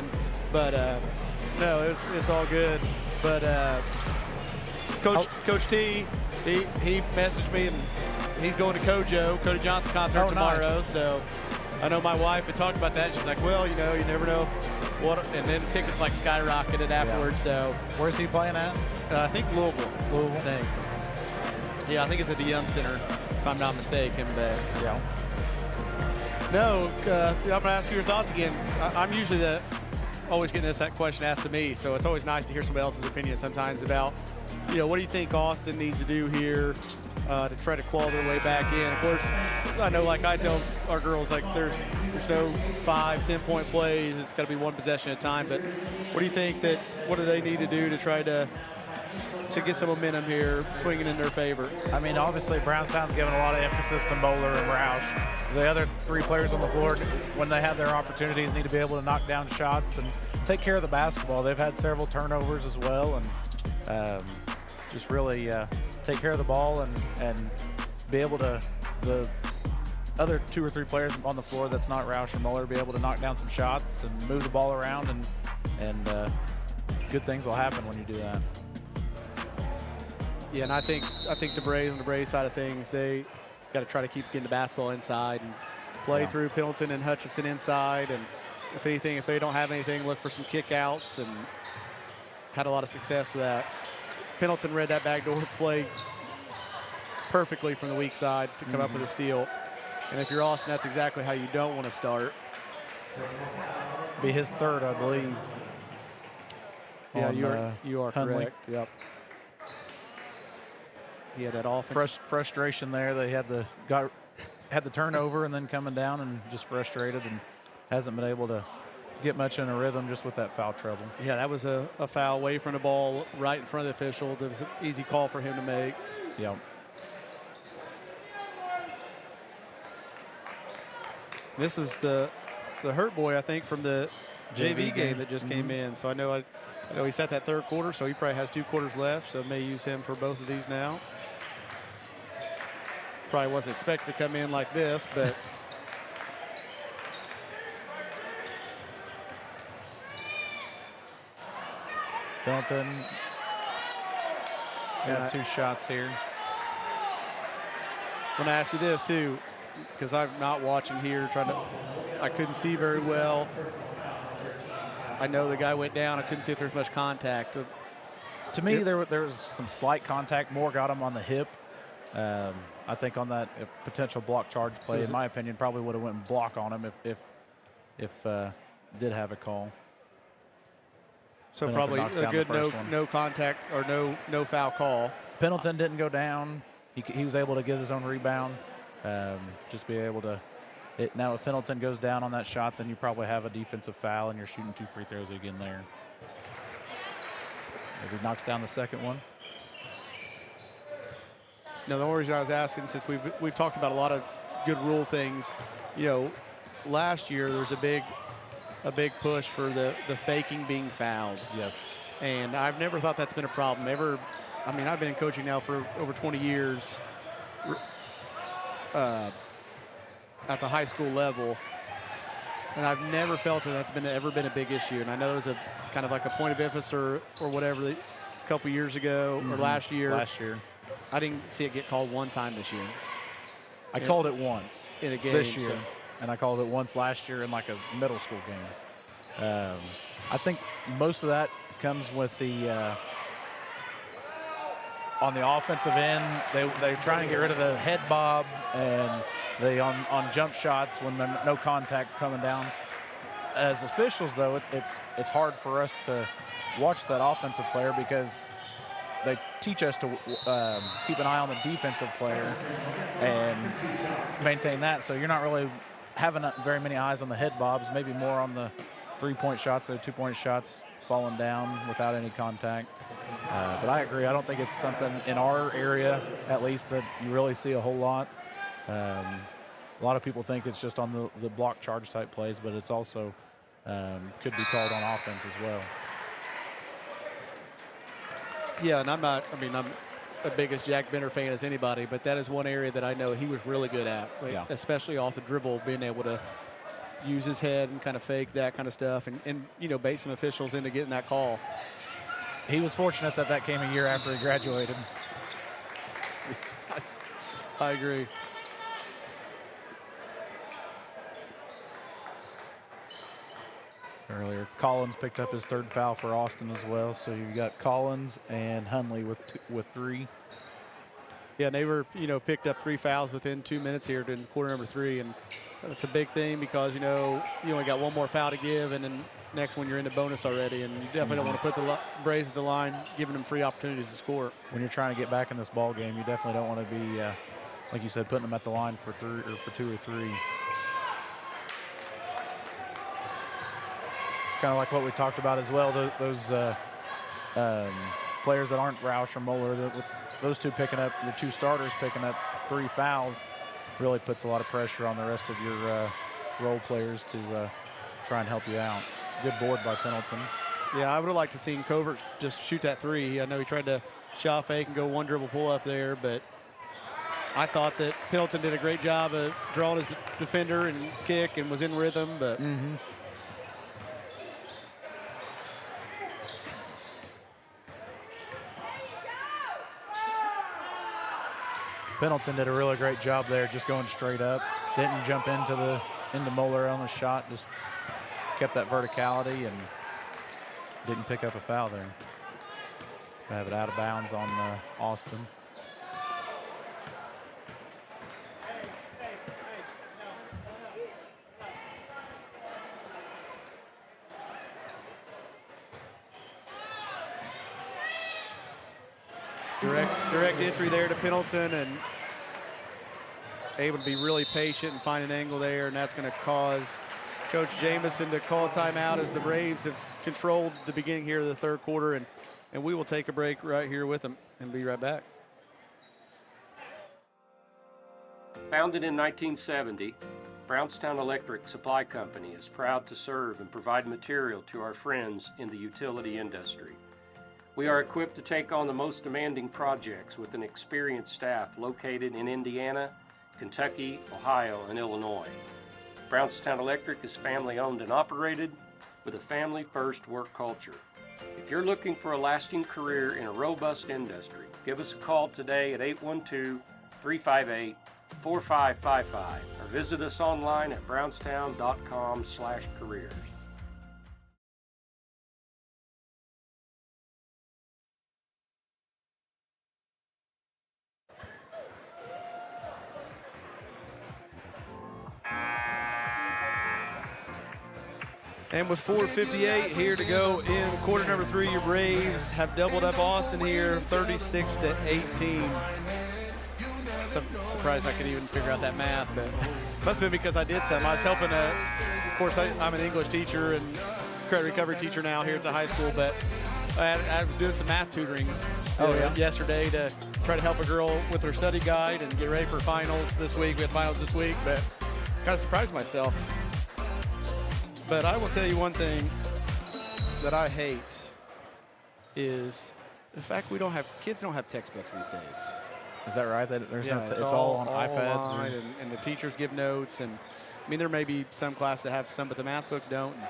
Speaker 1: but no, it's all good. But Coach T, he messaged me, and he's going to Cody Johnson concert tomorrow.
Speaker 2: Nice.
Speaker 1: So I know my wife had talked about that. She's like, well, you never know what. And then the tickets like skyrocketed afterwards.
Speaker 2: Yeah.
Speaker 1: So
Speaker 2: where's he playing at?
Speaker 1: I think Louisville. I think. Yeah, I think it's at the Yum Center, if I'm not mistaken. But
Speaker 2: Yeah.
Speaker 1: no, I'm going to ask you your thoughts again. I'm usually always getting that question asked to me, so it's always nice to hear somebody else's opinion sometimes about, what do you think Austin needs to do here to try to claw their way back in. Of course, I know, like I tell our girls, like there's no 5-10-point plays. It's got to be one possession at a time. But what do you think what do they need to do to try to get some momentum here, swinging in their favor?
Speaker 2: I mean, obviously, Brownstown's given a lot of emphasis to Moeller and Roush. The other three players on the floor, when they have their opportunities, need to be able to knock down shots and take care of the basketball. They've had several turnovers as well, and just really take care of the ball and be able to, the other 2 or 3 players on the floor that's not Roush or Moeller, be able to knock down some shots and move the ball around, and good things will happen when you do that.
Speaker 1: Yeah, and I think the Braves, on the Braves side of things, they got to try to keep getting the basketball inside and play through Pendleton and Hutchinson inside. And if anything, if they don't have anything, look for some kickouts, and had a lot of success with that. Pendleton read that backdoor play perfectly from the weak side to come up with a steal. And if you're Austin, that's exactly how you don't want to start.
Speaker 2: Be his third, I believe.
Speaker 1: Yeah,
Speaker 2: on,
Speaker 1: you are
Speaker 2: Hundley.
Speaker 1: correct. Yep. He had that offense.
Speaker 2: Frustration there. They had the turnover and then coming down and just frustrated and hasn't been able to get much in a rhythm just with that foul trouble.
Speaker 1: Yeah, that was a foul away from the ball right in front of the official. That was an easy call for him to make.
Speaker 2: Yeah.
Speaker 1: This is the hurt boy, I think, from the JV game that just came in. So I know he's at that third quarter, so he probably has 2 quarters left, so may use him for both of these now. Probably wasn't expected to come in like this, but
Speaker 2: Pendleton got 2 shots here.
Speaker 1: I'm going to ask you this too, because I'm not watching here, I couldn't see very well. I know the guy went down. I couldn't see if there was much contact.
Speaker 2: To me, there was some slight contact. Moore got him on the hip. I think on that potential block charge play, in my opinion, probably would have went and block on him if did have a call.
Speaker 1: So probably a good no contact or no foul call.
Speaker 2: Pendleton didn't go down. He was able to get his own rebound. Just be able to. Now, if Pendleton goes down on that shot, then you probably have a defensive foul, and you're shooting 2 free throws again there. As he knocks down the second one.
Speaker 1: No, the only reason I was asking, since we've talked about a lot of good rule things, last year there was a big push for the faking being fouled.
Speaker 2: Yes.
Speaker 1: And I've never thought that's been a problem. I've been in coaching now for over 20 years at the high school level, and I've never felt that that's ever been a big issue. And I know there's a kind of like a point of emphasis or whatever a couple years ago or last year. I didn't see it get called one time this year.
Speaker 2: I called it once
Speaker 1: in a game
Speaker 2: this year, and I called it once last year in like a middle school game. I think most of that comes with the on the offensive end. They're trying to get rid of the head bob, and they on jump shots when there's no contact coming down. As officials, though, it's hard for us to watch that offensive player because they teach us to keep an eye on the defensive player and maintain that. So you're not really having very many eyes on the head bobs, maybe more on the 3-point shots or 2-point shots falling down without any contact. But I agree. I don't think it's something in our area, at least, that you really see a whole lot. A lot of people think it's just on the block charge type plays, but it's also could be called on offense as well.
Speaker 1: Yeah, and I'm a biggest Jack Bender fan as anybody, but that is one area that I know he was really good at,
Speaker 2: Yeah.
Speaker 1: especially off the dribble, being able to use his head and kind of fake that kind of stuff and bait some officials into getting that call.
Speaker 2: He was fortunate that came a year after he graduated.
Speaker 1: I agree.
Speaker 2: Earlier, Collins picked up his 3rd foul for Austin as well. So you got Collins and Hunley with 3.
Speaker 1: Yeah, and they were, picked up 3 fouls within 2 minutes here in quarter number 3, and that's a big thing because, you only got one more foul to give, and then next one you're into bonus already, and you definitely don't want to put the Braves at the line, giving them free opportunities to score.
Speaker 2: When you're trying to get back in this ball game, you definitely don't want to be, like you said, putting them at the line for 2 or 3. Kind of like what we talked about as well. Those players that aren't Roush or Moeller, those two picking up, your 2 starters picking up 3 fouls, really puts a lot of pressure on the rest of your role players to try and help you out. Good board by Pendleton.
Speaker 1: Yeah, I would have liked to seen Covert just shoot that 3. I know he tried to shot fake and go 1 dribble pull up there, but I thought that Pendleton did a great job of drawing his defender and kick and was in rhythm, but
Speaker 2: Pendleton did a really great job there, just going straight up. Didn't jump into Moeller on the shot, just kept that verticality and didn't pick up a foul there. Have it out of bounds on Austin.
Speaker 1: Direct entry there to Pendleton, and able to be really patient and find an angle there, and that's going to cause Coach Jamison to call a timeout as the Braves have controlled the beginning here of the 3rd quarter, and we will take a break right here with them and be right back.
Speaker 5: Founded in 1970, Brownstown Electric Supply Company is proud to serve and provide material to our friends in the utility industry. We are equipped to take on the most demanding projects with an experienced staff located in Indiana, Kentucky, Ohio, and Illinois. Brownstown Electric is family-owned and operated with a family-first work culture. If you're looking for a lasting career in a robust industry, give us a call today at 812-358-4555 or visit us online at brownstown.com/careers.
Speaker 1: And with 4:58 here to go in quarter number 3, your Braves have doubled up Austin here, 36-18. So surprised I could even figure out that math, but must have been because I did some. I was helping, of course, I'm an English teacher and credit recovery teacher now here at the high school, but I was doing some math tutoring yesterday to try to help a girl with her study guide and get ready for finals this week. We had finals this week, but kind of surprised myself. But I will tell you one thing that I hate is the fact kids don't have textbooks these days.
Speaker 2: Is that right? There's
Speaker 1: it's
Speaker 2: all on iPads.
Speaker 1: Online, and the teachers give notes. And I mean, there may be some classes that have some, but the math books don't. And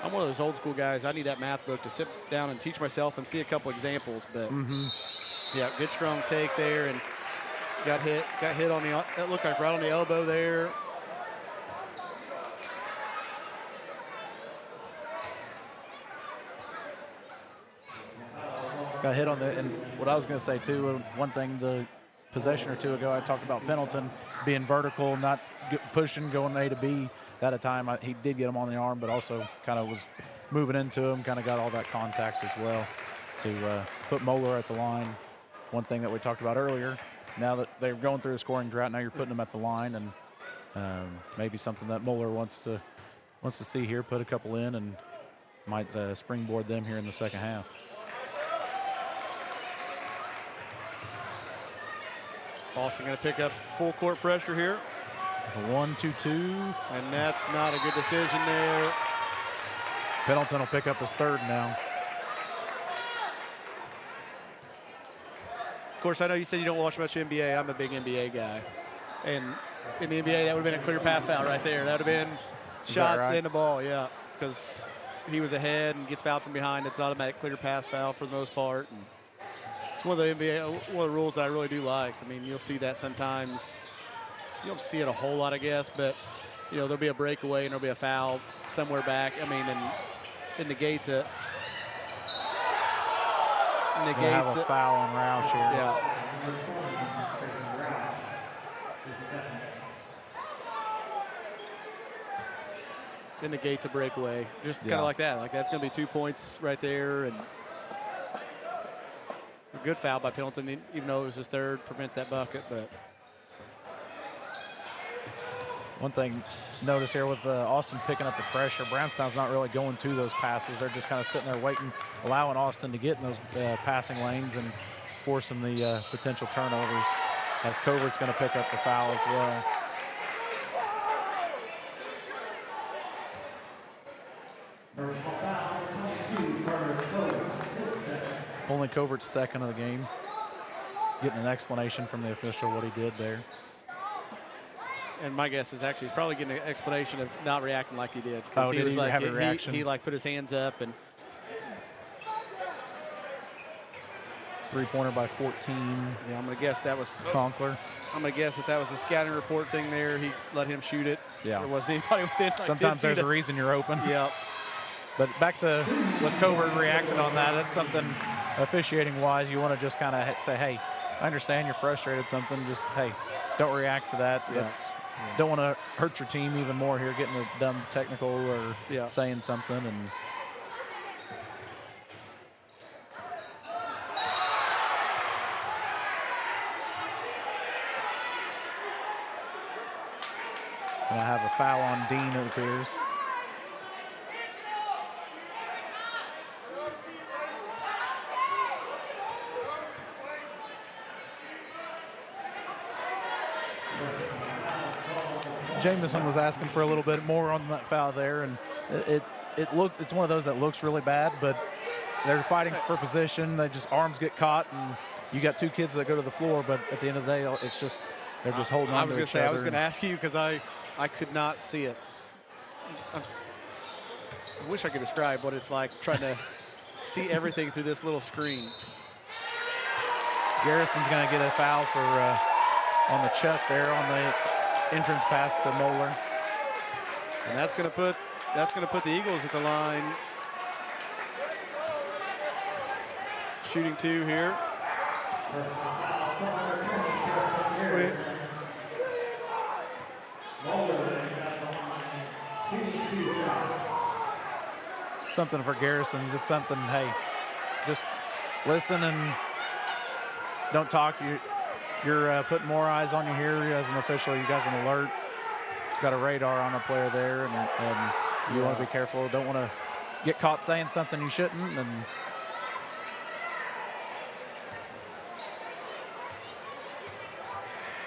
Speaker 1: I'm one of those old school guys. I need that math book to sit down and teach myself and see a couple examples. But yeah, good strong take there, and got hit on that looked like right on the elbow there.
Speaker 2: Got hit on and what I was going to say too, one thing, the possession or two ago, I talked about Pendleton being vertical, not pushing, going A to B at a time. He did get him on the arm, but also kind of was moving into him, kind of got all that contact as well to put Moeller at the line. One thing that we talked about earlier, now that they're going through a scoring drought, now you're putting them at the line, and maybe something that Moeller wants to see here, put a couple in, and might springboard them here in the second half.
Speaker 1: Austin going to pick up full court pressure here.
Speaker 2: 1-2-2.
Speaker 1: And that's not a good decision there.
Speaker 2: Pendleton will pick up his 3rd now.
Speaker 1: course, I know you said you don't watch much NBA. I'm a big NBA guy. And in the NBA, that would have been a clear path foul right there. That would have been shots
Speaker 2: right?
Speaker 1: in the ball, yeah, because he was ahead and gets fouled from behind. It's an automatic clear path foul for the most part. And it's one of the NBA, one of the rules that I really do like. I mean, you'll see that sometimes. You don't see it a whole lot, I guess, but, you know, there'll be a breakaway and there'll be a foul somewhere back. I mean, and it negates it.
Speaker 2: We'll have a foul on Roush here.
Speaker 1: Yeah. It negates a breakaway. Just kind of like that. Like, that's going to be 2 points right there. And a good foul by Pendleton, even though it was his third, prevents that bucket. But
Speaker 2: one thing notice here with Austin picking up the pressure, Brownstown's not really going to those passes. They're just kind of sitting there waiting, allowing Austin to get in those passing lanes and forcing the potential turnovers, as Covert's going to pick up the foul as well. Only Covert's second of the game. Getting an explanation from the official what he did there.
Speaker 1: And my guess is actually he's probably getting an explanation of not reacting like he did.
Speaker 2: Oh,
Speaker 1: he
Speaker 2: did
Speaker 1: was
Speaker 2: he
Speaker 1: like,
Speaker 2: have a reaction?
Speaker 1: He like put his hands up and.
Speaker 2: Three-pointer by 14.
Speaker 1: Yeah, I'm gonna guess that was
Speaker 2: Conkler.
Speaker 1: I'm gonna guess that was a scouting report thing there. He let him shoot it.
Speaker 2: Yeah.
Speaker 1: There wasn't anybody within like
Speaker 2: Sometimes
Speaker 1: 10
Speaker 2: there's
Speaker 1: feet
Speaker 2: a reason you're open.
Speaker 1: Yeah.
Speaker 2: But back to what Covert reacted on that, that's something officiating-wise you want to just kind of say, hey, I understand you're frustrated, something, just, hey, don't react to that.
Speaker 1: Yeah.
Speaker 2: Don't want to hurt your team even more here, getting a dumb technical or saying something. And I have a foul on Dean, it appears. Jameson was asking for a little bit more on that foul there, and it's one of those that looks really bad, but they're fighting for position. They just arms get caught, and you got two kids that go to the floor, but at the end of the day, it's just they're just holding on to each other.
Speaker 1: I was going to ask you because I could not see it. I wish I could describe what it's like trying to see everything through this little screen.
Speaker 2: Garrison's going to get a foul for on the chuck there on the entrance pass to Moeller.
Speaker 1: And that's going to put the Eagles at the line. Shooting two here.
Speaker 2: Something for Garrison. It's something, hey, just listen and don't talk. You're putting more eyes on you here as an official. You got an alert. Got a radar on a player there, and you want to be careful. Don't want to get caught saying something you shouldn't. And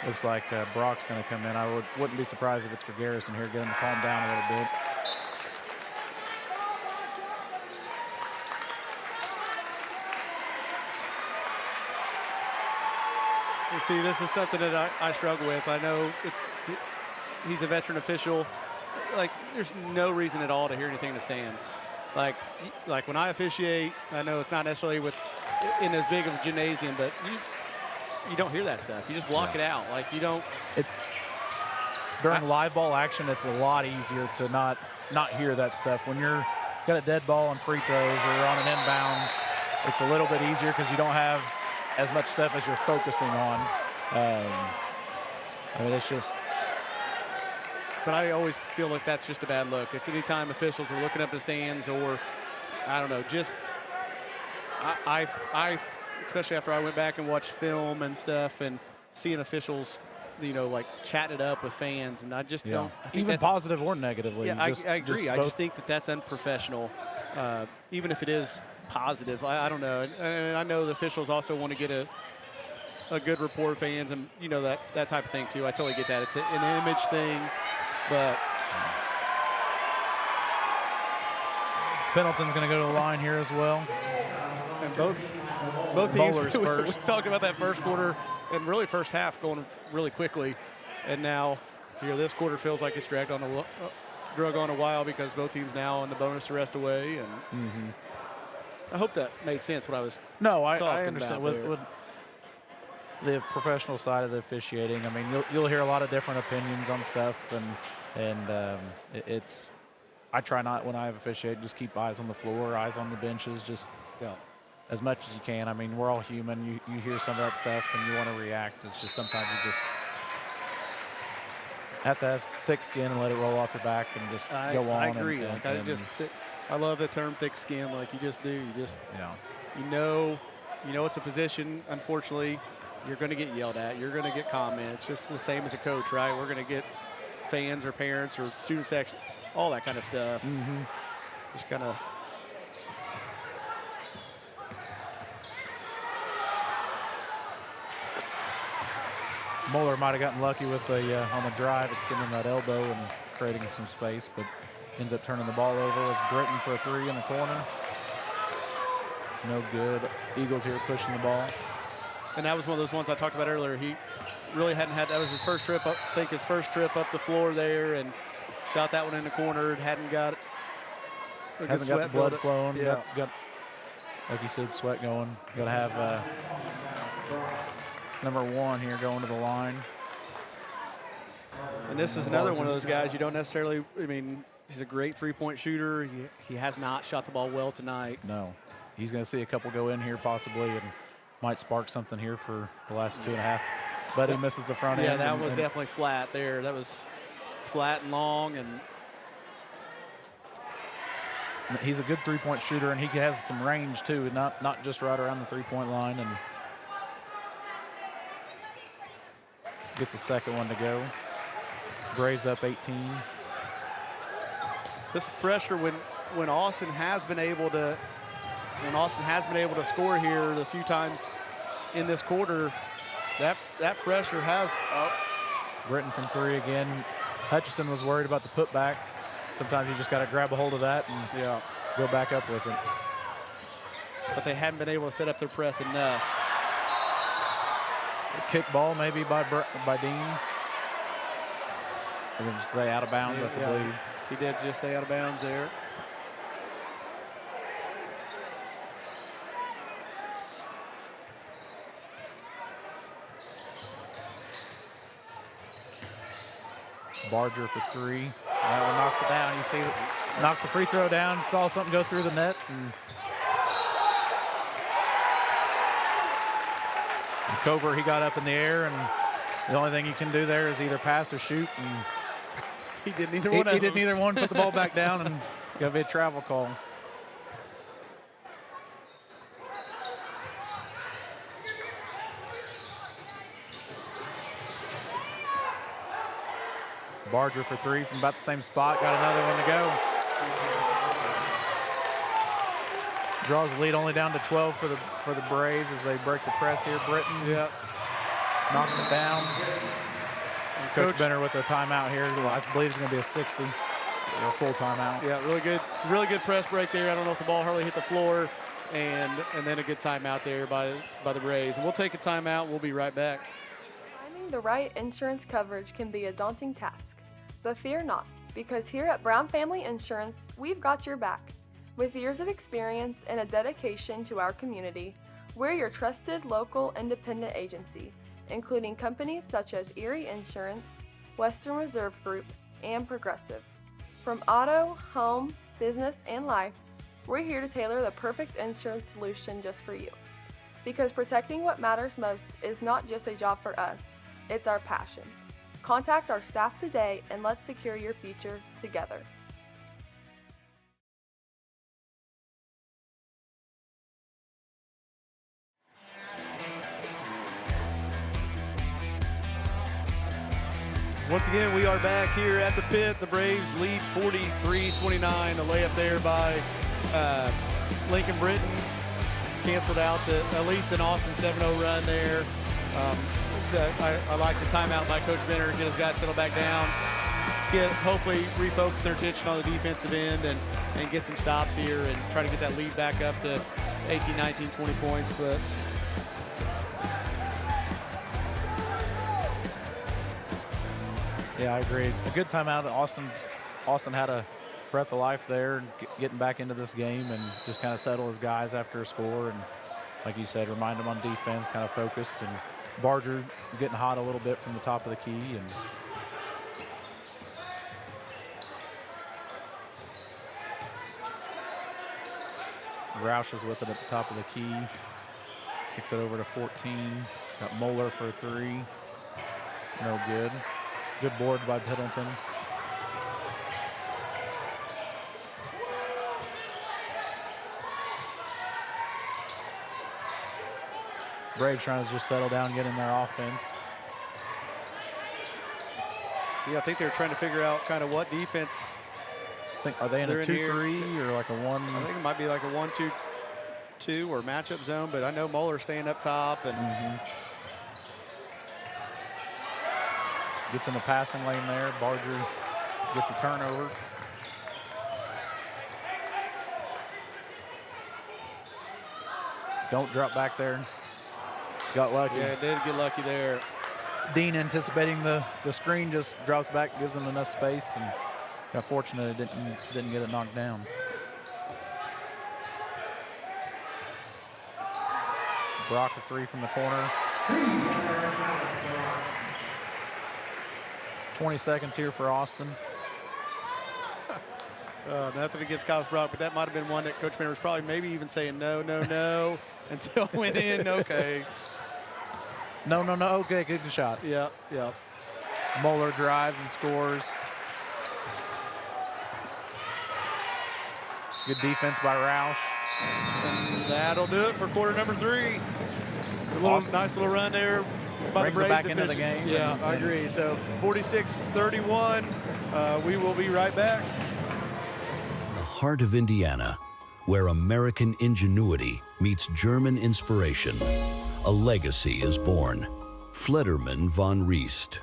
Speaker 2: looks like Brock's going to come in. I wouldn't be surprised if it's for Garrison here. Get him to calm down a little bit.
Speaker 1: You see, this is something that I struggle with. I know he's a veteran official. Like, there's no reason at all to hear anything in the stands. Like when I officiate, I know it's not necessarily in as big of a gymnasium, but you don't hear that stuff. You just block it out. Like, you don't.
Speaker 2: During live ball action, it's a lot easier to not hear that stuff. When you're got a dead ball on free throws or on an inbound, it's a little bit easier because you don't have as much stuff as you're focusing on. I mean, it's just.
Speaker 1: But I always feel like that's just a bad look. If any time officials are looking up the stands or, I don't know, just, I especially after I went back and watched film and stuff and seeing officials, you know, like chatting it up with fans, and I just don't. I think
Speaker 2: even positive or negatively.
Speaker 1: Yeah, I agree. I just think that's unprofessional, even if it is positive. I don't know. And I know the officials also want to get a good rapport of fans and, you know, that type of thing too. I totally get that. It's an image thing, but.
Speaker 2: Pendleton's going to go to the line here as well.
Speaker 1: And both teams,
Speaker 2: Bowlers
Speaker 1: we
Speaker 2: first.
Speaker 1: talked about that first quarter and really first half going really quickly. And now here this quarter feels like it's drug on a while because both teams now on the bonus to rest away. And I hope that made sense what I was
Speaker 2: No, I
Speaker 1: talking
Speaker 2: understand.
Speaker 1: about there.
Speaker 2: With the professional side of the officiating, I mean, you'll hear a lot of different opinions on stuff, and it's. I try not, when I officiate, just keep eyes on the floor, eyes on the benches, just as much as you can. I mean, we're all human. You hear some of that stuff and you want to react. It's just sometimes you just have to have thick skin and let it roll off your back and just go on.
Speaker 1: I agree. I love the term thick skin. Like you just do. You just you know it's a position. Unfortunately, you're going to get yelled at. You're going to get comments. Just the same as a coach, right? We're going to get fans or parents or student section, all that kind of stuff. Just kind of.
Speaker 2: Moeller might have gotten lucky with on the drive, extending that elbow and creating some space, but ends up turning the ball over with Britton for a 3 in the corner. No good. Eagles here pushing the ball.
Speaker 1: And that was one of those ones I talked about earlier. He really hadn't had, that was his first trip up, I think his first trip up the floor there, and shot that one in the corner. Hadn't got it.
Speaker 2: Hasn't got the blood flowing.
Speaker 1: Yeah.
Speaker 2: Got, like you said, sweat going. Got to have number 1 here going to the line.
Speaker 1: And this is another one of those guys you don't necessarily, I mean, he's a great three-point shooter. He has not shot the ball well tonight.
Speaker 2: No. He's going to see a couple go in here possibly and might spark something here for the last 2.5. But he misses the front end.
Speaker 1: Yeah, that was definitely flat there. That was flat and long. And
Speaker 2: he's a good three-point shooter, and he has some range too, not just right around the three-point line. And gets a second one to go. Braves up 18.
Speaker 1: This pressure when Austin has been able to score here the few times in this quarter, that pressure has
Speaker 2: Britton from 3 again. Hutchison was worried about the putback. Sometimes you just got to grab a hold of that and go back up with it.
Speaker 1: But they haven't been able to set up their press enough.
Speaker 2: A kick ball maybe by Dean. And then just stay out of bounds, I believe.
Speaker 1: He did just stay out of bounds there.
Speaker 2: Barger for 3. That one knocks it down. You see, knocks the free throw down. Saw something go through the net. And Cover, he got up in the air, and the only thing you can do there is either pass or shoot. And
Speaker 1: he didn't either one.
Speaker 2: He didn't either one. Put the ball back down, and got to be a travel call. Barger for 3 from about the same spot. Got another one to go. Draws the lead only down to 12 for the Braves as they break the press here. Britton knocks it down. And Coach Benner with a timeout here. I believe it's going to be a 60 or a full timeout.
Speaker 1: Yeah, really good press break there. I don't know if the ball hardly hit the floor, and then a good timeout there by the Braves. And we'll take a timeout. We'll be right back.
Speaker 6: Finding the right insurance coverage can be a daunting task, but fear not, because here at Brown Family Insurance, we've got your back. With years of experience and a dedication to our community, we're your trusted local independent agency, including companies such as Erie Insurance, Western Reserve Group, and Progressive. From auto, home, business, and life, we're here to tailor the perfect insurance solution just for you. Because protecting what matters most is not just a job for us, it's our passion. Contact our staff today and let's secure your future together.
Speaker 1: Once again, we are back here at the pit. The Braves lead 43-29. A layup there by Lincoln Britton canceled out at least an Austin 7-0 run there. I like the timeout by Coach Benner, get his guys settled back down, hopefully refocus their attention on the defensive end, and and get some stops here and try to get that lead back up to 18, 19, 20 points. But
Speaker 2: yeah, I agree. A good timeout. Austin had a breath of life there, getting back into this game and just kind of settle his guys after a score. And like you said, remind them on defense, kind of focus. And Barger getting hot a little bit from the top of the key. And Roush is with it at the top of the key. Kicks it over to 14. Got Moeller for a 3. No good. Good board by Piddleton. Braves trying to just settle down, get in their offense.
Speaker 1: yeah, I think they're trying to figure out kind of what defense.
Speaker 2: Are they in a
Speaker 1: They're in here.
Speaker 2: 2-3 or like a 1?
Speaker 1: I think it might be like a 1-2-2 or matchup zone, but I know Moeller staying up top and
Speaker 2: Gets in the passing lane there. Barger gets a turnover. Don't drop back there. Got lucky.
Speaker 1: yeah, did get lucky there.
Speaker 2: Dean anticipating the screen, just drops back, gives him enough space, and got fortunate it didn't get it knocked down. Brock a 3 from the corner. 20 seconds here for Austin.
Speaker 1: Nothing against Kyle Brock, but that might have been one that Coach Manor was probably maybe even saying no, no, no until it went in. Okay.
Speaker 2: No. Okay, good shot.
Speaker 1: Yep.
Speaker 2: Moeller drives and scores. Good defense by Roush.
Speaker 1: And that'll do it for quarter number 3. Nice little run there by the
Speaker 2: Brings it
Speaker 1: Braves
Speaker 2: back
Speaker 1: to
Speaker 2: into the
Speaker 1: finish it.
Speaker 2: game.
Speaker 1: Yeah, I agree. So 46-31. We will be right back.
Speaker 8: The heart of Indiana, where American ingenuity meets German inspiration, a legacy is born. Flederman von Riest,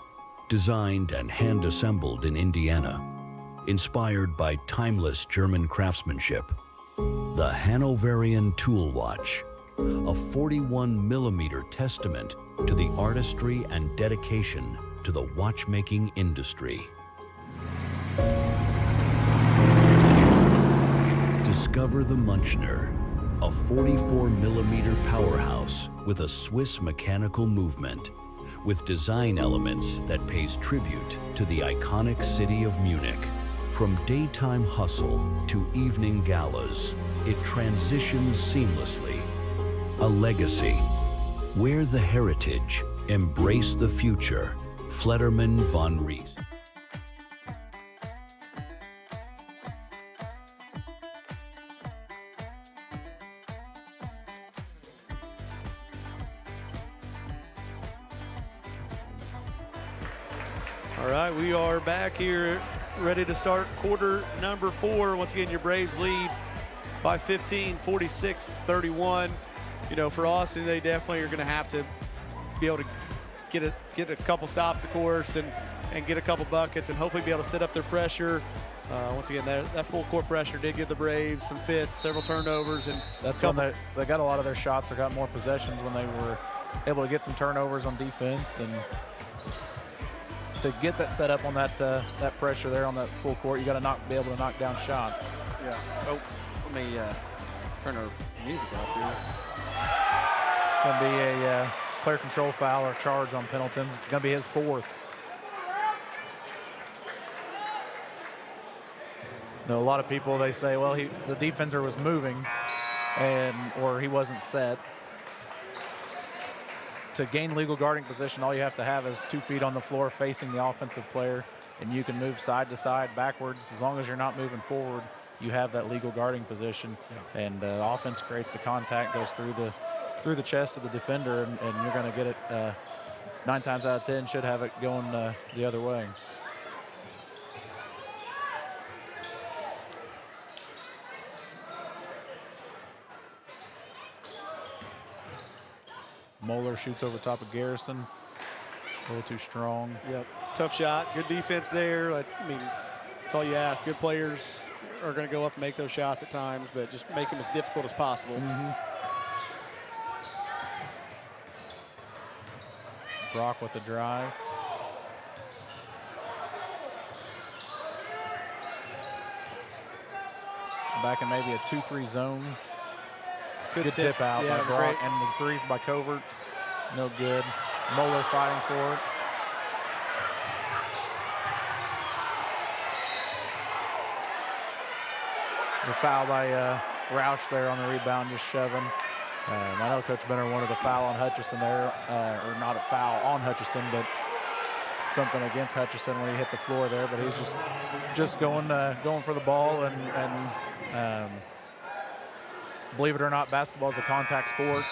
Speaker 8: designed and hand-assembled in Indiana, inspired by timeless German craftsmanship. The Hanoverian Tool Watch, a 41mm testament to the artistry and dedication to the watchmaking industry. Discover the Munchner, a 44mm powerhouse with a Swiss mechanical movement, with design elements that pays tribute to the iconic city of Munich. From daytime hustle to evening galas, it transitions seamlessly. A legacy. Wear the heritage, embrace the future. Flederman von Riest.
Speaker 1: All right, we are back here ready to start quarter number 4. Once again, your Braves lead by 15, 46-31. You know, for Austin, they definitely are going to have to be able to get a couple stops, of course, and get a couple buckets and hopefully be able to set up their pressure. Once again, that full court pressure did give the Braves some fits, several turnovers, and
Speaker 2: that's when they got a lot of their shots or got more possessions when they were able to get some turnovers on defense. And to get that set up on that pressure there on that full court, you got to be able to knock down shots.
Speaker 1: Yeah. Oh, let me turn our music off here.
Speaker 2: It's going to be a player control foul or charge on Pendleton. It's going to be his 4th. Now, a lot of people, they say, well, the defender was moving or he wasn't set. To gain legal guarding position, all you have to have is 2 feet on the floor facing the offensive player, and you can move side to side, backwards. As long as you're not moving forward, you have that legal guarding position. Yeah. And offense creates the contact, goes through the chest of the defender, and you're going to get it 9 times out of 10, should have it going the other way. Moeller shoots over top of Garrison. A little too strong.
Speaker 1: Yep, tough shot. Good defense there. I mean, that's all you ask. Good players are going to go up and make those shots at times, but just make them as difficult as possible.
Speaker 2: Brock with the drive. Back in maybe a 2-3 zone. Good tip out by Brock.
Speaker 1: Great.
Speaker 2: And the three by Covert. No good. Moeller fighting for it. The foul by Roush there on the rebound, just shoving. I know Coach Benner wanted a foul on Hutchison there, or not a foul on Hutchison, but something against Hutchison when he hit the floor there. But he's just going for the ball, and believe it or not, basketball is a contact sport.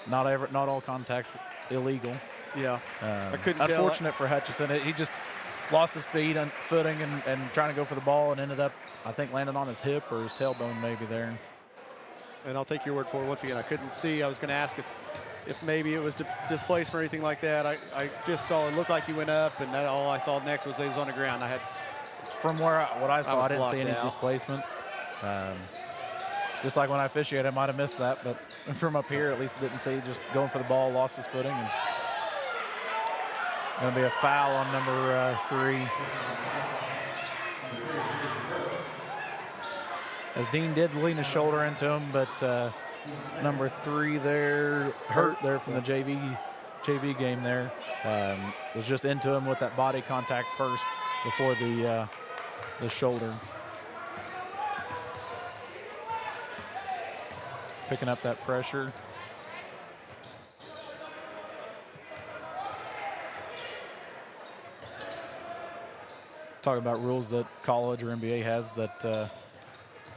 Speaker 2: Not all contact's illegal.
Speaker 1: Yeah, I couldn't tell.
Speaker 2: Unfortunate for Hutchison. He just lost his feet on footing and trying to go for the ball and ended up, I think, landing on his hip or his tailbone maybe there.
Speaker 1: And I'll take your word for it. Once again, I couldn't see. I was going to ask if maybe it was displacement or anything like that. I just saw it looked like he went up, and all I saw next was he was on the ground.
Speaker 2: From what I saw, I didn't see any displacement. Just like when I officiated, I might have missed that, but from up here, at least I didn't see. Just going for the ball, lost his footing, and going to be a foul on number 3. As Dean did lean his shoulder into him, but number 3 there hurt there from the JV game there. Was just into him with that body contact first before the shoulder. Picking up that pressure. Talking about rules that college or NBA has that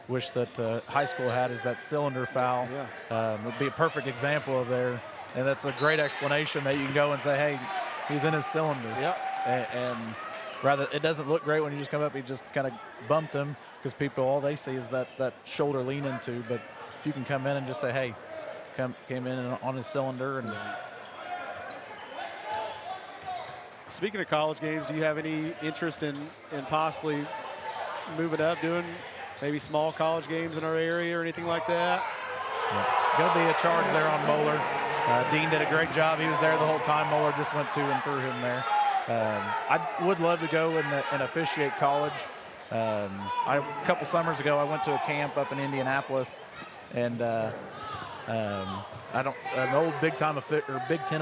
Speaker 2: wish that high school had is that cylinder foul. Would be a perfect example of there, and that's a great explanation that you can go and say, hey, he's in his cylinder. And rather, it doesn't look great when you just come up, he just kind of bumped him, because people, all they see is that shoulder lean into, but if you can come in and just say, hey, came in on his cylinder. And
Speaker 1: speaking of college games, do you have any interest in possibly moving up, doing maybe small college games in our area or anything like that?
Speaker 2: Going to be a charge there on Moeller. Dean did a great job. He was there the whole time. Moeller just went to and through him there. I would love to go and officiate college. A couple summers ago, I went to a camp up in Indianapolis, and an old Big Ten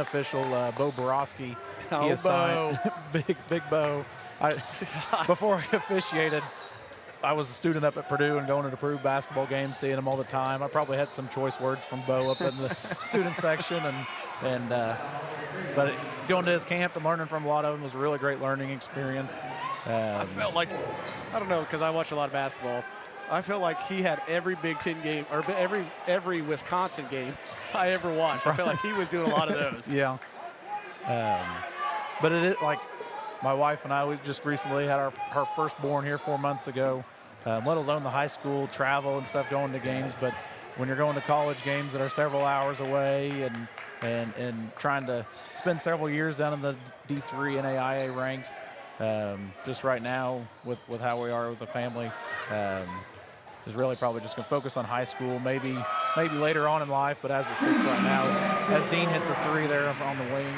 Speaker 2: official, Bo Borowski, he assigned Big Bo. Before I officiated, I was a student up at Purdue and going to Purdue basketball games, seeing him all the time. I probably had some choice words from Bo up in the student section, but going to his camp and learning from a lot of them was a really great learning experience.
Speaker 1: I felt like, I don't know, because I watch a lot of basketball. I felt like he had every Big Ten game, or every Wisconsin game I ever watched. I felt like he was doing a lot of those.
Speaker 2: Yeah. But it is like, my wife and I, we just recently had our firstborn here 4 months ago, let alone the high school travel and stuff going to games. But when you're going to college games that are several hours away and trying to spend several years down in the D3 NAIA ranks, just right now with how we are with the family, is really probably just going to focus on high school, maybe later on in life. But as it sits right now, as Dean hits a 3 there on the wing,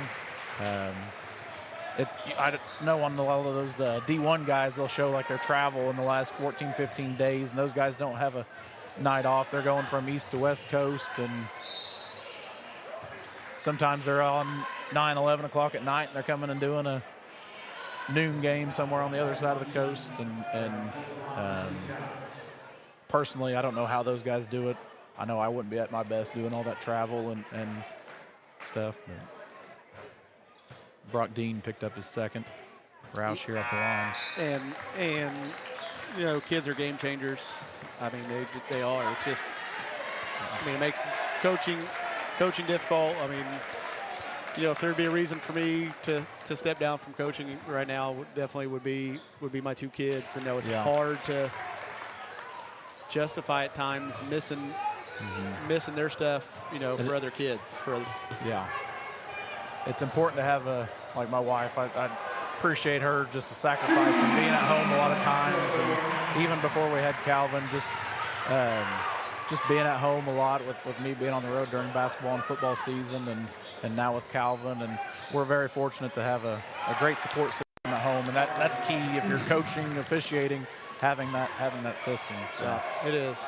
Speaker 2: I know on a lot of those D1 guys, they'll show like their travel in the last 14, 15 days, and those guys don't have a night off. They're going from east to west coast, and sometimes they're on 9, 11 o'clock at night, and they're coming and doing a noon game somewhere on the other side of the coast. And personally, I don't know how those guys do it. I know I wouldn't be at my best doing all that travel and stuff. But Brock Dean picked up his second. Roush here at the line.
Speaker 1: And you know, kids are game changers. I mean, they are. It's just, I mean, it makes coaching difficult. I mean, you know, if there'd be a reason for me to step down from coaching right now, definitely would be my 2 kids. And know it's hard to justify at times missing their stuff, you know, for other kids.
Speaker 2: Yeah. It's important to have like my wife. I appreciate her just the sacrifice and being at home a lot of times even before we had Calvin, just being at home a lot with me being on the road during basketball and football season, and now with Calvin, and we're very fortunate to have a great support system at home, and that's key if you're coaching, officiating, having that system. So
Speaker 1: yeah, it is.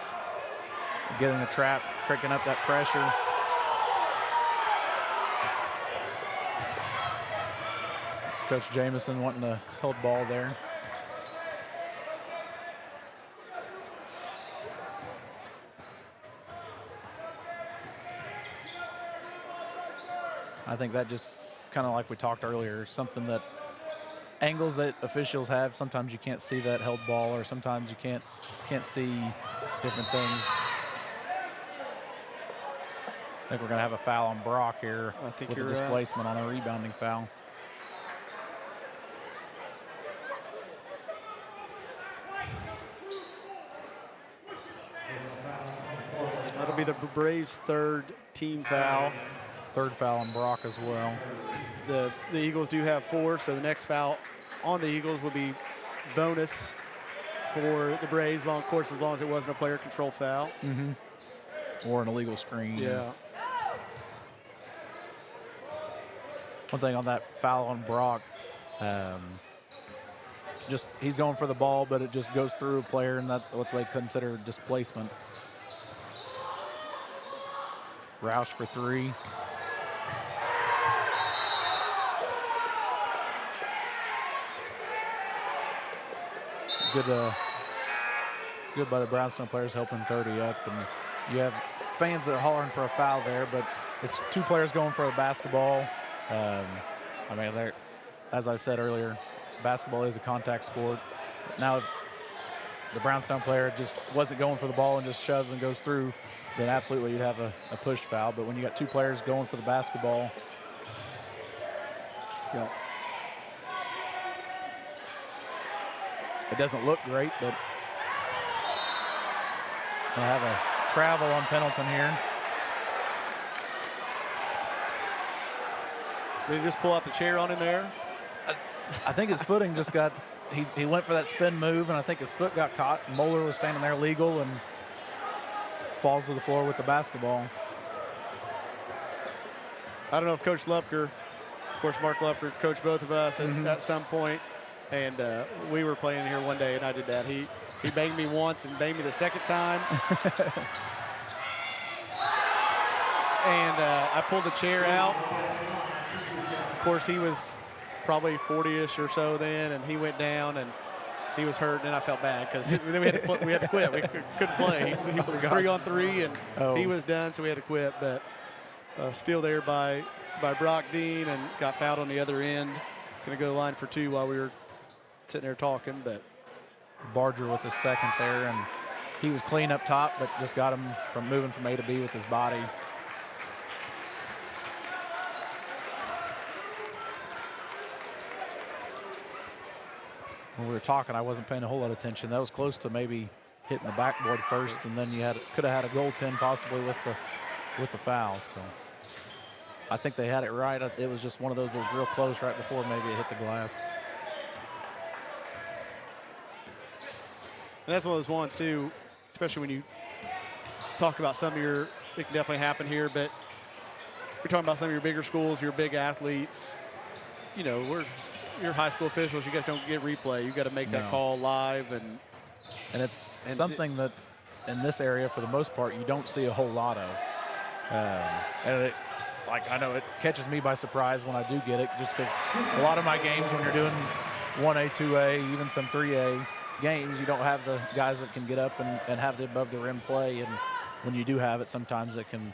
Speaker 2: Getting the trap, picking up that pressure. Coach Jamison wanting to hold ball there. I think that just kind of like we talked earlier, something that angles that officials have. Sometimes you can't see that held ball, or sometimes you can't see different things. I think we're going to have a foul on Brock here with a displacement on a rebounding foul.
Speaker 1: That'll be the Braves' third team foul.
Speaker 2: Third foul on Brock as well.
Speaker 1: The Eagles do have 4, so the next foul on the Eagles will be bonus for the Braves, of course, as long as it wasn't a player control foul.
Speaker 2: Or an illegal screen.
Speaker 1: Yeah.
Speaker 2: One thing on that foul on Brock, just he's going for the ball, but it just goes through a player, and that's what they consider displacement. Roush for 3. Good by the Brownstone players helping 30 up, and you have fans that are hollering for a foul there, but it's 2 players going for a basketball. I mean, as I said earlier, basketball is a contact sport. Now, if the Brownstone player just wasn't going for the ball and just shoves and goes through, then absolutely you'd have a push foul. But when you got 2 players going for the basketball,
Speaker 1: yeah,
Speaker 2: it doesn't look great, but we'll have a travel on Pendleton here.
Speaker 1: Did he just pull out the chair on him there?
Speaker 2: I think his footing just got, he went for that spin move, and I think his foot got caught. Moeller was standing there legal and falls to the floor with the basketball.
Speaker 1: I don't know if Coach Lupker, of course, Mark Lupker coached both of us at some point, and we were playing here one day, and I did that. He banged me once and banged me the second time. And I pulled the chair out. Of course, he was probably 40-ish or so then, and he went down, and he was hurt, and I felt bad because then we had to quit. We couldn't play. He was 3-on-3, and he was done, so we had to quit. But still there by Brock Dean, and got fouled on the other end. Going to go to the line for 2 while we were sitting there talking. But
Speaker 2: Barger with his second there, and he was clean up top, but just got him from moving from A to B with his body. When we were talking, I wasn't paying a whole lot of attention. That was close to maybe hitting the backboard first, and then you could have had a goaltend possibly with the foul. So I think they had it right. It was just one of those that was real close right before maybe it hit the glass.
Speaker 1: And that's one of those ones too, especially when you talk about some of your, it can definitely happen here, but you're talking about some of your bigger schools, your big athletes. You know, you're high school officials. You guys don't get replay. You got to make that call live, and
Speaker 2: it's something that in this area, for the most part, you don't see a whole lot of. And I know it catches me by surprise when I do get it, just because a lot of my games, when you're doing 1A, 2A, even some 3A games, you don't have the guys that can get up and have the above the rim play, and when you do have it, sometimes it can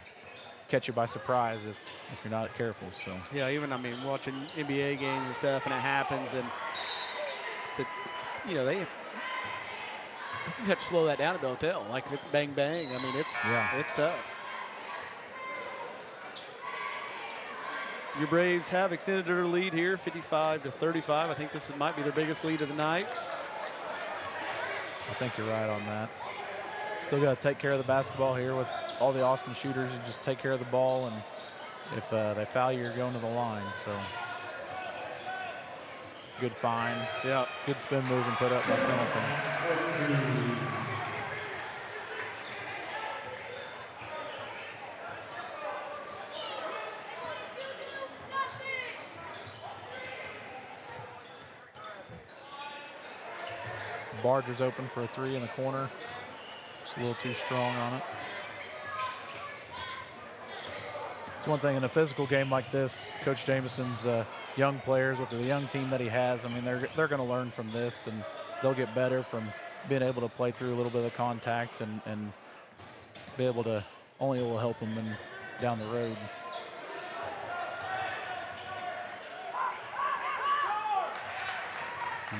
Speaker 2: catch you by surprise if you're not careful. So
Speaker 1: yeah, even watching NBA games and stuff, and it happens, and you have to slow that down a bit. Tell, like if it's bang bang, it's tough. Your Braves have extended their lead here, 55-35. I think this might be their biggest lead of the night.
Speaker 2: I think you're right on that. Still got to take care of the basketball here with all the Austin shooters, and just take care of the ball, and if they foul you, you're going to the line. So good find.
Speaker 1: Yeah.
Speaker 2: Good spin move and put up by Pendleton. Barger's open for a 3 in the corner. Just a little too strong on it. It's one thing in a physical game like this, Coach Jameson's young players with the young team that he has, I mean, they're going to learn from this, and they'll get better from being able to play through a little bit of contact and be able to, only will help them down the road.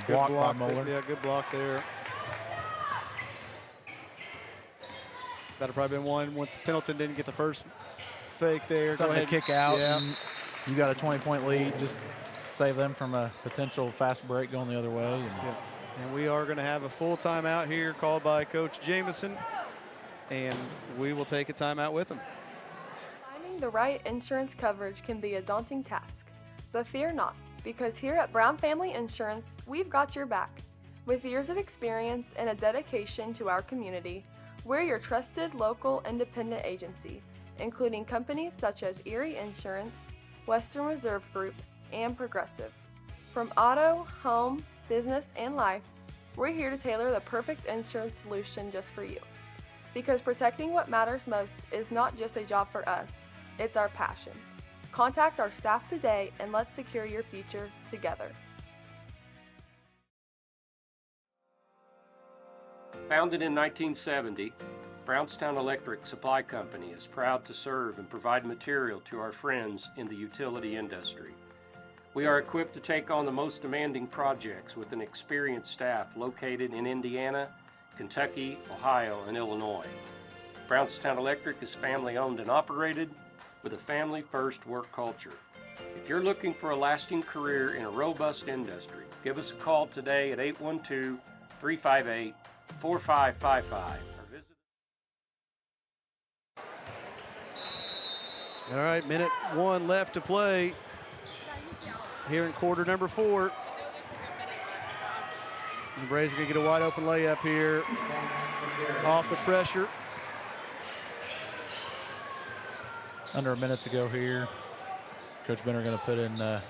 Speaker 1: Good block by Moeller. Yeah, good block there. That'd have probably been one once Pendleton didn't get the first fake there.
Speaker 2: Something to kick out.
Speaker 1: Yeah.
Speaker 2: And you got a 20-point lead. Just save them from a potential fast break going the other way.
Speaker 1: And we are going to have a full timeout here called by Coach Jameson, and we will take a timeout with him.
Speaker 6: Finding the right insurance coverage can be a daunting task, but fear not, because here at Brown Family Insurance, we've got your back. With years of experience and a dedication to our community, we're your trusted local independent agency, including companies such as Erie Insurance, Western Reserve Group, and Progressive. From auto, home, business, and life, we're here to tailor the perfect insurance solution just for you. Because protecting what matters most is not just a job for us, it's our passion. Contact our staff today and let's secure your future together.
Speaker 5: Founded in 1970, Brownstown Electric Supply Company is proud to serve and provide material to our friends in the utility industry. We are equipped to take on the most demanding projects with an experienced staff located in Indiana, Kentucky, Ohio, and Illinois. Brownstown Electric is family-owned and operated with a family-first work culture. If you're looking for a lasting career in a robust industry, give us a call today at 812-358-4555 or visit.
Speaker 1: All right, minute 1 left to play here in quarter number 4. The Braves are going to get a wide open layup here off the pressure.
Speaker 2: Under a minute to go here. Coach Benner going to put in.
Speaker 1: Nope,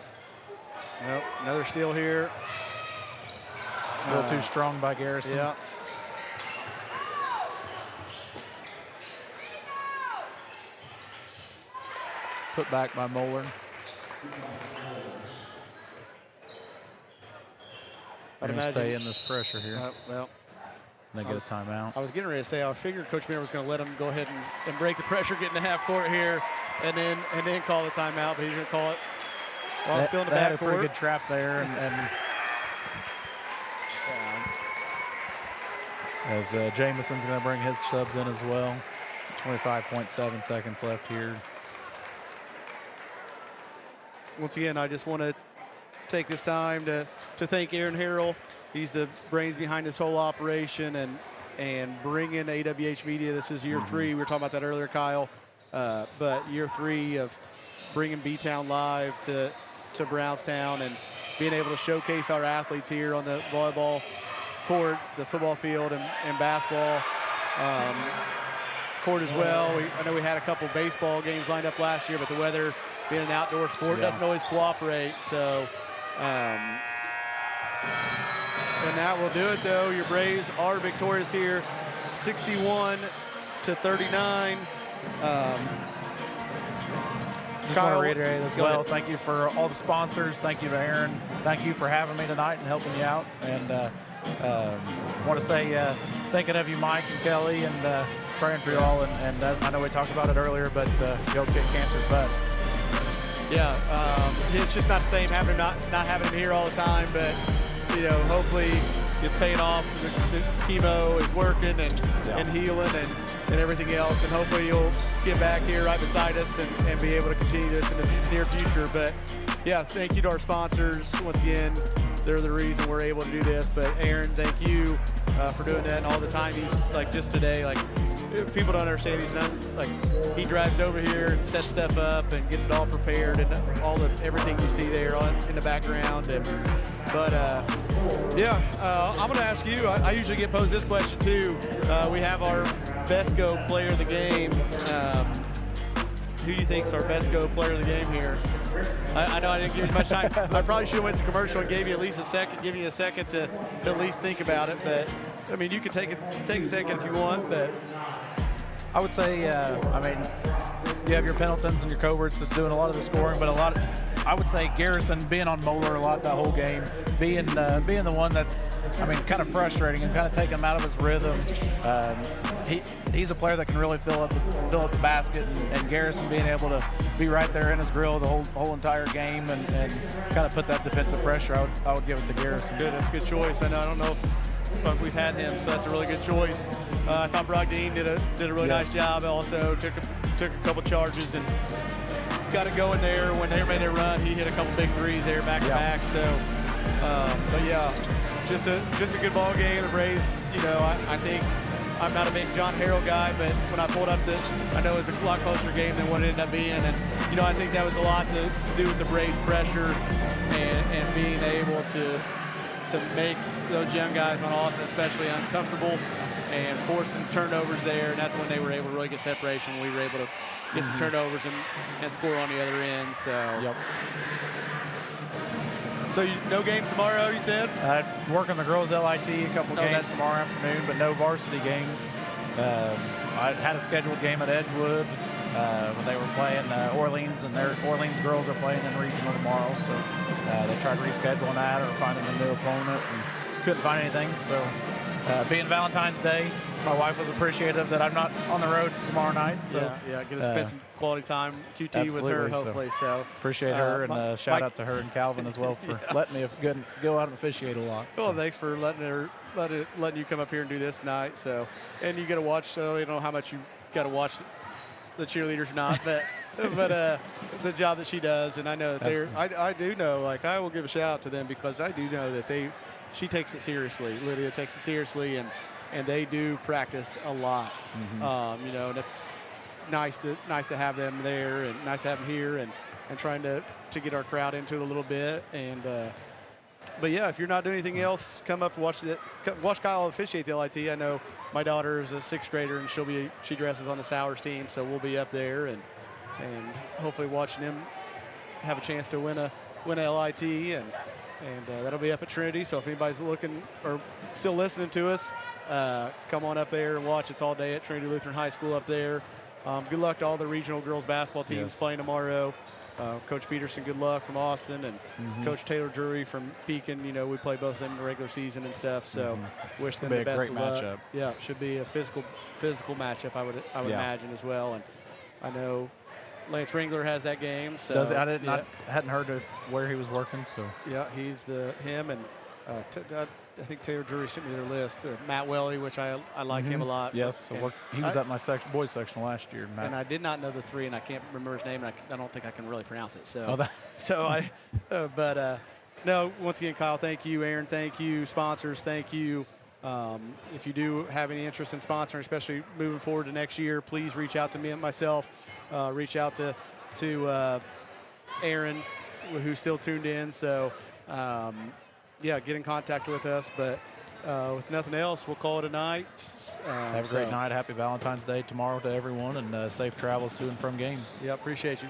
Speaker 1: another steal here.
Speaker 2: A little too strong by Garrison.
Speaker 1: Yeah.
Speaker 2: Put back by Moeller. They're going to stay in this pressure here.
Speaker 1: Well,
Speaker 2: and they get a timeout.
Speaker 1: I was getting ready to say I figured Coach Benner was going to let him go ahead and break the pressure, get in the half court here, and then call the timeout, but he's going to call it while still in the back court.
Speaker 2: Had a pretty good trap there, as Jameson's going to bring his subs in as well. 25.7 seconds left here.
Speaker 1: Once again, I just want to take this time to thank Aaron Harrell. He's the brains behind this whole operation and bring in AWH Media. This is year 3. We were talking about that earlier, Kyle. But year 3 of bringing B-Town live to Brownstown and being able to showcase our athletes here on the volleyball court, the football field, and basketball court as well. I know we had a couple baseball games lined up last year, but the weather being an outdoor sport doesn't always cooperate. So, and that will do it, though. Your Braves are victorious here, 61-39.
Speaker 2: Just want to reiterate as well, thank you for all the sponsors. Thank you to Aaron. Thank you for having me tonight and helping me out. And want to say thinking of you, Mike and Kelly, and praying for you all. And I know we talked about it earlier, but you'll get cancer. But
Speaker 1: yeah, it's just not the same having not having him here all the time. But hopefully it's paying off. The chemo is working and healing and everything else. And hopefully you'll get back here right beside us and be able to continue this in the near future. But yeah, thank you to our sponsors. Once again, they're the reason we're able to do this. But Aaron, thank you for doing that and all the time. Just today, people don't understand, he's not like he drives over here and sets stuff up and gets it all prepared and everything you see there in the background. But I'm going to ask you. I usually get posed this question too. We have our best go player of the game. Who do you think's our best go player of the game here? I know I didn't give you much time. I probably should have went to commercial and gave you at least a second, give you a second to at least think about it. But I mean, you could take a second if you want. But
Speaker 2: I would say, you have your Pendletons and your Coverts that's doing a lot of the scoring, but I would say Garrison being on Moeller a lot that whole game, being the one that's, kind of frustrating and kind of taking him out of his rhythm. He's a player that can really fill up the basket, and Garrison being able to be right there in his grill the whole entire game and kind of put that defensive pressure. I would give it to Garrison.
Speaker 1: Good, that's a good choice. I don't know if we've had him, so that's a really good choice. I thought Brogdon did a really nice job. Also took a couple charges and got it going there. When they made their run, he hit a couple big threes there back to back. So, but yeah, just a good ball game. The Braves, I think I'm not a big John Harrell guy, but when I pulled up I know it was a lot closer game than what it ended up being, and I think that was a lot to do with the Braves' pressure and being able to make those young guys on offense especially uncomfortable and force some turnovers there, and that's when they were able to really get separation. We were able to get some turnovers and score on the other end. So,
Speaker 2: yep.
Speaker 1: So no games tomorrow, you said?
Speaker 2: Working the girls' LIT, a couple games tomorrow afternoon, but no varsity games. I had a scheduled game at Edgewood when they were playing Orleans, and their Orleans girls are playing in regional tomorrow. So they tried rescheduling that or finding a new opponent and couldn't find anything. So being Valentine's Day, my wife was appreciative that I'm not on the road tomorrow night. So
Speaker 1: get to spend some quality time QT with her, hopefully. So
Speaker 2: appreciate her, and shout out to her and Calvin as well for letting me go out and officiate a lot. So.
Speaker 1: Well, thanks for letting you come up here and do this night. So, and you get to watch. So you know how much you got to watch the cheerleaders or not, but the job that she does, and I know that I do know. Like, I will give a shout out to them because I do know that she takes it seriously. Lydia takes it seriously, and they do practice a lot. And it's nice to have them there, and nice to have them here, and trying to get our crowd into it a little bit. And but yeah, if you're not doing anything else, come up and watch Kyle officiate the LIT. I know my daughter is a 6th grader, and she dresses on the Sowers team, so we'll be up there and hopefully watching him have a chance to win a LIT, and that'll be up at Trinity. So if anybody's looking or still listening to us, come on up there and watch. It's all day at Trinity Lutheran High School up there. Good luck to all the regional girls basketball teams playing tomorrow. Coach Peterson, good luck from Austin, and Coach Taylor Drury from Pekin. We play both of them in the regular season and stuff. So wish them the best of luck.
Speaker 2: Matchup.
Speaker 1: Yeah, it should be a physical matchup. I would imagine as well. And I know Lance Ringler has that game. So
Speaker 2: does it? Hadn't heard of where he was working. So
Speaker 1: yeah, he's him and I think Taylor Drury sent me their list. Matt Welly, which I like him a lot.
Speaker 2: Yes, he was at my boys section last year. Matt.
Speaker 1: And I did not know the 3, and I can't remember his name, and I don't think I can really pronounce it. So, no. Once again, Kyle, thank you. Aaron, thank you. Sponsors, thank you. If you do have any interest in sponsoring, especially moving forward to next year, please reach out to me and myself. Reach out to Aaron, who's still tuned in. So. Get in contact with us. But with nothing else, we'll call it a night.
Speaker 2: Have a great night. Happy Valentine's Day tomorrow to everyone, and safe travels to and from games.
Speaker 1: Yeah, appreciate you.